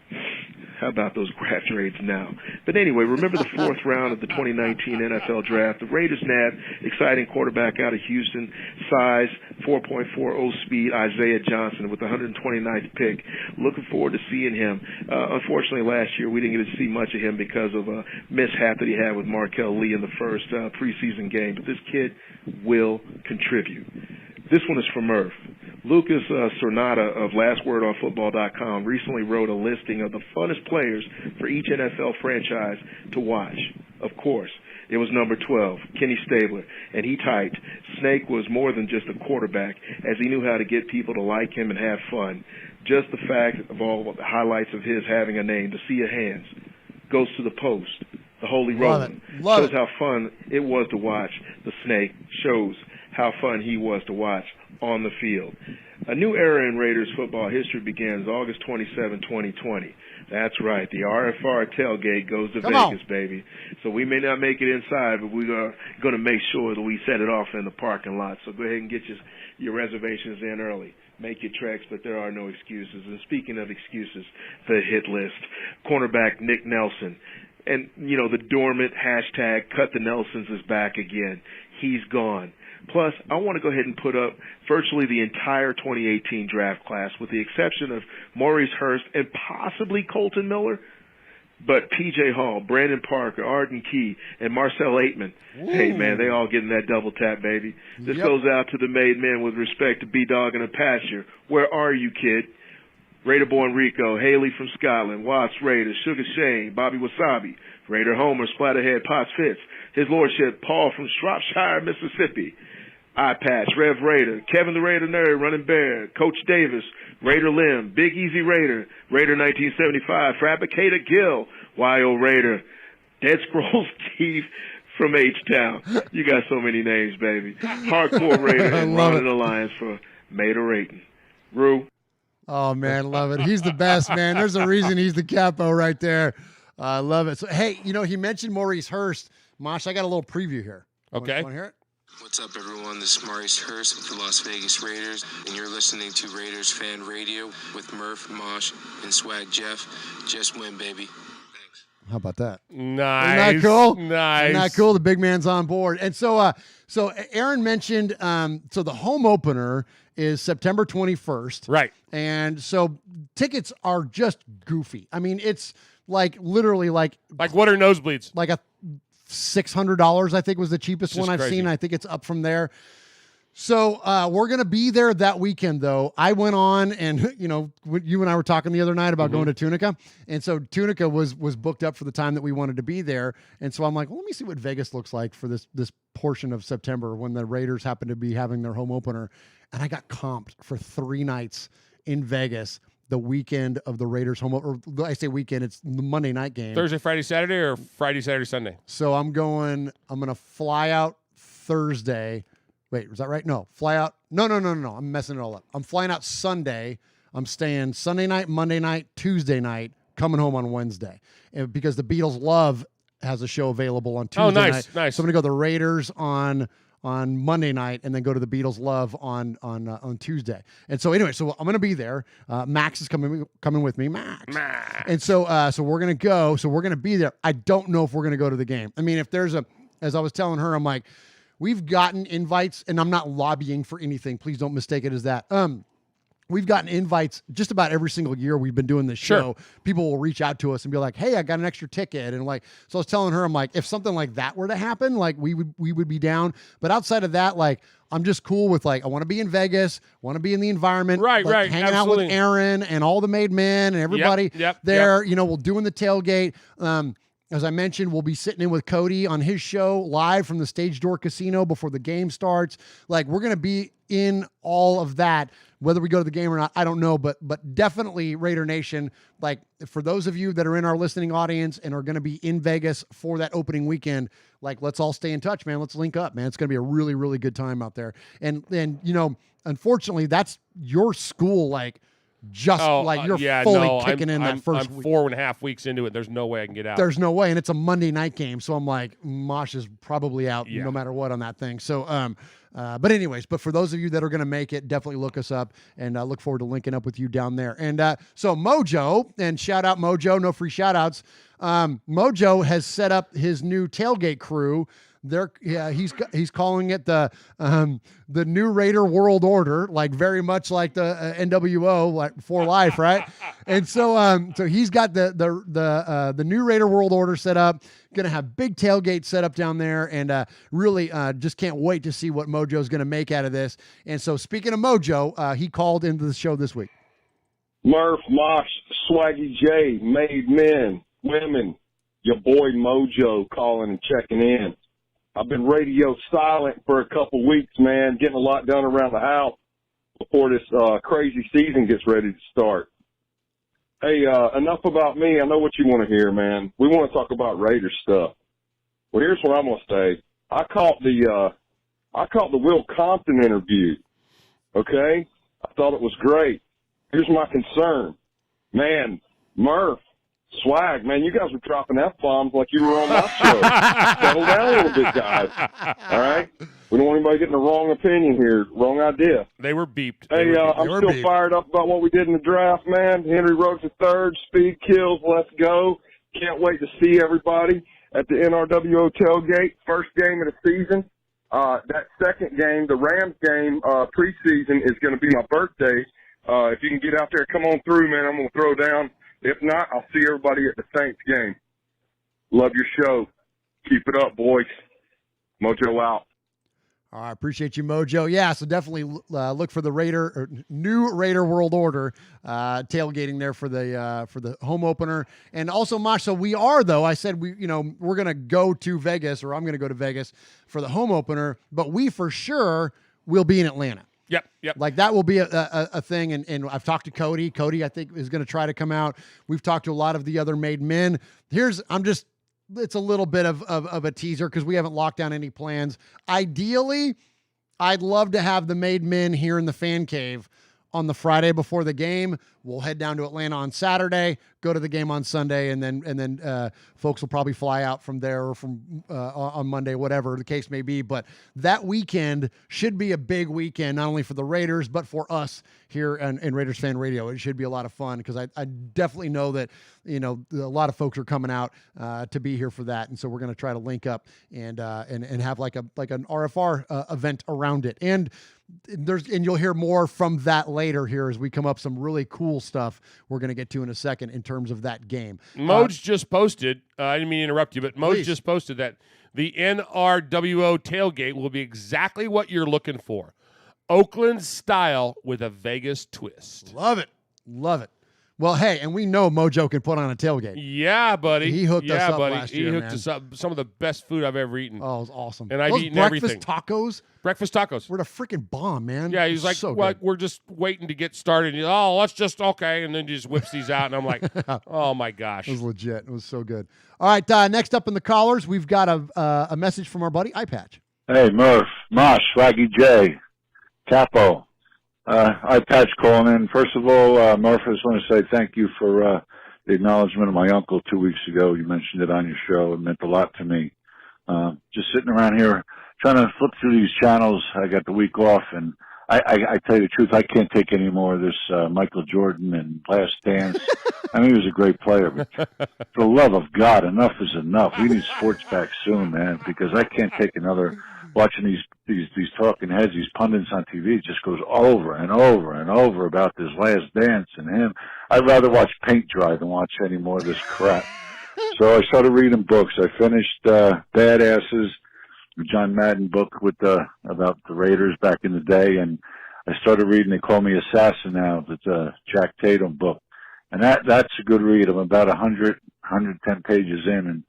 How about those draft trades now? But anyway, remember the fourth round of the 2019 NFL draft. The Raiders nabbed exciting quarterback out of Houston, size, 4.40 speed, Isaiah Johnson with the 129th pick. Looking forward to seeing him. Unfortunately, last year we didn't get to see much of him because of a mishap that he had with Markel Lee in the first preseason game. But this kid will contribute. This one is from Murph. Lucas Cernata of LastWordOnFootball.com recently wrote a listing of the funnest players for each NFL franchise to watch. Of course, it was number 12, Kenny Stabler, and he typed, Snake was more than just a quarterback, as he knew how to get people to like him and have fun. Just the fact of all the highlights of his having a name, the sea of hands, goes to the post, the Holy Roman, shows how fun it was to watch. The Snake shows how fun he was to watch on the field. A new era in Raiders football history begins August 27, 2020. That's right. The RFR tailgate goes to Vegas, baby. So we may not make it inside, but we're going to make sure that we set it off in the parking lot. So go ahead and get your reservations in early. Make your treks, but there are no excuses. And speaking of excuses, the hit list. Cornerback Nick Nelson. And, you know, the dormant hashtag Cut the Nelsons is back again. He's gone. Plus, I want to go ahead and put up virtually the entire 2018 draft class, with the exception of Maurice Hurst and possibly Colton Miller. But P.J. Hall, Brandon Parker, Arden Key, and Marcel Aitman, hey, man, they all getting that double tap, baby. This goes out to the made men with respect to B-Dog and a pasture. Where are you, kid? Raider Born Rico, Haley from Scotland, Watts Raider, Sugar Shane, Bobby Wasabi, Raider Homer, Splatterhead, Potts Fitz, His Lordship Paul from Shropshire, Mississippi, Eye Patch, Rev Raider, Kevin the Raider Nerd, Running Bear, Coach Davis, Raider Lim, Big Easy Raider, Raider 1975, Fabricator Gill, Y.O. Raider, Dead Scrolls Steve from H-Town. You got so many names, baby. Hardcore Raider and Ron and Alliance for Mater-rating. Rue. Oh, man, love it. He's the best, man. There's a reason he's the capo right there. I love it. So, hey, he mentioned Maurice Hurst. Mosh, I got a little preview here. Okay. Want to hear it? What's up, everyone? This is Maurice Hurst with the Las Vegas Raiders, and you're listening to Raiders Fan Radio with Murph, Mosh, and Swag Jeff. Just win, baby. Thanks. How about that? Nice. Isn't that cool? Nice. Isn't that cool? The big man's on board. And so Aaron mentioned, so the home opener is September 21st. Right. And so tickets are just goofy. I mean, it's like literally like what are nosebleeds? Like $600, I think, was the cheapest Just one I've crazy. seen. I think it's up from there. So we're going to be there that weekend, though. I went on and, you and I were talking the other night about going to Tunica. And so Tunica was booked up for the time that we wanted to be there. And so I'm like, well, let me see what Vegas looks like for this portion of September when the Raiders happen to be having their home opener. And I got comped for 3 nights in Vegas the weekend of the Raiders home, or I say weekend, it's the Monday night game. Thursday, Friday, Saturday, or Friday, Saturday, Sunday? So I'm going to fly out Thursday. Wait, was that right? No, fly out. No. I'm messing it all up. I'm flying out Sunday. I'm staying Sunday night, Monday night, Tuesday night, coming home on Wednesday. And because the Beatles Love has a show available on Tuesday night. Nice. So I'm going to go to the Raiders on Monday night and then go to the Beatles Love on Tuesday. And so anyway, so I'm going to be there. Max is coming with me. Max. And so we're going to go. So we're going to be there. I don't know if we're going to go to the game. I mean, if there's as I was telling her, I'm like, we've gotten invites, and I'm not lobbying for anything. Please don't mistake it as that. We've gotten invites just about every single year we've been doing this show. Sure. People will reach out to us and be like, hey, I got an extra ticket. And like, so I was telling her, I'm like, if something like that were to happen, like we would be down. But outside of that, like, I'm just cool with like, I want to be in Vegas, want to be in the environment, right, hanging absolutely. out with Aaron and all the made men and everybody there. Yep. We'll doing the tailgate. As I mentioned, we'll be sitting in with Cody on his show live from the Stage Door Casino before the game starts. Like, we're going to be in all of that. Whether we go to the game or not, I don't know, but definitely Raider Nation, like, for those of you that are in our listening audience and are going to be in Vegas for that opening weekend, like, let's all stay in touch, man. Let's link up, man. It's going to be a really, really good time out there. And unfortunately, that's your school, like, just you're fully kicking in that first I'm week. 4.5 weeks into it. There's no way I can get out. There's no way. And it's a Monday night game. So I'm like, Mosh is probably out no matter what on that thing. So, but anyways, but for those of you that are going to make it, definitely look us up and look forward to linking up with you down there. And so Mojo, and shout out Mojo, no free shout outs. Mojo has set up his new tailgate crew. He's calling it the new Raider World Order, like very much like the NWO, like for life, right? And so he's got the new Raider World Order set up. Gonna have big tailgate set up down there, and really just can't wait to see what Mojo's gonna make out of this. And so speaking of Mojo, he called into the show this week. Murph, Mosh, Swaggy J, made men, women, your boy Mojo calling and checking in. I've been radio silent for a couple weeks, man, getting a lot done around the house before this crazy season gets ready to start. Hey, enough about me. I know what you want to hear, man. We want to talk about Raiders stuff. Well, here's what I'm going to say. I caught the Will Compton interview, okay? I thought it was great. Here's my concern. Man, Murph, Swag, man, you guys were dropping F-bombs like you were on my show. Settle down a little bit, guys. All right? We don't want anybody getting the wrong opinion here, wrong idea. They were beeped. Hey, I'm still fired up about what we did in the draft, man. Henry Ruggs III, speed kills, let's go. Can't wait to see everybody at the NRWO tailgate, first game of the season. That second game, the Rams game, preseason, is going to be my birthday. If you can get out there, come on through, man. I'm going to throw down. If not, I'll see everybody at the Saints game. Love your show. Keep it up, boys. Mojo out. All right, appreciate you, Mojo. Yeah, so definitely look for the new Raider World Order tailgating there for the home opener. And also, Mosh, so we are, though, I said we're going to go to Vegas, or I'm going to go to Vegas for the home opener, but we for sure will be in Atlanta. Yep. Like that will be a thing. And I've talked to Cody. Cody, I think, is going to try to come out. We've talked to a lot of the other made men. It's a little bit of a teaser because we haven't locked down any plans. Ideally, I'd love to have the Made Men here in the fan cave on the Friday before the game. We'll head down to Atlanta on Saturday, go to the game on Sunday, and then folks will probably fly out from there or from on Monday, whatever the case may be. But that weekend should be a big weekend, not only for the Raiders, but for us here in Raiders Fan Radio. It should be a lot of fun because I definitely know that, a lot of folks are coming out to be here for that. And so we're going to try to link up and have like an RFR event around it. And you'll hear more from that later here as we come up some really cool stuff we're going to get to in a second in terms of that game. Moj just posted, I didn't mean to interrupt you, but Moj just posted that the NRWO tailgate will be exactly what you're looking for. Oakland style with a Vegas twist. Love it. Well, hey, and we know Mojo can put on a tailgate. Yeah, buddy. He hooked us up last year, He hooked us up. Some of the best food I've ever eaten. Oh, it was awesome. And I've eaten everything. Breakfast tacos were the freaking bomb, man. Yeah, he's like, so well, good. we're just waiting to get started. Let's just, okay. And then he just whips these out. And I'm like, oh, my gosh. It was legit. It was so good. All right, next up in the callers, we've got a message from our buddy, iPatch. Hey, Murph, Mosh, Swaggy J, Capo. iPatch calling in. First of all, Murph, I just want to say thank you for the acknowledgement of my uncle 2 weeks ago. You mentioned it on your show. It meant a lot to me. Just sitting around here trying to flip through these channels. I got the week off, and I tell you the truth, I can't take any more of this Michael Jordan and Last Dance. I mean, he was a great player, but for the love of God, enough is enough. We need sports back soon, man, because I can't take another watching these talking heads, these pundits on TV. It just goes over and over and over about this Last Dance and him. I'd rather watch paint dry than watch any more of this crap. So I started reading books. I finished Badasses, the John Madden book about the Raiders back in the day, and I started reading They Call Me Assassin now. It's a Jack Tatum book. And that's a good read. I'm about 110 pages in, and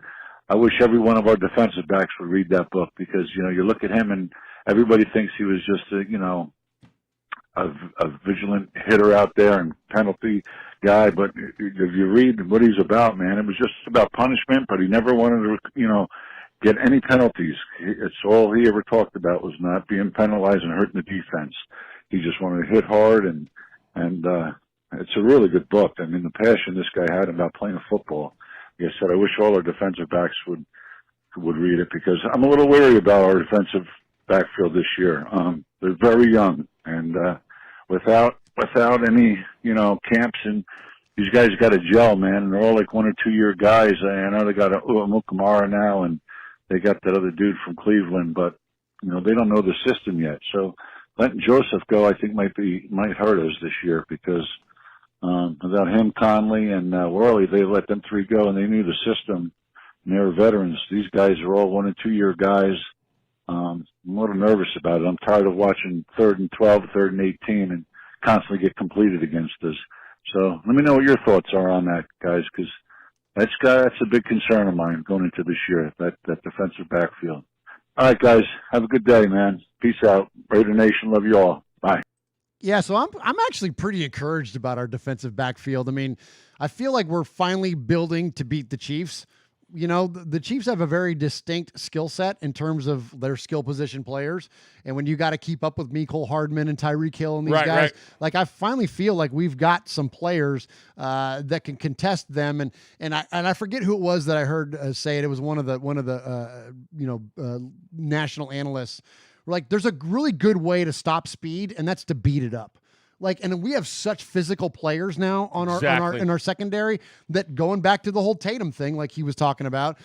I wish every one of our defensive backs would read that book because, you look at him and everybody thinks he was just a vigilant hitter out there and penalty guy. But if you read what he's about, man, it was just about punishment, but he never wanted to, get any penalties. It's all he ever talked about was not being penalized and hurting the defense. He just wanted to hit hard and it's a really good book. I mean, the passion this guy had about playing football. Like I said, I wish all our defensive backs would read it because I'm a little wary about our defensive backfield this year. They're very young and without any camps, and these guys got to gel, man. And they're all like 1 or 2 year guys. I know they got Mukamara now, and they got that other dude from Cleveland, but they don't know the system yet. So letting Joseph go, I think might hurt us this year because without him, Conley and Worley, they let them three go, and they knew the system. And they were veterans. These guys are all 1 and 2 year guys. I'm a little nervous about it. I'm tired of watching 3rd and 12, 3rd and 18, and constantly get completed against us. So let me know what your thoughts are on that, guys, because that's a big concern of mine going into this year, that defensive backfield. All right, guys, have a good day, man. Peace out. Raider Nation, love you all. Bye. Yeah, so I'm actually pretty encouraged about our defensive backfield. I mean, I feel like we're finally building to beat the Chiefs. The Chiefs have a very distinct skill set in terms of their skill position players. And when you got to keep up with Mecole Hardman and Tyreek Hill and these guys, like I finally feel like we've got some players that can contest them. And I forget who it was that I heard say it. It was one of the national analysts. Like, there's a really good way to stop speed, and that's to beat it up. And we have such physical players now on our secondary that, going back to the whole Tatum thing, like he was talking about,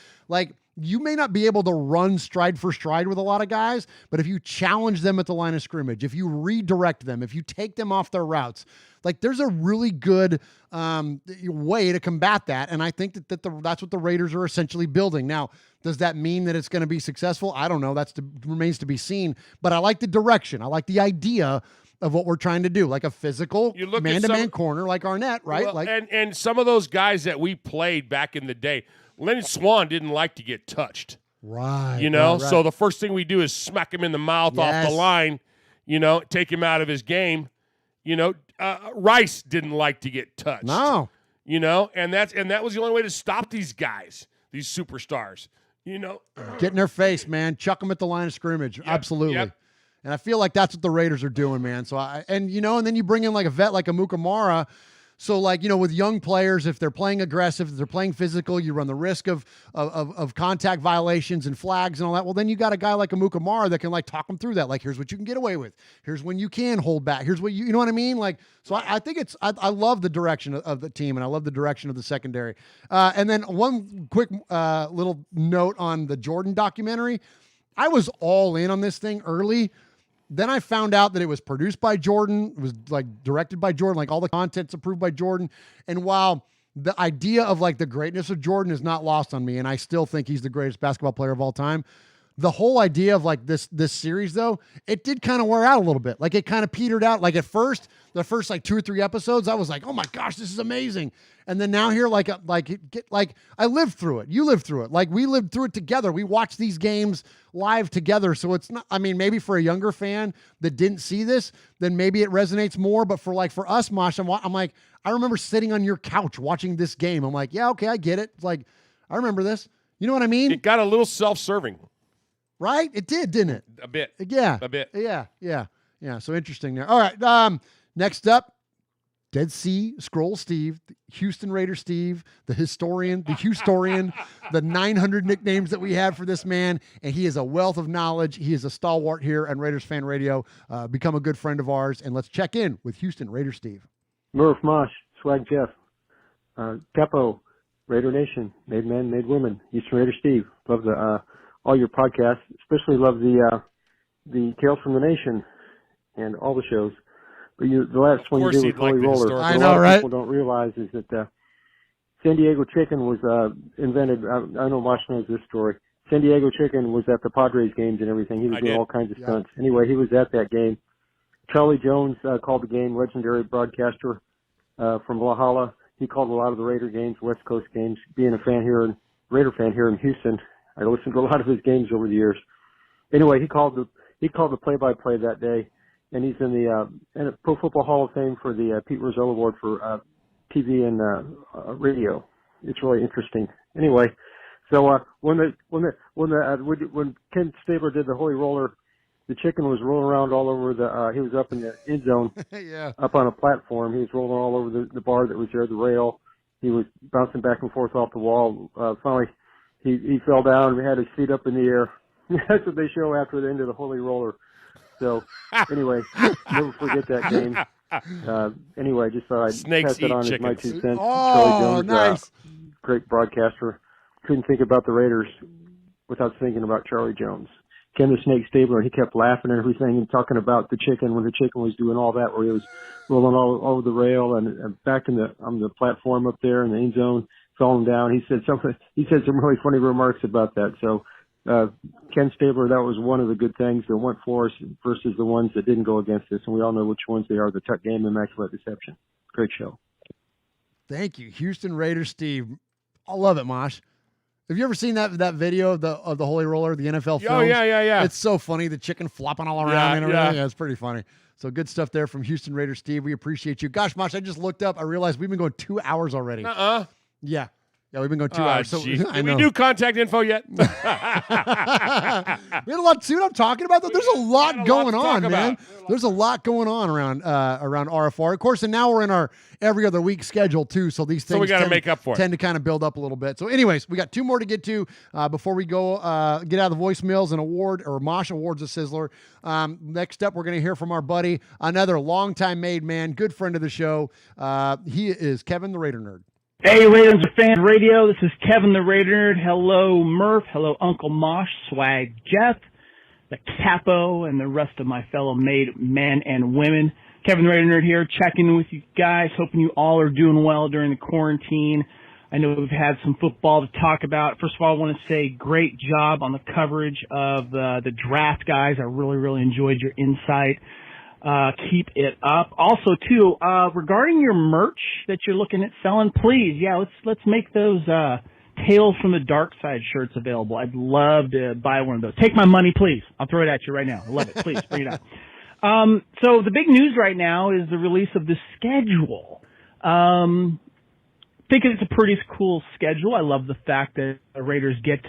you may not be able to run stride for stride with a lot of guys, but if you challenge them at the line of scrimmage, if you redirect them, if you take them off their routes, there's a really good way to combat that. And I think that's what the Raiders are essentially building. Now, does that mean that it's going to be successful? I don't know. Remains to be seen. But I like the direction. I like the idea of what we're trying to do, like a physical man-to-man corner like Arnett, right? Well, and some of those guys that we played back in the day, Lenny Swann didn't like to get touched. Right. Right. So the first thing we do is smack him in the mouth off the line, take him out of his game. Rice didn't like to get touched. No. And that was the only way to stop these guys, these superstars. Get in their face, man. Chuck them at the line of scrimmage. Absolutely. Yep. And I feel like that's what the Raiders are doing, man. So and then you bring in like a vet like a Mukamara. So like, with young players, if they're playing aggressive, if they're playing physical, you run the risk of contact violations and flags and all that. Well, then you got a guy like a Mukamara that can like talk them through that. Like, here's what you can get away with. Here's when you can hold back. Here's what you know what I mean? Like, so I think I love the direction of the team, and I love the direction of the secondary. And then one quick little note on the Jordan documentary. I was all in on this thing early. Then I found out that it was produced by Jordan, it was like directed by Jordan, like all the content's approved by Jordan. And while the idea of like the greatness of Jordan is not lost on me, and I still think he's the greatest basketball player of all time, the whole idea of like this series though, it did kind of wear out a little bit. Like it kind of petered out. Like at first, the first like 2 or 3 episodes, I was like, oh my gosh, this is amazing. And then now here, like I lived through it. You lived through it. Like we lived through it together. We watched these games live together. So it's not, I mean, maybe for a younger fan that didn't see this, then maybe it resonates more. But for us, Mosh, I'm like, I remember sitting on your couch watching this game. I'm like, yeah, okay, I get it. It's like, I remember this. You know what I mean? It got a little self-serving. Right? It did, didn't it? A bit. Yeah. A bit. Yeah. So interesting there. All right. Next up, Dead Sea Scroll Steve, the Houston Raider Steve, the historian, the Houstorian, the 900 nicknames that we have for this man. And he is a wealth of knowledge. He is a stalwart here on Raiders Fan Radio. Become a good friend of ours. And let's check in with Houston Raider Steve. Murph, Mosh, Swag Jeff, Capo, Raider Nation, Made Men, Made Women, Houston Raider Steve. Love all your podcasts. Especially love the Tales from the Nation and all the shows. But the last one you did with Holy Roller. I know, right? People don't realize is that San Diego chicken was invented. I know Mosh knows this story. San Diego chicken was at the Padres games and everything. He was doing all kinds of stunts. Anyway, he was at that game. Charlie Jones called the game, legendary broadcaster from Valhalla. He called a lot of the Raider games, West Coast games. Being a Raider fan here in Houston, I listened to a lot of his games over the years. Anyway, he called the play-by-play that day, and he's in the Pro Football Hall of Fame for the Pete Rozelle Award for TV and radio. It's really interesting. Anyway, so when Ken Stabler did the Holy Roller, the chicken was rolling around all over he was up in the end zone, up on a platform. He was rolling all over the bar that was there, the rail. He was bouncing back and forth off the wall. Finally, he fell down and had his feet up in the air. That's what they show after the end of the Holy Roller. So, anyway, never forget that game. Anyway, just thought I'd pass it on as my 2 cents. Oh, Charlie Jones, nice. Great broadcaster. Couldn't think about the Raiders without thinking about Charlie Jones. Ken the Snake Stabler, he kept laughing and everything and talking about the chicken when the chicken was doing all that, where he was rolling all over the rail and back on the platform up there in the end zone, falling down. He said some really funny remarks about that. So, Ken Stabler, that was one of the good things that went for us versus the ones that didn't go against us. And we all know which ones they are, the Tuck Game and Immaculate Deception. Great show. Thank you. Houston Raiders Steve. I love it, Mosh. Have you ever seen that video of the Holy Roller, the NFL film? Oh, yeah. It's so funny, the chicken flopping all around and everything. Yeah, it's pretty funny. So good stuff there from Houston Raiders Steve. We appreciate you. Gosh, Mosh, I just looked up. I realized we've been going 2 hours already. Yeah. Yeah, we've been going 2 hours. So Did we do contact info yet? We had a lot. See what I'm talking about? Though? There's a lot going on, man. There's a lot going on around RFR. Of course, and now we're in our every other week schedule too. So these things we got to make up for it. Tend to kind of build up a little bit. So, anyways, we got 2 more to get to before we go get out of the voicemails and Mosh awards a Sizzler. Next up, we're going to hear from our buddy, another longtime made man, good friend of the show. He is Kevin the Raider Nerd. Hey, Raiders Fan Radio. This is Kevin the Raider Nerd. Hello, Murph. Hello, Uncle Mosh, Swag Jeff, the Capo, and the rest of my fellow made men and women. Kevin the Raider Nerd here, checking in with you guys. Hoping you all are doing well during the quarantine. I know we've had some football to talk about. First of all, I want to say great job on the coverage of the draft, guys. I really, really enjoyed your insight. Keep it up. Also, too, regarding your merch that you're looking at selling, please, let's make those Tales from the Dark Side shirts available. I'd love to buy one of those. Take my money, please. I'll throw it at you right now. I love it. Please, bring it on. So the big news right now is the release of the schedule. Think it's a pretty cool schedule. I love the fact that the Raiders get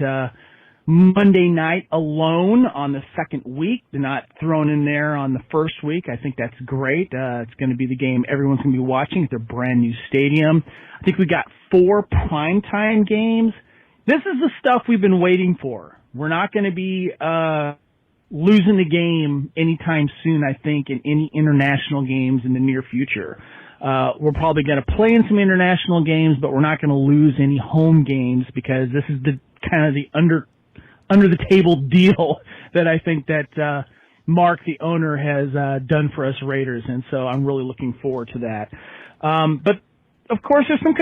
Monday night alone on the second week. They're not thrown in there on the first week. I think that's great. It's going to be the game everyone's going to be watching at their brand new stadium. I think we got 4 primetime games. This is the stuff we've been waiting for. We're not going to be losing the game anytime soon, I think, in any international games in the near future. We're probably going to play in some international games, but we're not going to lose any home games because this is the kind of the under the table deal that I think that Mark, the owner, has done for us Raiders, and so I'm really looking forward to that. But of course, there's some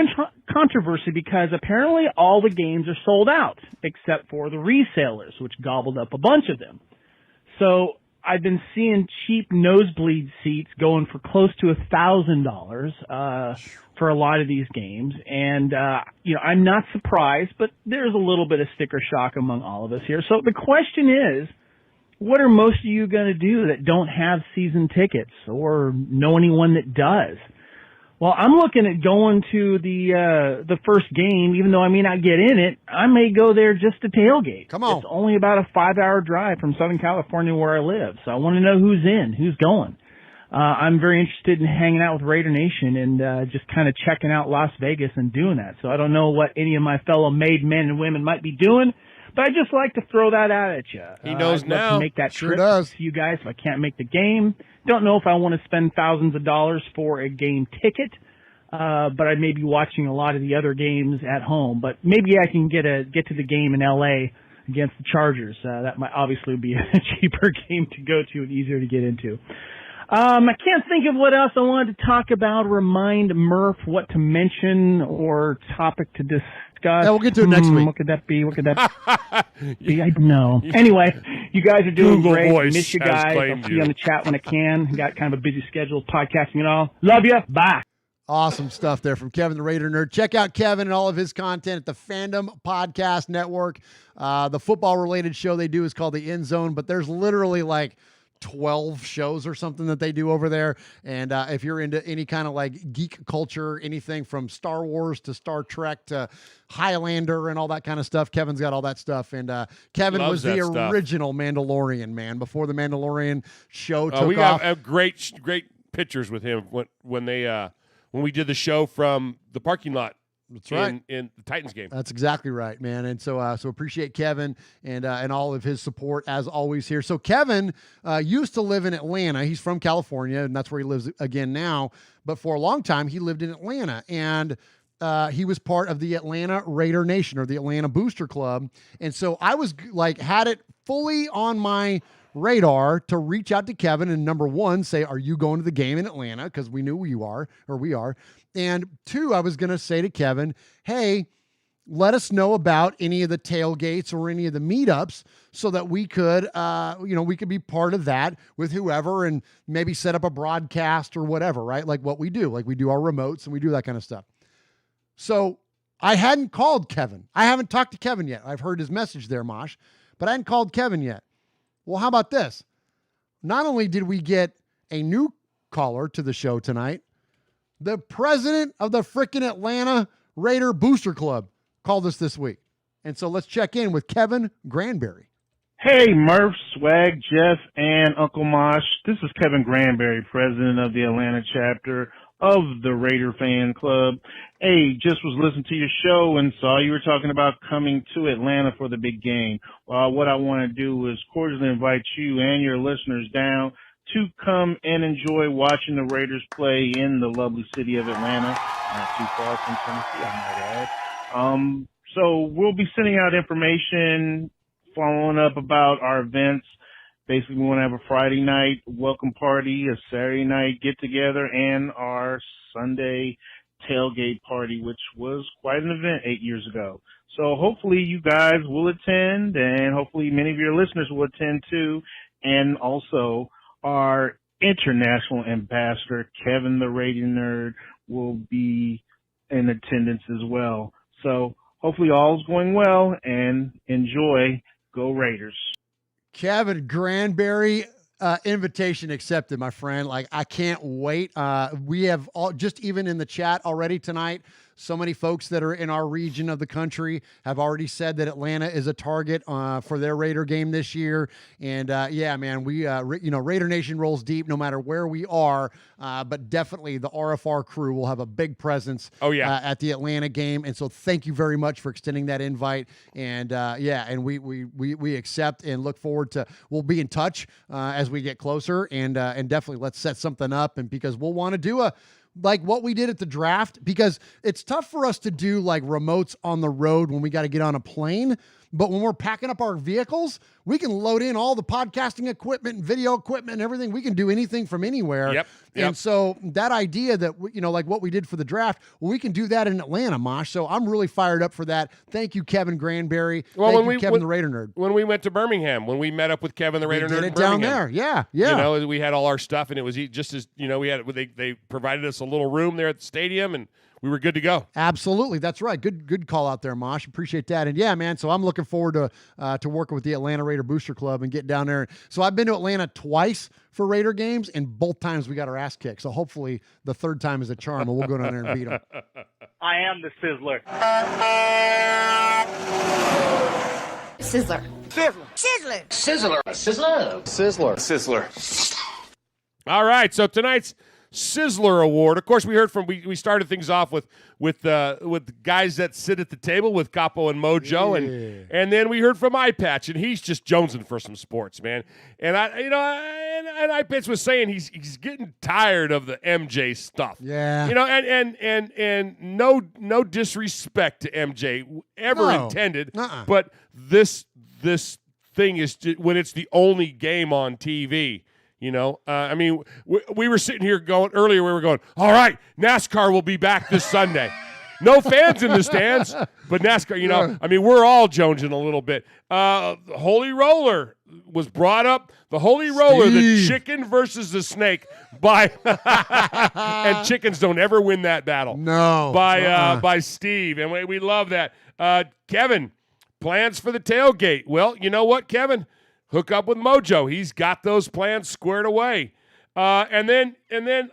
controversy because apparently all the games are sold out except for the resellers, which gobbled up a bunch of them. So I've been seeing cheap nosebleed seats going for close to $1,000 for a lot of these games, and I'm not surprised, but there's a little bit of sticker shock among all of us here. So the question is, what are most of you going to do that don't have season tickets or know anyone that does? Well, I'm looking at going to the first game, even though I may not get in it. I may go there just to tailgate. Come on. It's only about a 5-hour drive from Southern California where I live, so I want to know who's in, who's going. I'm very interested in hanging out with Raider Nation and just kind of checking out Las Vegas and doing that. So I don't know what any of my fellow made men and women might be doing, but I just like to throw that out at you. He knows I'd love now. to make that Sure trip does. to you guys if I can't make the game. Don't know if I want to spend thousands of dollars for a game ticket, but I may be watching a lot of the other games at home. But maybe I can get to the game in L.A. against the Chargers. That might obviously be a cheaper game to go to and easier to get into. I can't think of what else I wanted to talk about, remind Murph what to mention or topic to discuss. Yeah, we'll get to it next week. What could that be? What could that be? I don't know. Anyway, you guys are doing Google great. Voice Miss you has guys. claimed I'll see you you. on the chat when I can. Got kind of a busy schedule, podcasting and all. Love you. Bye. Awesome stuff there from Kevin the Raider Nerd. Check out Kevin and all of his content at the Fandom Podcast Network. The football-related show they do is called The End Zone, but there's literally like 12 shows or something that they do over there. And if you're into any kind of like geek culture, anything from Star Wars to Star Trek to Highlander and all that kind of stuff, Kevin's got all that stuff. And Kevin Loves was the that stuff. original Mandalorian, man, before the Mandalorian show took we off. have great pictures with him when we did the show from the parking lot. That's right. In the Titans game. That's exactly right, man. And so appreciate Kevin and all of his support as always here. So Kevin used to live in Atlanta. He's from California, and that's where he lives again now. But for a long time, he lived in Atlanta, and he was part of the Atlanta Raider Nation or the Atlanta Booster Club. And so I was like, had it fully on my radar to reach out to Kevin and number one, say, are you going to the game in Atlanta? Because we knew we are. And two, I was going to say to Kevin, hey, let us know about any of the tailgates or any of the meetups so that we could, we could be part of that with whoever and maybe set up a broadcast or whatever, right? Like what we do, like we do our remotes and we do that kind of stuff. So I hadn't called Kevin. I haven't talked to Kevin yet. I've heard his message there, Mosh, but I hadn't called Kevin yet. Well, how about this? Not only did we get a new caller to the show tonight, the president of the frickin' Atlanta Raider Booster Club called us this week. And so let's check in with Kevin Granberry. Hey, Murph, Swag, Jeff, and Uncle Mosh. This is Kevin Granberry, president of the Atlanta chapter of the Raider Fan Club. Hey, just was listening to your show and saw you were talking about coming to Atlanta for the big game. What I want to do is cordially invite you and your listeners down to come and enjoy watching the Raiders play in the lovely city of Atlanta, not too far from Tennessee, I might add. So we'll be sending out information, following up about our events. Basically, we want to have a Friday night welcome party, a Saturday night get-together, and our Sunday tailgate party, which was quite an event 8 years ago. So hopefully you guys will attend, and hopefully many of your listeners will attend too, and also our international ambassador, Kevin the Raider Nerd, will be in attendance as well. So hopefully all's going well, and enjoy. Go Raiders. Kevin Granberry, invitation accepted, my friend. Like, I can't wait. We have all, just even in the chat already tonight, So many folks that are in our region of the country have already said that Atlanta is a target for their Raider game this year. And yeah, man, we Raider Nation rolls deep no matter where we are. But definitely the RFR crew will have a big presence. At the Atlanta game. And so thank you very much for extending that invite. And and we accept and look forward to. We'll be in touch as we get closer, and definitely let's set something up. And because we'll want to do like what we did at the draft, because it's tough for us to do like remotes on the road when we got to get on a plane. But when we're packing up our vehicles, we can load in all the podcasting equipment and video equipment and everything. We can do anything from anywhere. Yep. And so that idea that, like what we did for the draft, well, we can do that in Atlanta, Mosh. So I'm really fired up for that. Thank you, Kevin Granberry. Thank you, Kevin the Raider Nerd. When we went to Birmingham, when we met up with Kevin the Raider Nerd in down Birmingham. there. Yeah. We had all our stuff, and it was just as, they provided us a little room there at the stadium, and we were good to go. Absolutely. That's right. Good call out there, Mosh. Appreciate that. And yeah, man, so I'm looking forward to working with the Atlanta Raider Booster Club and getting down there. So I've been to Atlanta twice for Raider games, and both times we got our ass kicked. So hopefully the third time is a charm, and we'll go down there and beat them. I am the Sizzler. Sizzler. Sizzler. Sizzler. Sizzler. Sizzler. Sizzler. All right, so tonight's Sizzler Award. Of course, we heard from we started things off with guys that sit at the table with Capo and Mojo, and then we heard from Eyepatch, and he's just jonesing for some sports, man. And and Eyepatch was saying he's getting tired of the MJ stuff. Yeah. And no disrespect to MJ ever intended, but this thing is when it's the only game on TV. We were sitting here earlier, we were going, all right, NASCAR will be back this Sunday. No fans in the stands, but NASCAR, we're all jonesing a little bit. The Holy Roller was brought up. The Holy Roller, the chicken versus the snake and chickens don't ever win that battle. No. By Steve, and we love that. Kevin, plans for the tailgate. Well, you know what, Kevin? Hook up with Mojo. He's got those plans squared away. And then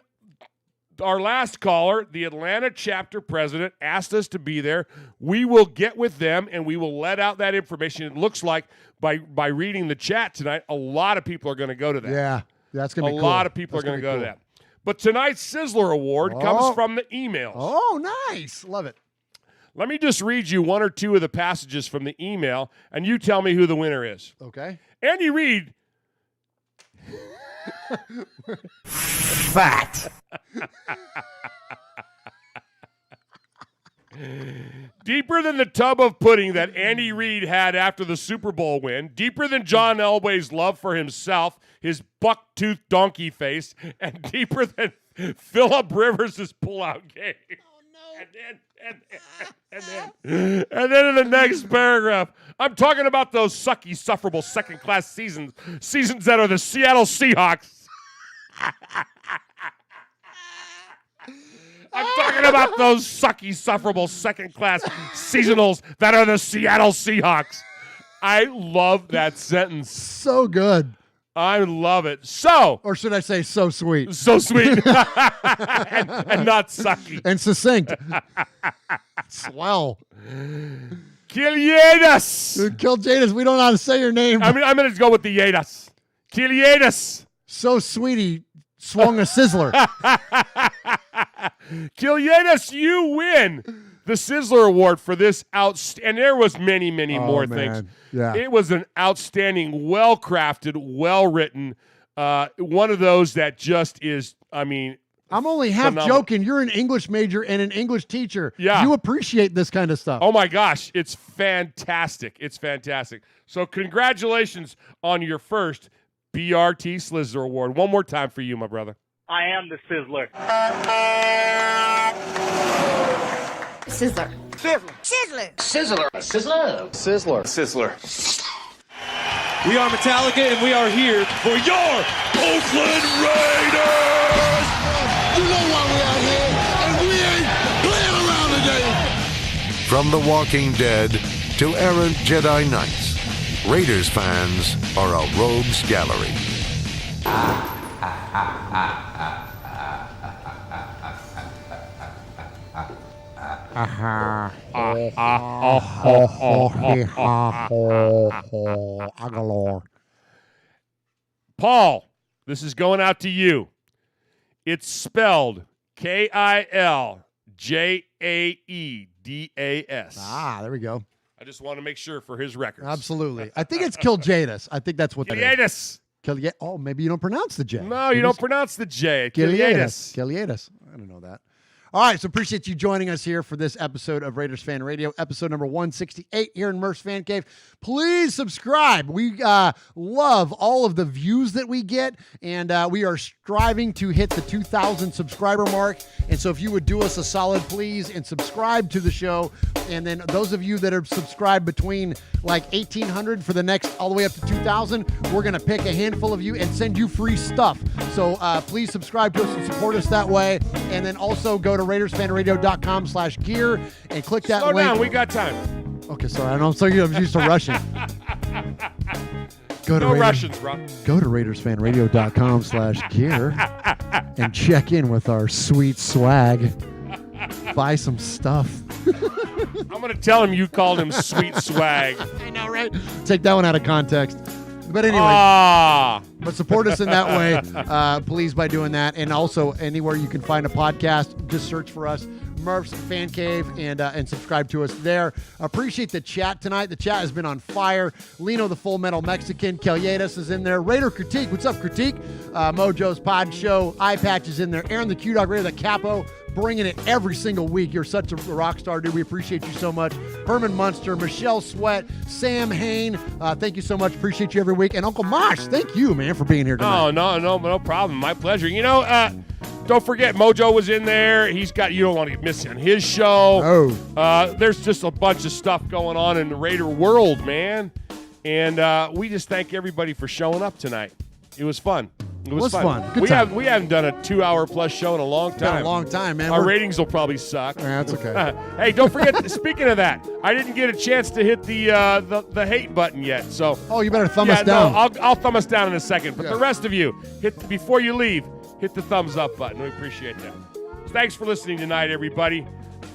our last caller, the Atlanta chapter president, asked us to be there. We will get with them, and we will let out that information. It looks like by reading the chat tonight, a lot of people are going to go to that. Yeah, that's going to be cool. A lot of people are going to go to that. But tonight's Sizzler Award comes from the emails. Oh, nice. Love it. Let me just read you one or two of the passages from the email, and you tell me who the winner is. Okay. Andy Reid. Fat. Deeper than the tub of pudding that Andy Reid had after the Super Bowl win, deeper than John Elway's love for himself, his buck-toothed donkey face, and deeper than Phillip Rivers' pullout game. And then in the next paragraph, I'm talking about those sucky, sufferable second-class seasons that are the Seattle Seahawks. I'm talking about those sucky, sufferable second-class seasonals that are the Seattle Seahawks. I love that sentence. So good. I love it. So. Or should I say so sweet? So sweet. and not sucky. And succinct. Swell. Kilyadas. Kilyadas. We don't know how to say your name. I'm going to go with the Yadas. Kilyadas. So sweetie swung a sizzler. Kilyadas, you win the Sizzler Award for this and there was many more things. Yeah. It was an outstanding, well-crafted, well-written, one of those that just is, I'm only half joking. You're an English major and an English teacher. Yeah. You appreciate this kind of stuff. Oh, my gosh. It's fantastic. It's fantastic. So congratulations on your first BRT Sizzler Award. One more time for you, my brother. I am the Sizzler. Sizzler. Sizzler. Sizzler. Sizzler. Sizzler. Sizzler. We are Metallica, and we are here for your Oakland Raiders! You know why we're out here, and we ain't playing around today. From The Walking Dead to errant Jedi Knights, Raiders fans are a rogues gallery. Paul, this is going out to you. It's spelled Kiljaedas. There we go. I just want to make sure for his records. Absolutely. I think it's Kiljaedas. I think that's what that is. Kiljaedas. Oh, maybe you don't pronounce the J. No, you don't pronounce the J. Kiljaedas. Kiljaedas. I didn't know that. All right, so appreciate you joining us here for this episode of Raiders Fan Radio, episode number 168 here in Murph's Fan Cave. Please subscribe. We love all of the views that we get, and we are striving to hit the 2,000 subscriber mark. And so if you would do us a solid, please, and subscribe to the show. And then those of you that are subscribed between like 1,800 for the next all the way up to 2,000, we're going to pick a handful of you and send you free stuff. So please subscribe to us and support us that way. And then also go to RaidersFanRadio.com/gear and click that link. Slow down, we got time. Okay, sorry. I'm so used to rushing. Go to Russians, bro. Go to RaidersFanRadio.com/gear and check in with our sweet swag. Buy some stuff. I'm going to tell him you called him sweet swag. I know, right? Take that one out of context. But anyway, but support us in that way, please, by doing that. And also, anywhere you can find a podcast, just search for us, Murph's Fan Cave, and subscribe to us there. Appreciate the chat tonight. The chat has been on fire. Lino the Full Metal Mexican, Kiljaedas is in there. Raider Critique, what's up, Critique? Mojo's Pod Show, Eye Patch is in there. Aaron the Q-Dog, Raider the Capo, bringing it every single week. You're such a rock star, dude. We appreciate you so much. Herman Munster, Michelle Sweat, Sam Hain, thank you so much. Appreciate you every week. And Uncle Mosh, thank you, man, for being here tonight. No problem. My pleasure. You know, don't forget, Mojo was in there. He's got, you don't want to miss on his show. There's just a bunch of stuff going on in the Raider world, man. And we just thank everybody for showing up tonight. It was fun. It was fun. Good time. We haven't done a 2-hour plus show in a long time. It's been a long time, man. Our ratings will probably suck. Yeah, that's okay. Hey, don't forget, speaking of that, I didn't get a chance to hit the hate button yet. So you better thumb us down. No, I'll thumb us down in a second. But the rest of you, before you leave, hit the thumbs up button. We appreciate that. Thanks for listening tonight, everybody.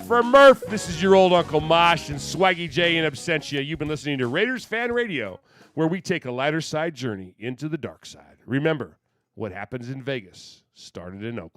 For Murph, this is your old Uncle Mosh and Swaggy J in absentia. You've been listening to Raiders Fan Radio, where we take a lighter side journey into the dark side. Remember, what happens in Vegas started in Oakland.